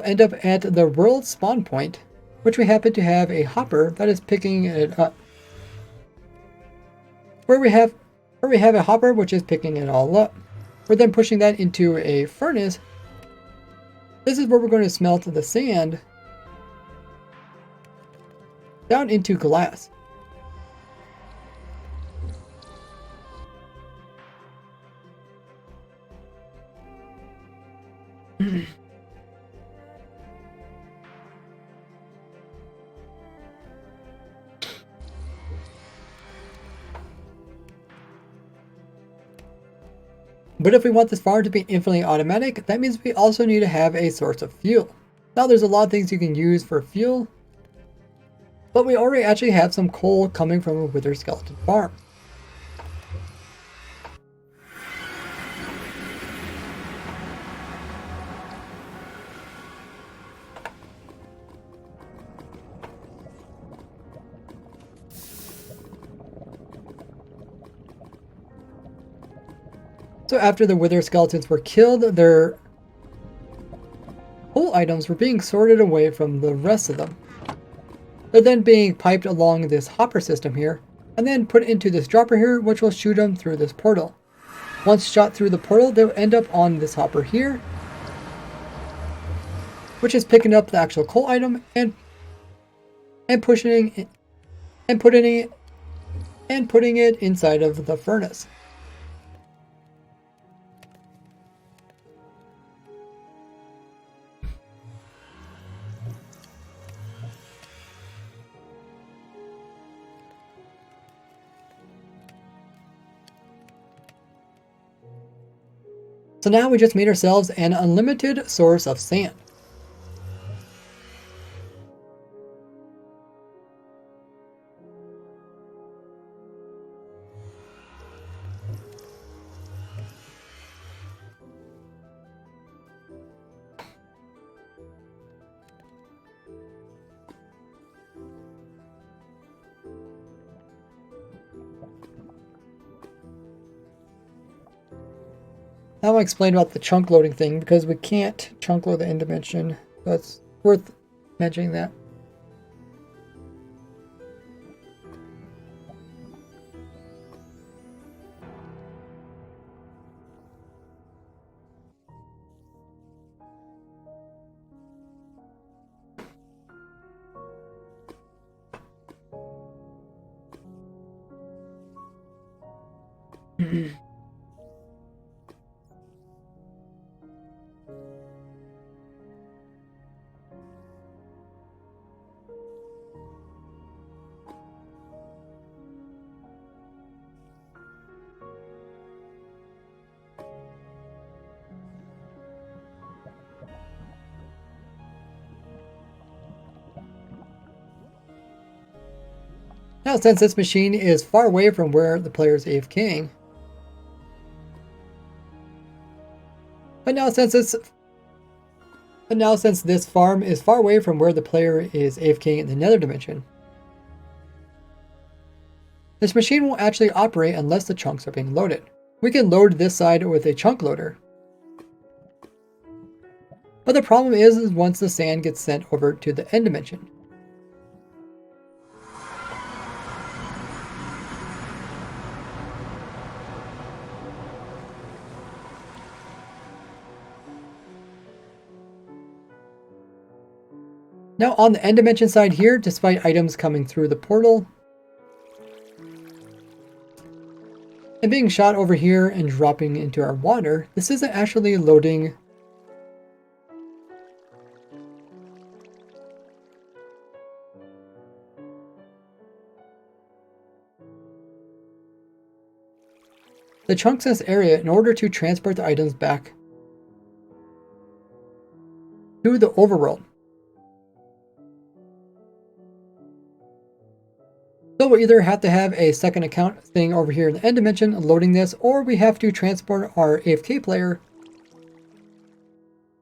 end up at the world spawn point, which we happen to have a hopper that is picking it up. Where we have a hopper which is picking it all up. We're then pushing that into a furnace. This is where we're going to smelt the sand down into glass. But if we want this farm to be infinitely automatic, that means we also need to have a source of fuel. Now there's a lot of things you can use for fuel, but we already actually have some coal coming from a wither skeleton farm. So after the wither skeletons were killed, their whole items were being sorted away from the rest of them. They're then being piped along this hopper system here, and then put into this dropper here, which will shoot them through this portal. Once shot through the portal, they'll end up on this hopper here, which is picking up the actual coal item and putting it inside of the furnace. So now we just made ourselves an unlimited source of sand. Now I explained about the chunk loading thing because we can't chunk load the end dimension. So it's worth mentioning that. Now, since this machine is far away from where the player is AFKing, but now since this farm is far away from where the player is AFKing in the nether dimension, this machine won't actually operate unless the chunks are being loaded. We can load this side with a chunk loader. But the problem is once the sand gets sent over to the end dimension. Now on the end dimension side here, despite items coming through the portal and being shot over here and dropping into our water, this isn't actually loading the chunks in this area in order to transport the items back to the overworld. So we'll either have to have a second account thing over here in the end dimension loading this, or we have to transport our AFK player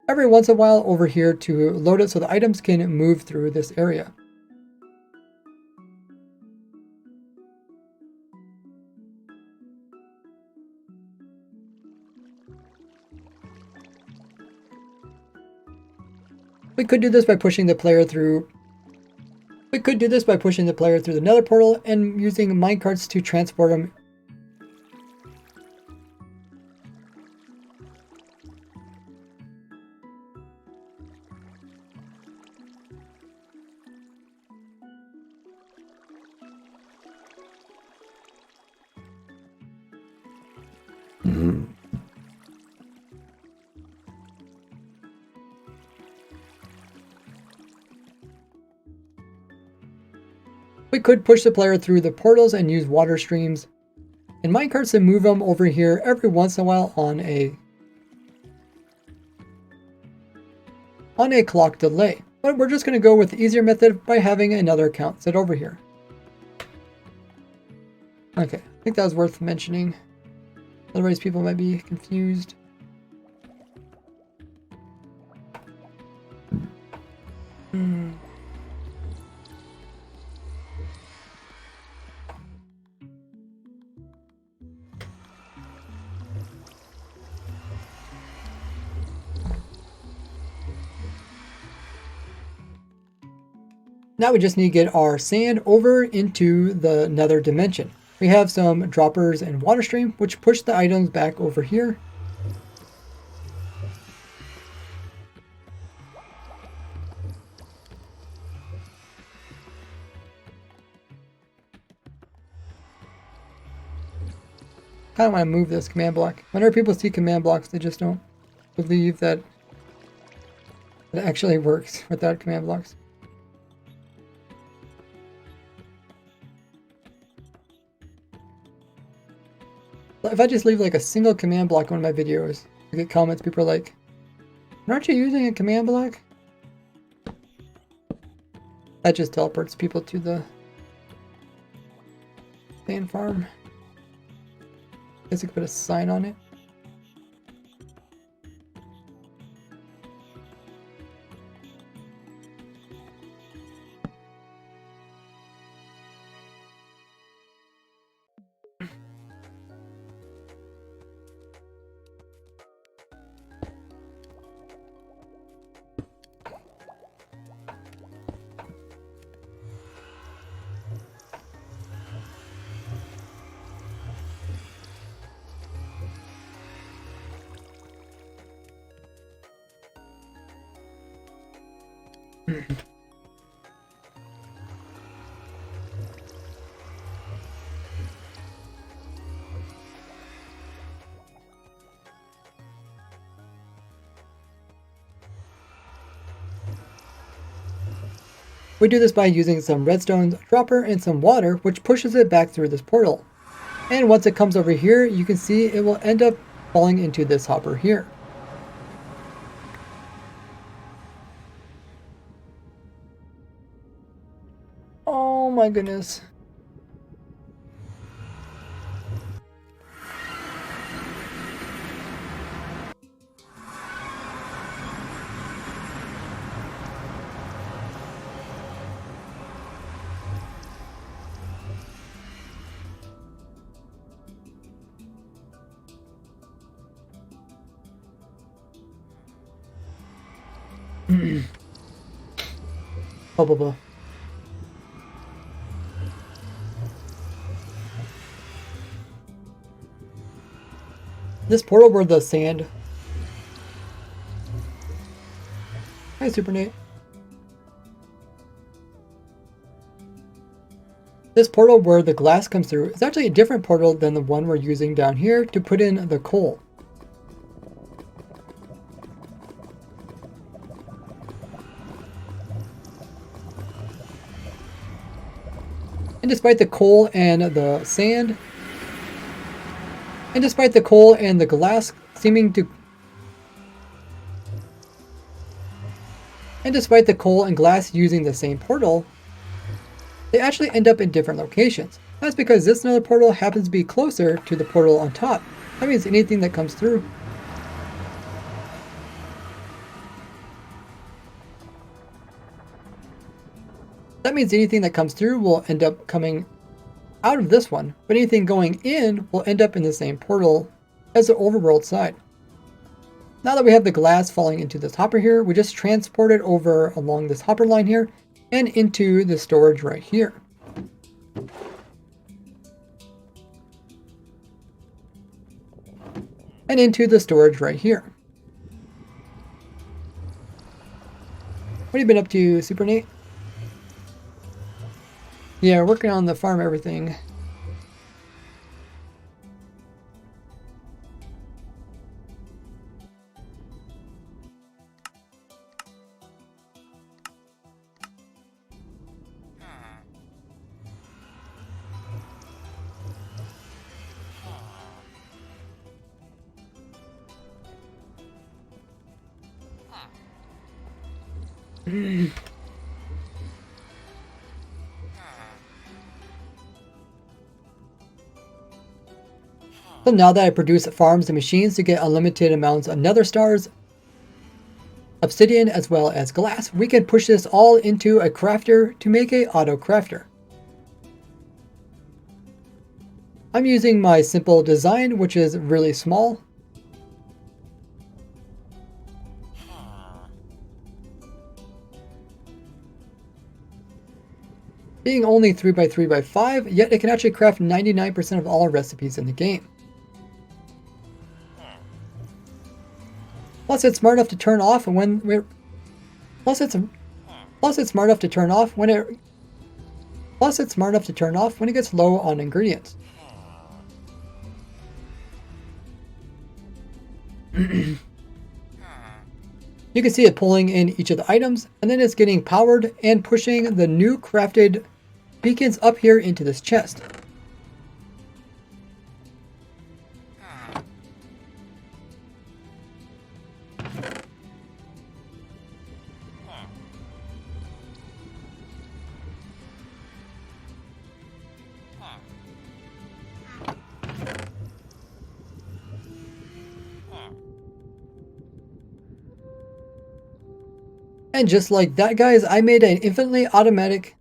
every once in a while over here to load it so the items can move through this area. We could do this by pushing the player through the nether portal and using minecarts to transport them. We could push the player through the portals and use water streams and minecarts to move them over here every once in a while on a clock delay. But we're just going to go with the easier method by having another account sit over here. Okay, I think that was worth mentioning. Otherwise people might be confused. Now we just need to get our sand over into the nether dimension. We have some droppers and water stream, which push the items back over here. Kind of want to move this command block. Whenever people see command blocks, they just don't believe that it actually works without command blocks. If I just leave like a single command block on my videos, I get comments, people are like, aren't you using a command block? That just teleports people to the sand farm. Guess I could put a sign on it. We do this by using some redstone dropper and some water, which pushes it back through this portal. And once it comes over here, you can see it will end up falling into this hopper here. Oh my goodness. Blah, blah, blah. This portal where the sand... Hi, Super Nate. This portal where the glass comes through is actually a different portal than the one we're using down here to put in the coal. And despite the coal and the sand, and despite the coal and the glass seeming to... And despite the coal and glass using the same portal, they actually end up in different locations. That's because this nether portal happens to be closer to the portal on top. That means anything that comes through. That means anything that comes through will end up coming out of this one, but anything going in will end up in the same portal as the overworld side. Now that we have the glass falling into this hopper here, we just transport it over along this hopper line here and into the storage right here. And into the storage right here. What have you been up to, Super Nate? Yeah, working on the farm everything. So now that I produce farms and machines to get unlimited amounts of nether stars, obsidian, as well as glass, we can push this all into a crafter to make a auto crafter. I'm using my simple design, which is really small. Being only 3x3x5, yet it can actually craft 99% of all recipes in the game. Plus it's smart enough to turn off when we're... Plus it's smart enough to turn off when it... Plus it's smart enough to turn off when it gets low on ingredients. You can see it pulling in each of the items, and then it's getting powered and pushing the new crafted beacons up here into this chest. And just like that, guys, I made an infinitely automatic...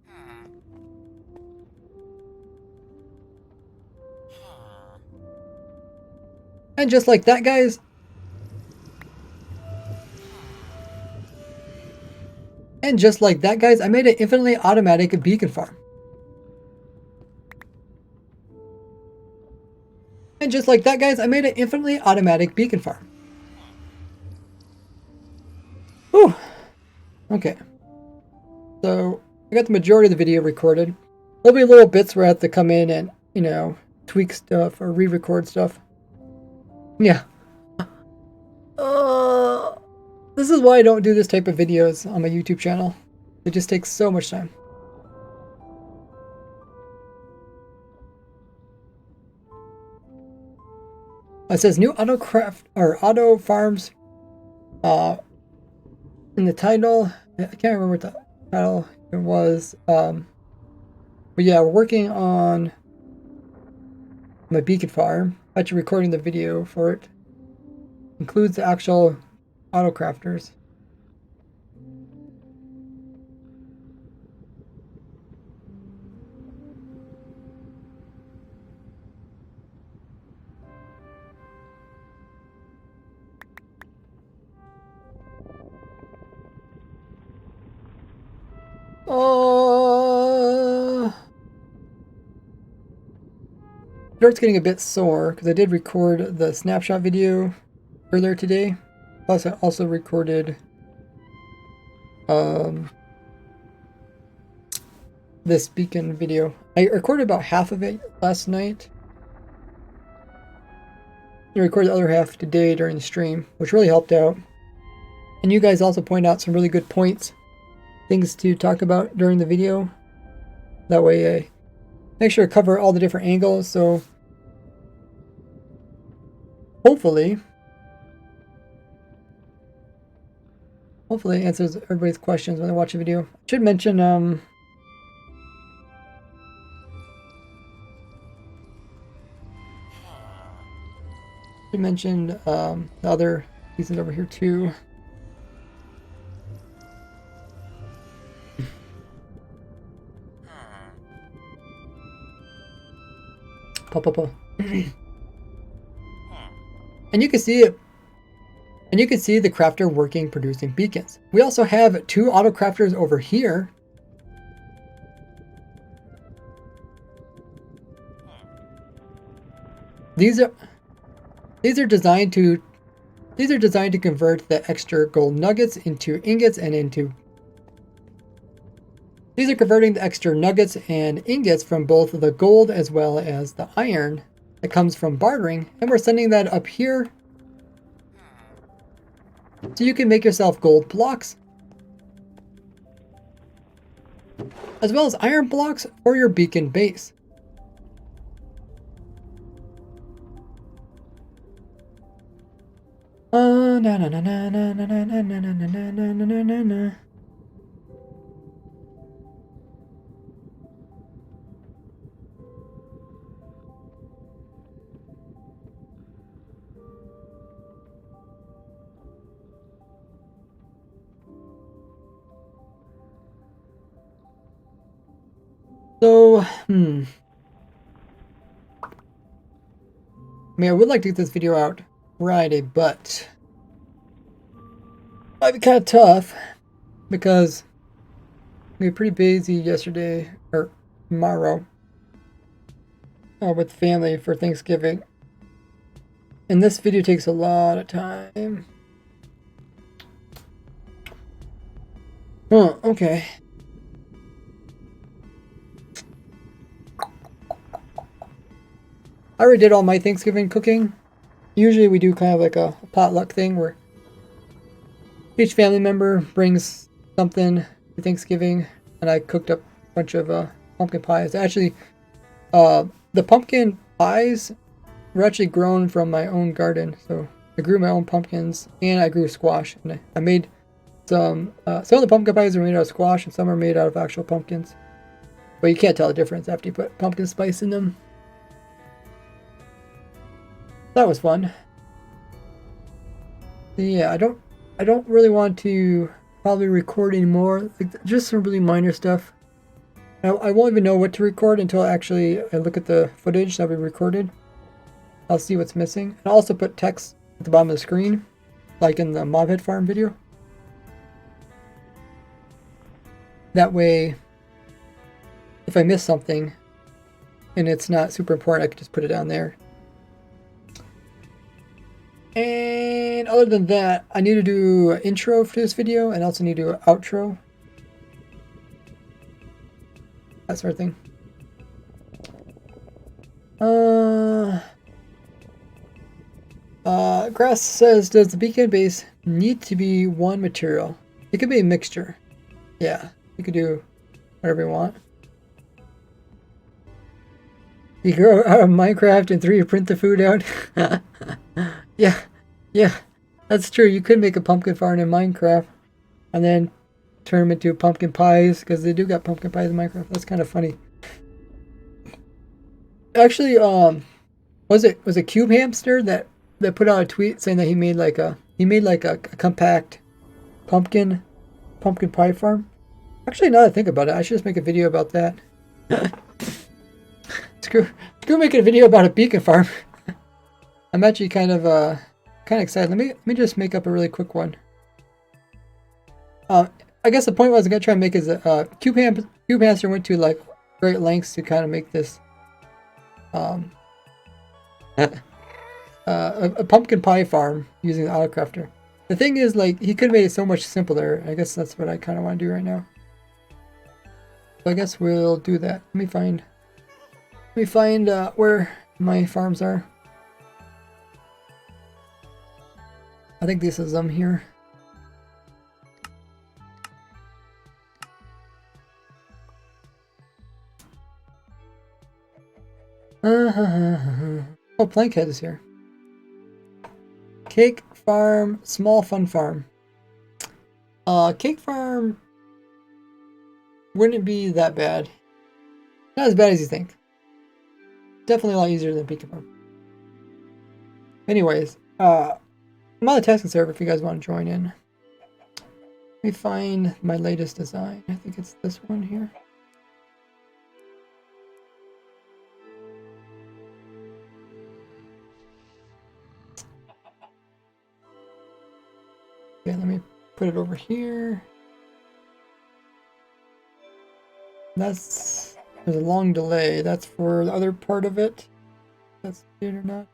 And just like that, guys... And just like that, guys, I made an infinitely automatic beacon farm. And just like that, guys, I made an infinitely automatic beacon farm. Whew. Okay. So I got the majority of the video recorded. There'll be little bits where I have to come in and, you know, tweak stuff or re-record stuff. Yeah. This is why I don't do this type of videos on my YouTube channel. It just takes so much time. It says new auto farms in the title. I can't remember what the title it was. But yeah, we're working on my beacon farm. Actually recording the video for it. Includes the actual auto crafters. Throat's getting a bit sore because I did record the snapshot video earlier today. Plus, I also recorded this beacon video. I recorded about half of it last night. I recorded the other half today during the stream, which really helped out. And you guys also point out some really good points, things to talk about during the video. That way I make sure to cover all the different angles, so hopefully it answers everybody's questions when they watch the video. I should mention the other seasons over here too. Pop. And you can see it. And you can see the crafter working, producing beacons. We also have 2 auto crafters over here. These are designed to convert the extra gold nuggets into ingots and into. These are converting the extra nuggets and ingots from both the gold as well as the iron that comes from bartering, and we're sending that up here so you can make yourself gold blocks as well as iron blocks for your beacon base. So, I mean, I would like to get this video out Friday, but it might be kind of tough because we were pretty busy yesterday or tomorrow with family for Thanksgiving, and this video takes a lot of time. Oh, okay. I already did all my Thanksgiving cooking. Usually we do kind of like a potluck thing where each family member brings something for Thanksgiving, and I cooked up a bunch of pumpkin pies. Actually, the pumpkin pies were actually grown from my own garden, so I grew my own pumpkins and I grew squash. And I made some of the pumpkin pies are made out of squash and some are made out of actual pumpkins. But you can't tell the difference after you put pumpkin spice in them. That was fun. Yeah, I don't really want to probably record anymore. Like, just some really minor stuff. I won't even know what to record until I look at the footage that we recorded. I'll see what's missing. And I'll also put text at the bottom of the screen, like in the Mobhead Farm video. That way, if I miss something and it's not super important, I can just put it down there. And other than that, I need to do an intro for this video and also need to do an outro. that sort of thing. Grass says, does the beacon base need to be one material? It could be a mixture. Yeah, you could do whatever you want. You grow out of Minecraft and 3D print the food out. Yeah, yeah, that's true. You could make a pumpkin farm in Minecraft and then turn them into pumpkin pies, because they do got pumpkin pies in Minecraft. That's kind of funny. Actually, was it Cube Hamster that put out a tweet saying that he made like a compact pumpkin pie farm? Actually, now that I think about it, I should just make a video about that. Screw making a video about a beacon farm. I'm actually kind of excited. Let me just make up a really quick one. I guess the point was I'm gonna try and make is that Cube Hamster went to like great lengths to kind of make this a pumpkin pie farm using the autocrafter. The thing is, like, he could have made it so much simpler. I guess that's what I kind of want to do right now. So I guess we'll do that. Let me find where my farms are. I think this is them here. Oh, Plankhead is here. Cake farm, small fun farm. Cake farm wouldn't be that bad. Not as bad as you think. Definitely a lot easier than beacon farm. Anyways, I'm on the testing server if you guys want to join in. Let me find my latest design. I think it's this one here. Okay, let me put it over here. There's a long delay. That's for the other part of it. That's it or not.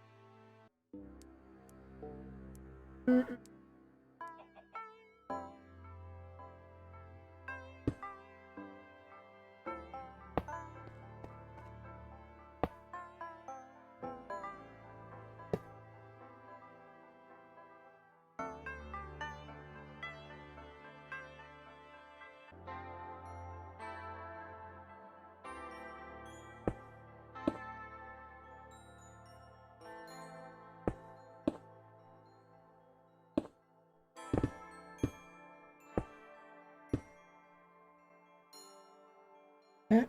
Okay.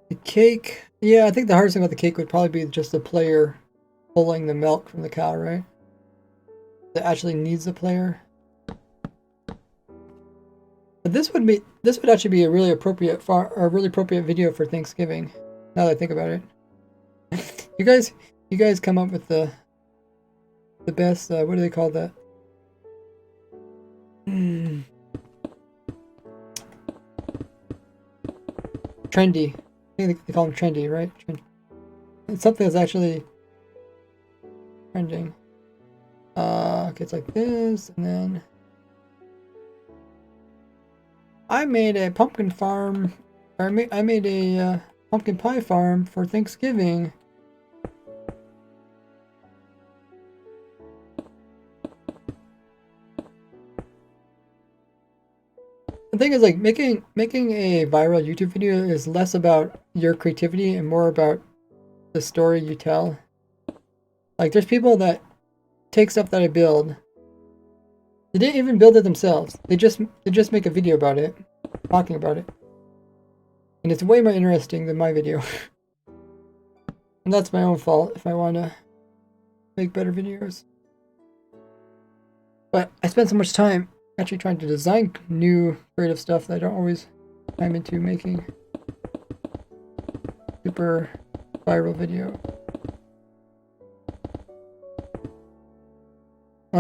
The cake, yeah, I think the hardest thing about the cake would probably be just the player pulling the milk from the cow, right? That actually needs the player. But this would actually be a really appropriate video for Thanksgiving. Now that I think about it, you guys come up with the best. What do they call that? Trendy. I think they call them trendy, right? It's something that's actually trending. Okay, it's like this, and then I made a pumpkin farm. Or I made a pumpkin pie farm for Thanksgiving. The thing is, like, making a viral YouTube video is less about your creativity and more about the story you tell. Like, there's people that take stuff that I build. They didn't even build it themselves. They just make a video about it, talking about it. And it's way more interesting than my video. And that's my own fault if I want to make better videos. But I spend so much time actually trying to design new creative stuff that I don't always time into making super viral video.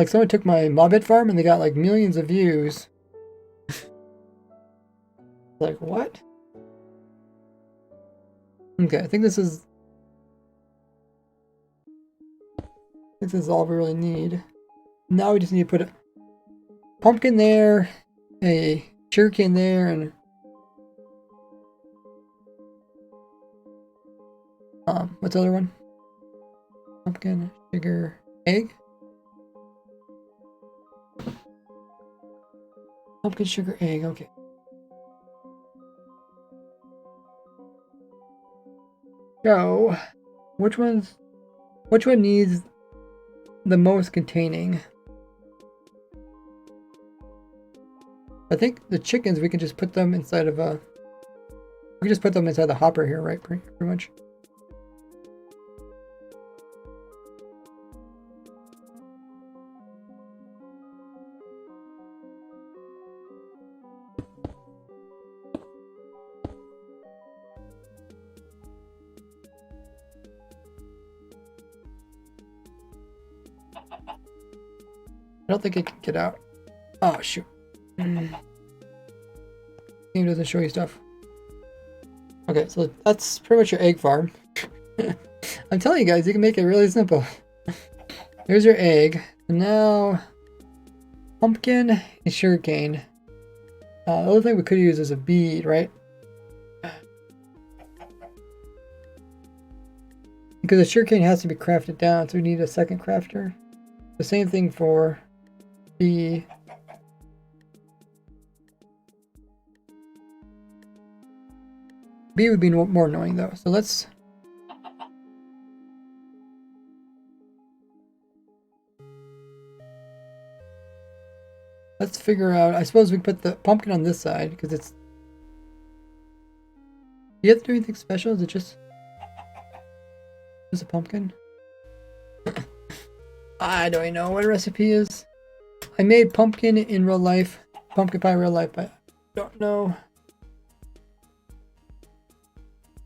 Like someone took my Mobbit farm and they got like millions of views. Like what? Okay, I think this is all we really need. Now we just need to put a pumpkin there, a sugarcane there, and what's the other one? Pumpkin, sugar, egg? Pumpkin, sugar, egg, okay. So, which one needs the most containing? I think the chickens, we can just put them inside of a... We can just put them inside the hopper here, right? Pretty much. I don't think it can get out. Oh, shoot. Game doesn't show you stuff. Okay, so that's pretty much your egg farm. I'm telling you guys, you can make it really simple. Here's your egg. And now, pumpkin and sugarcane. The other thing we could use is a bead, right? Because the sugarcane has to be crafted down, so we need a second crafter. The same thing for the... B would be more annoying though, so let's figure out. I suppose we put the pumpkin on this side because it's... Do you have to do anything special? Is it just a pumpkin? I don't even know what a recipe is. I made pumpkin in real life, pumpkin pie in real life, but I don't know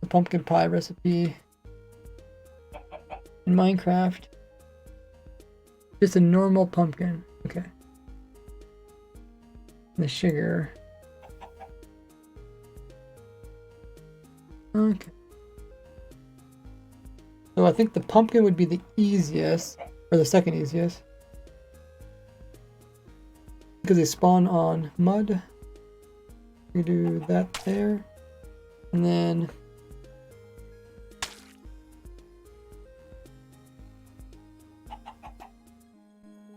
the pumpkin pie recipe in Minecraft. Just a normal pumpkin. Okay. The sugar. Okay. So I think the pumpkin would be the easiest, or the second easiest. Because they spawn on mud. We do that there. And then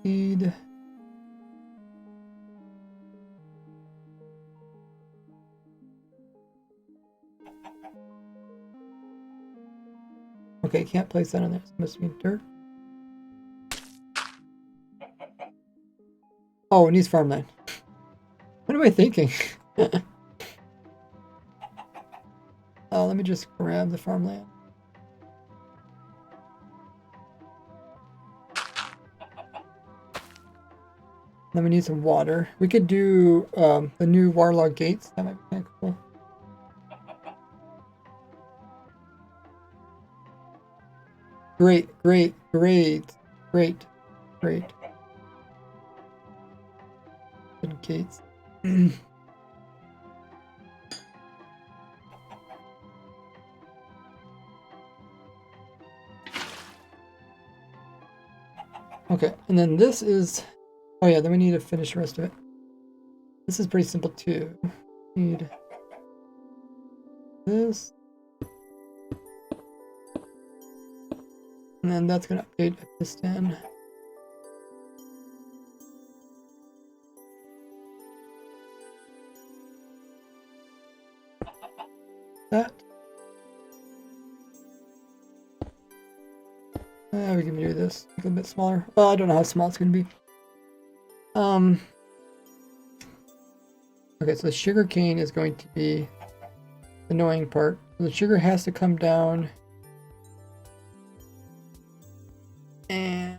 seed. Okay, can't place that on there. It must be dirt. Oh, it needs farmland. What am I thinking? Let me just grab the farmland. Then we need some water. We could do the new waterlogged gates. That might be kind of cool. Great. Good gates. Okay, and then this is... Oh yeah, then we need to finish the rest of it. This is pretty simple too. Need this. And then that's going to update a piston. That. We can do this a little bit smaller. Well, I don't know how small it's going to be. Okay, so the sugar cane is going to be the annoying part. The sugar has to come down. And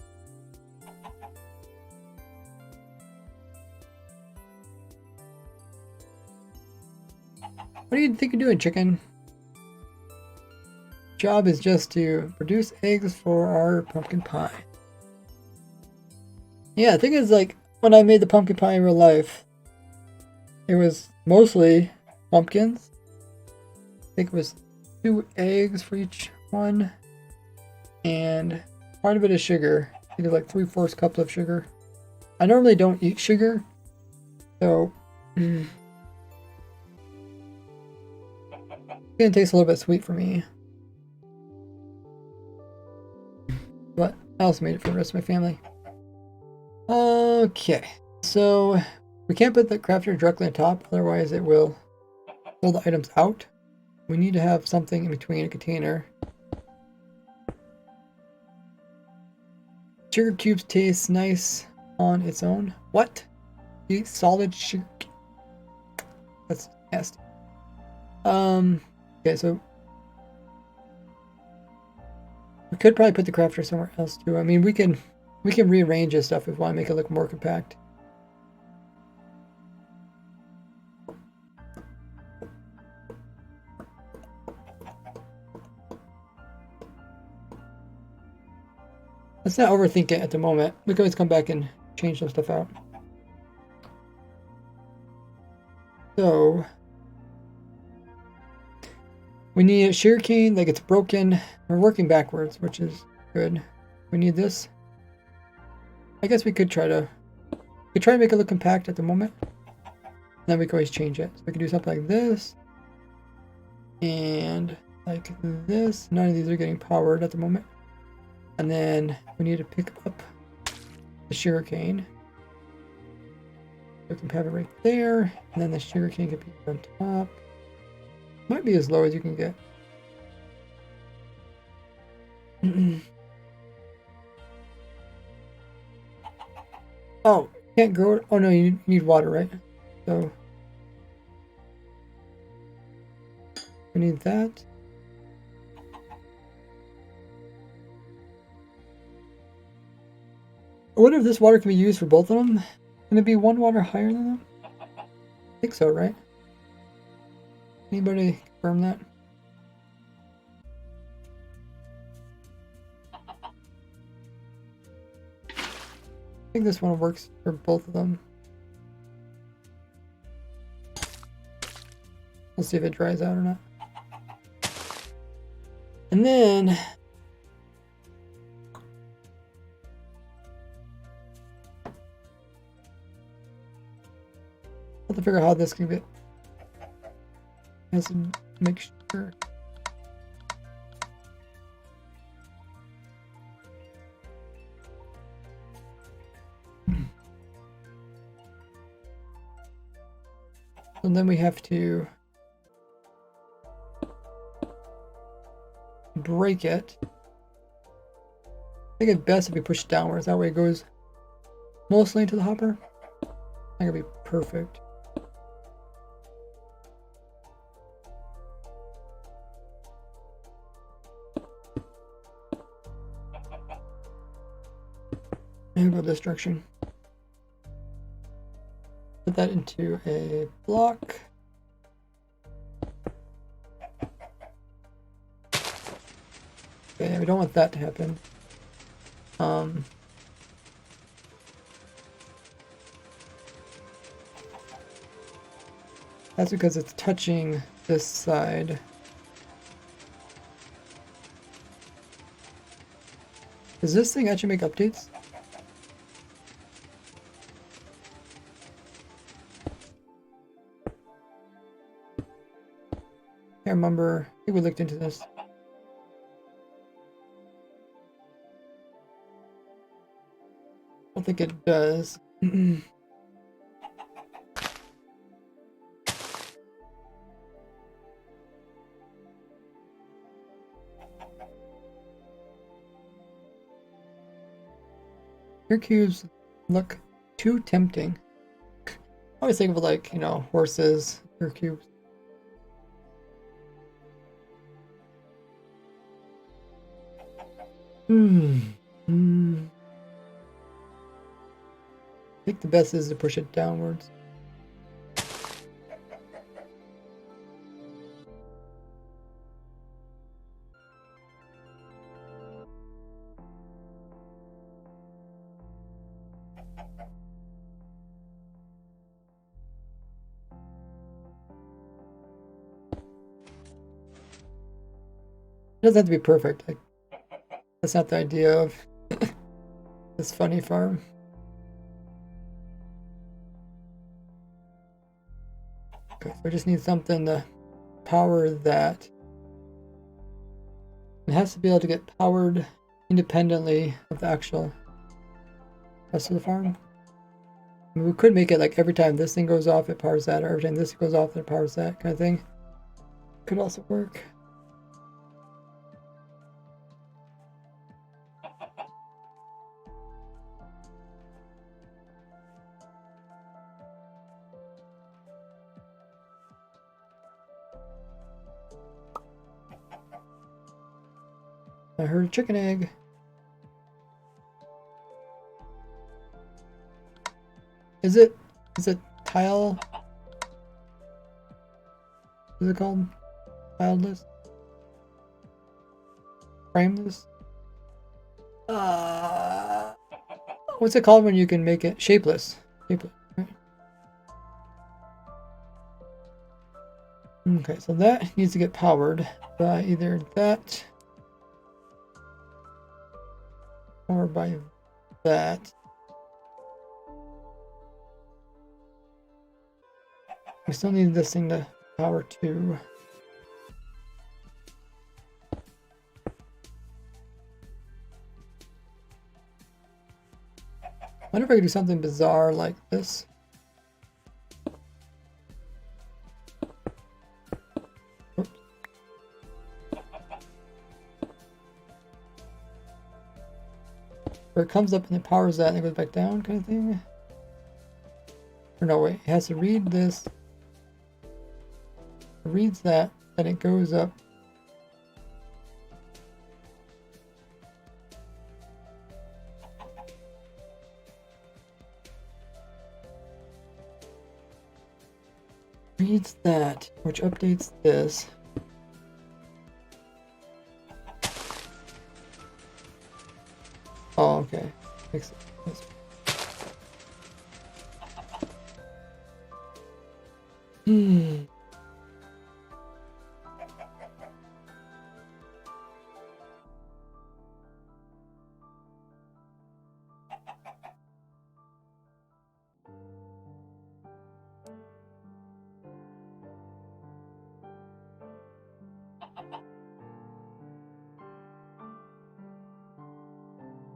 what do you think you're doing, chicken? Job is just to produce eggs for our pumpkin pie. Yeah, the thing is, like, when I made the pumpkin pie in real life, it was mostly pumpkins. I think it was 2 eggs for each one, and quite a bit of sugar. I think it was like 3/4 cups of sugar. I normally don't eat sugar, so it's gonna taste a little bit sweet for me. But I also made it for the rest of my family. Okay, so we can't put the crafter directly on top, otherwise it will pull the items out. We need to have something in between a container. Sugar cubes taste nice on its own. What? Eat solid sugar? That's nasty. Okay, so we could probably put the crafter somewhere else too. I mean, we can rearrange this stuff if we want to make it look more compact. Let's not overthink it at the moment. We can always come back and change some stuff out. So we need a sugarcane, like it's broken. We're working backwards, which is good. We need this. I guess we could try to make it look compact at the moment. Then we can always change it. So we can do something like this. And like this. None of these are getting powered at the moment. And then we need to pick up the sugarcane. We can have it right there. And then the sugarcane can be on top. Might be as low as you can get. Oh, can't grow it. Oh no, you need water, right? So we need that. I wonder if this water can be used for both of them. Can it be one water higher than them? I think so, right? Anybody confirm that? I think this one works for both of them. Let's see if it dries out or not. And then I'll have to figure out how this can be. Has to make sure. And then we have to break it. I think it's best if we push it downwards. That way it goes mostly into the hopper. That could be perfect. And go this direction. Put that into a block. Okay, we don't want that to happen. That's because it's touching this side. Does this thing actually make updates? I remember. I think we looked into this. I don't think it does. Your cubes look too tempting. I always think of like, you know, horses, your cubes. I think the best is to push it downwards. doesn't have to be perfect. Like, that's not the idea of this funny farm. Okay, so I just need something to power that. It has to be able to get powered independently of the actual rest of the farm. I mean, we could make it like every time this thing goes off, it powers that, or every time this goes off, it powers that kind of thing. Could also work. I heard a chicken egg. Is it tile? What is it called? Tileless? Frameless? What's it called when you can make it shapeless? Shapeless, right? Okay, so that needs to get powered by either that or by that. We still need this thing to power too. I wonder if I could do something bizarre like this. Oops. Where it comes up and it powers that and it goes back down kind of thing. Or no, wait, it has to read this. It reads that, then it goes up. Reads that, which updates this. Oh, okay. Makes sense.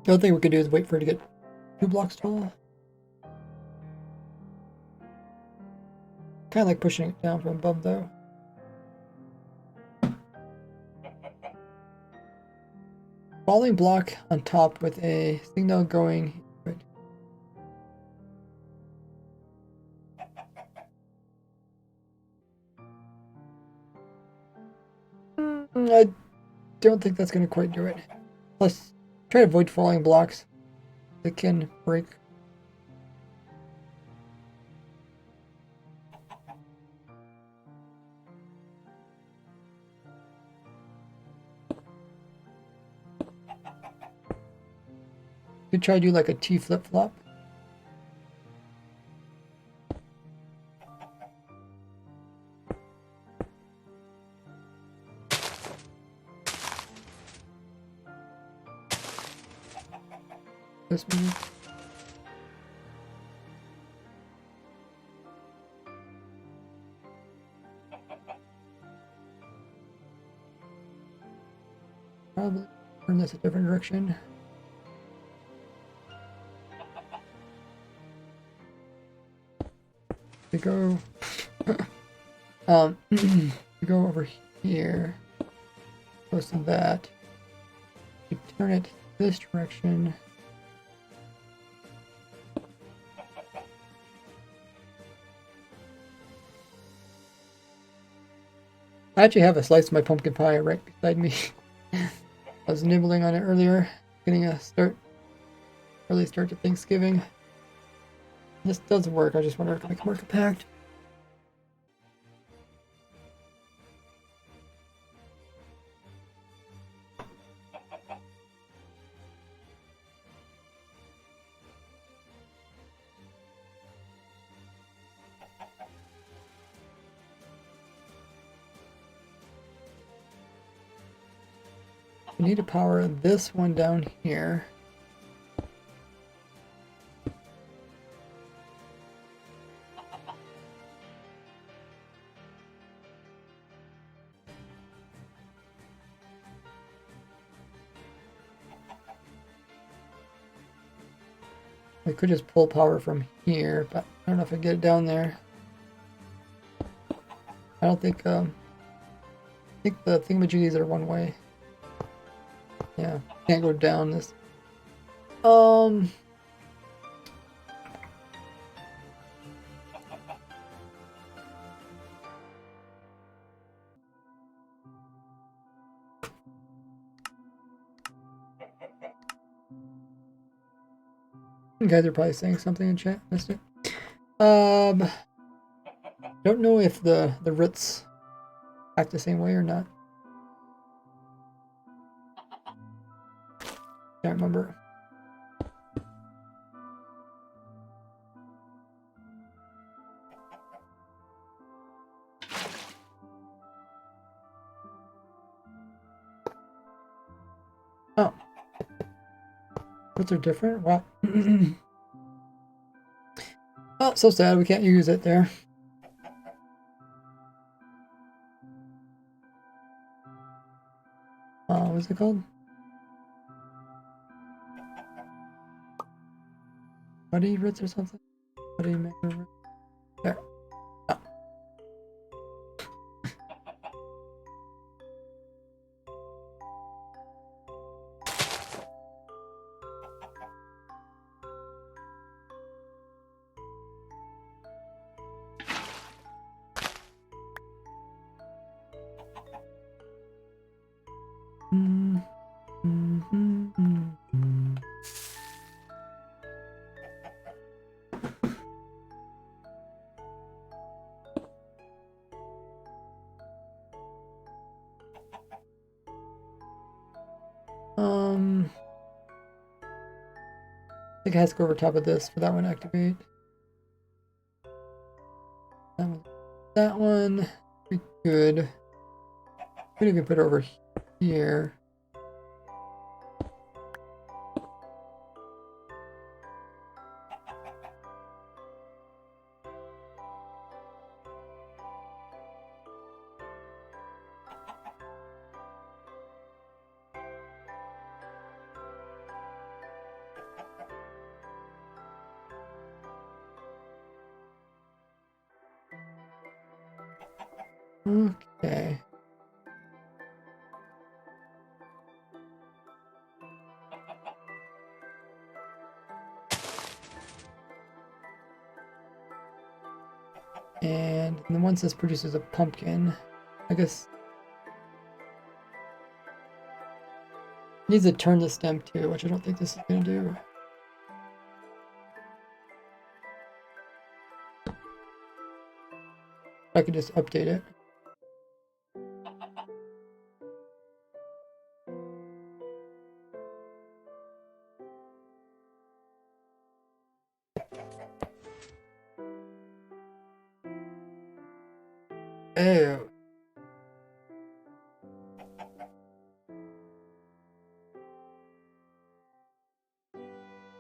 The other thing we could do is wait for it to get 2 blocks tall. Kind of like pushing it down from above though. Falling block on top with a signal going. I don't think that's going to quite do it. Let's try to avoid falling blocks that can break. Could try to do like a T flip-flop. This move. Probably turn this a different direction. We go we go over here, close to that. We turn it this direction. I actually have a slice of my pumpkin pie right beside me. I was nibbling on it earlier, getting a early start to Thanksgiving. This does work, I just wonder if I can make it more compact. we need to power this one down here. We could just pull power from here, but I don't know if I get it down there. I don't think, I think the thingamajiggies are one way. Yeah, can't go down this. You guys are probably saying something in chat. Missed it. Don't know if the roots act the same way or not. Can't remember. Oh. Roots are different? Wow. Oh, so sad we can't use it there. What's it called? Muddy roots or something? Muddy mango roots? There. Oh. I think it has to go over top of this for that one to activate. That one, be good. We can put it over here. Okay. And then once this produces a pumpkin, I guess needs to turn the stem too, which I don't think this is gonna do. I could just update it. Oh.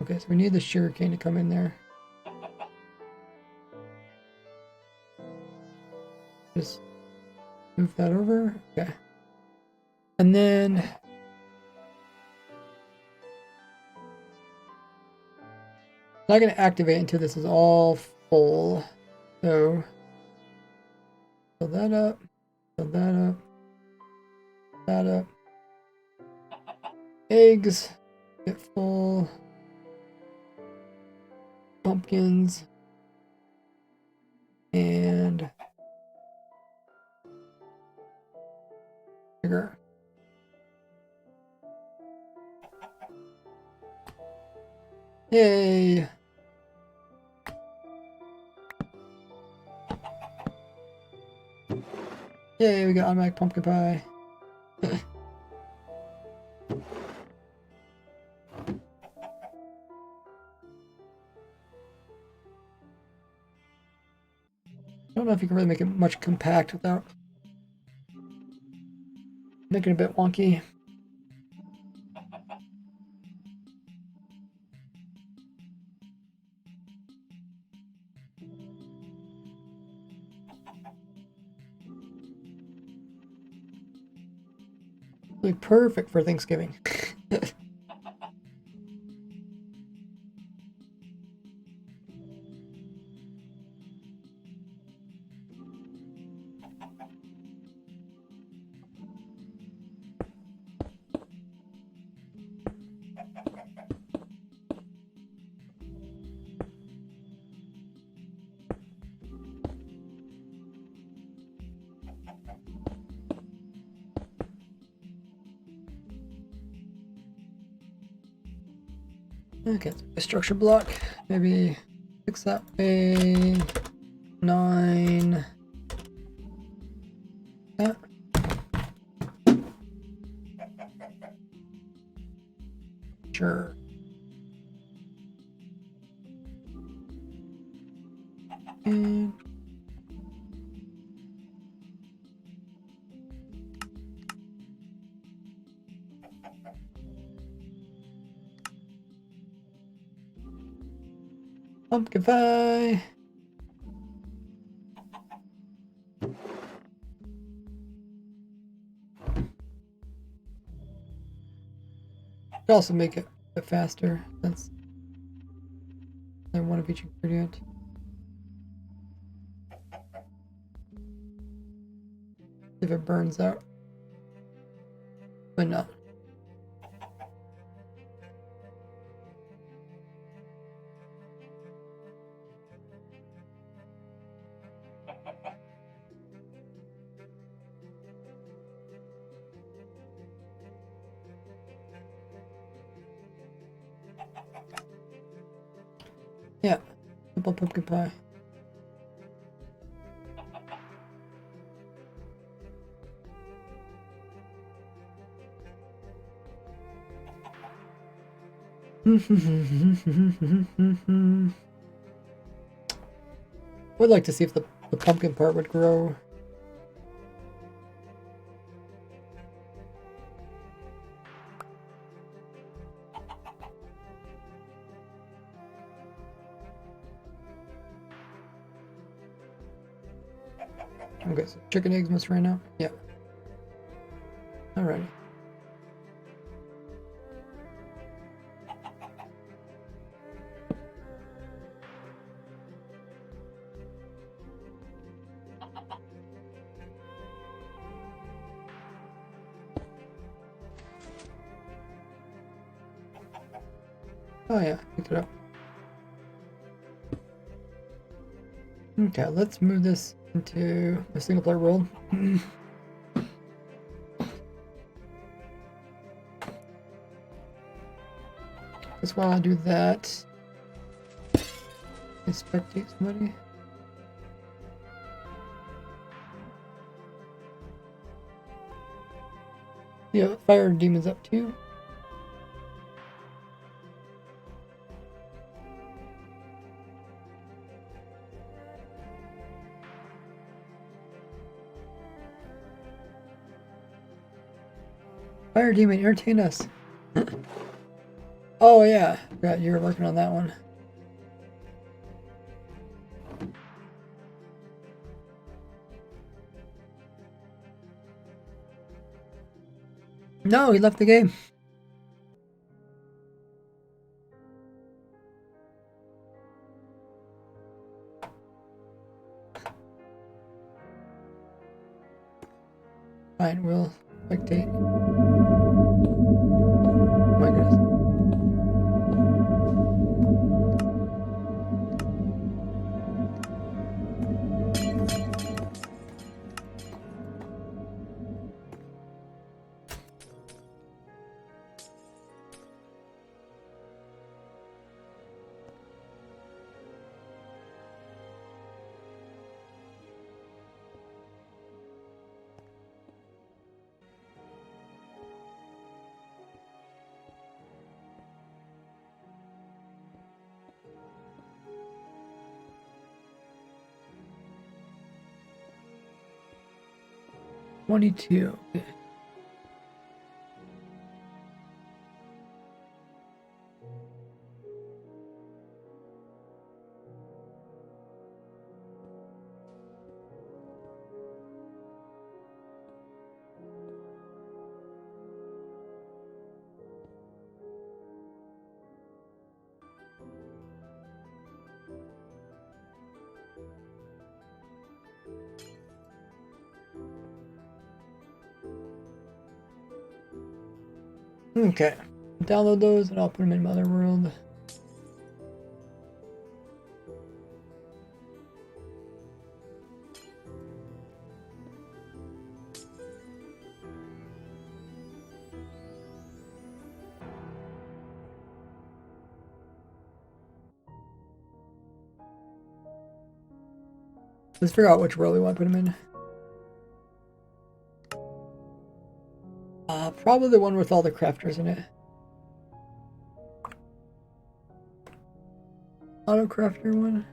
Okay, so we need the sugarcane to come in there. Just move that over. Okay. And then not going to activate until this is all full. So fill that up, fill that up, that up. Eggs get full. Pumpkins and sugar. Yay! Yay, we got automatic pumpkin pie. I don't know if you can really make it much compact without making it a bit wonky. Really perfect for Thanksgiving. Okay, a structure block. Maybe 6 that way. 9. That. Sure. And pumpkin pie. Could also make it a bit faster. That's one of each ingredient. If it burns out. But no. Yeah. Simple pumpkin pie. Would like to see if the pumpkin part would grow. Okay, so chicken eggs must right now. Yeah. Alrighty. Oh yeah, pick it up. Okay, let's move this into a single player world. Just while I do that, spectate somebody. Yeah, fire demons up too. Fire demon, entertain us. Oh yeah, forgot you were working on that one. No, he left the game. Fine, we'll spectate. Oh my goodness. $22. Okay. Okay, download those and I'll put them in Motherworld. Let's figure out which world we want to put them in. Probably the one with all the crafters in it. Auto crafter one.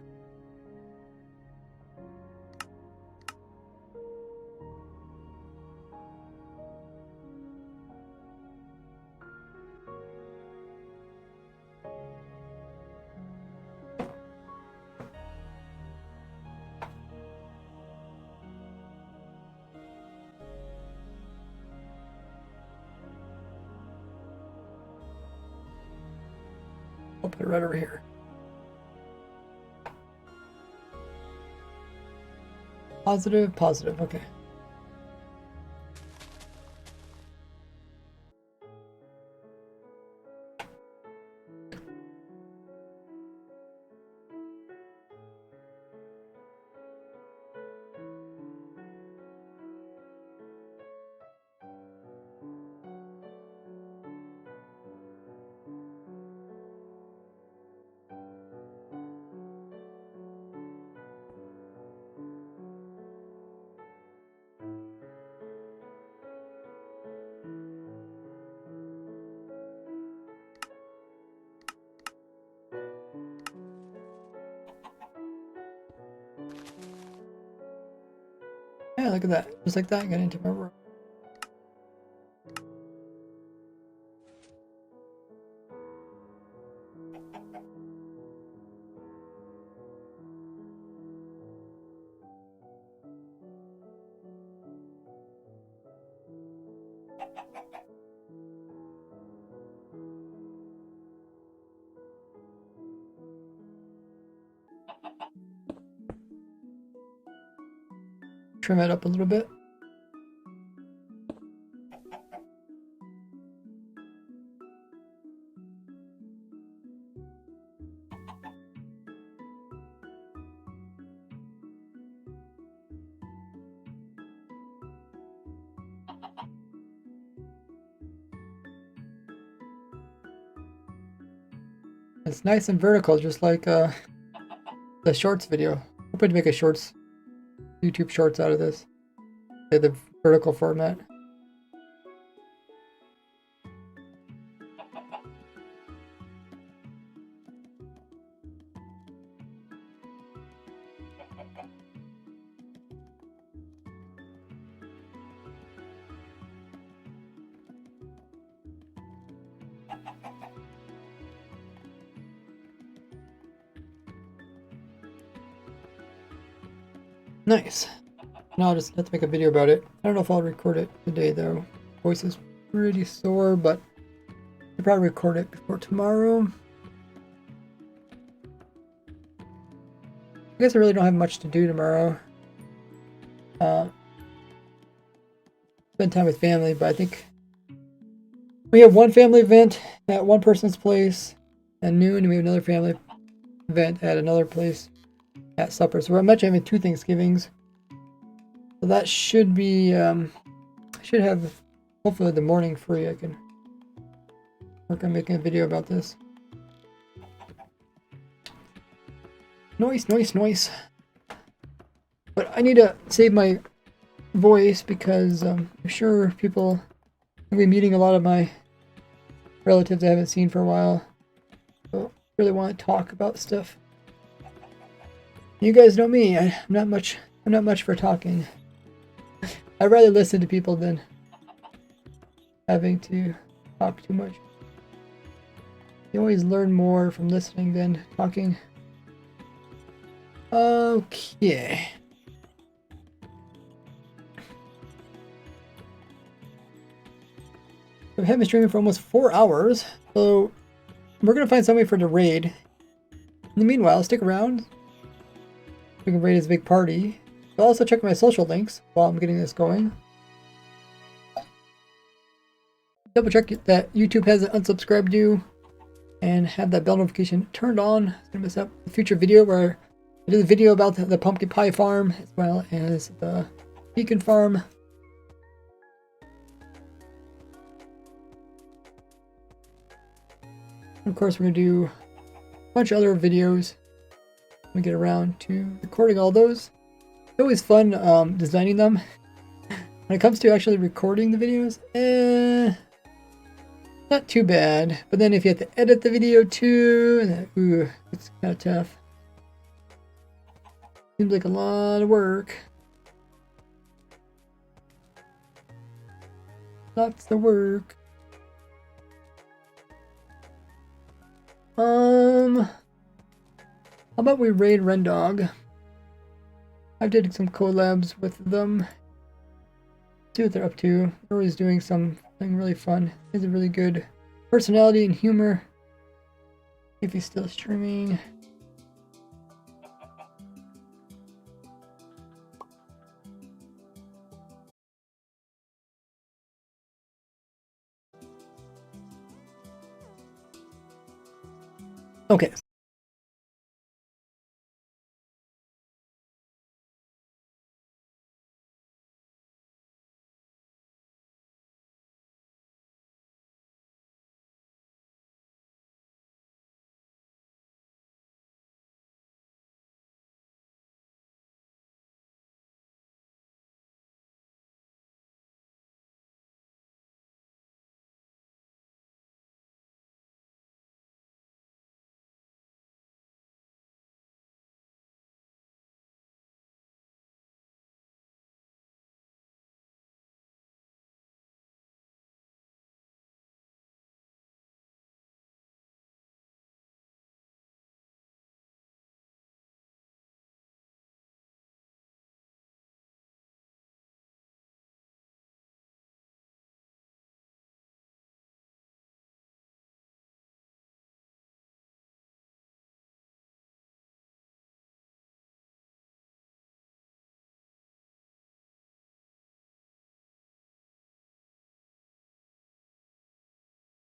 I'll put it right over here. Positive, positive, okay. Yeah, look at that. Just like that, got into my room. Trim it up a little bit. It's nice and vertical, just like the shorts video. I'm hoping to make a shorts, YouTube shorts out of this. The vertical format. Nice. Now I'll just have to make a video about it. I don't know if I'll record it today though. Voice is pretty sore, but I'll probably record it before tomorrow. I guess I really don't have much to do tomorrow. Spend time with family, but I think we have one family event at one person's place at noon, and we have another family event at another place at supper. So we're actually having 2 Thanksgivings. So that should be, I should have hopefully the morning free. I can work on making a video about this. Noise, noise, noise. But I need to save my voice because I'm sure people will be meeting a lot of my relatives I haven't seen for a while. So I really want to talk about stuff. You guys know me. I'm not much for talking. I'd rather listen to people than having to talk too much. You always learn more from listening than talking. Okay. I've been streaming for almost 4 hours, so we're gonna find somebody for the raid. In the meanwhile, stick around. We can raid his big party. I'll also check my social links while I'm getting this going. double check that YouTube hasn't unsubscribed you and have that bell notification turned on. It's gonna miss out a future video where I did a video about the pumpkin pie farm as well as the beacon farm. And of course, we're gonna do a bunch of other videos when we get around to recording all those. It's always fun designing them. When it comes to actually recording the videos, not too bad. But then if you have to edit the video too, and it's kind of tough. Seems like a lot of work. Lots of work. How about we raid Rendog? I've did some collabs with them. See what they're up to. They're always doing something really fun. He has a really good personality and humor. If he's still streaming. Okay.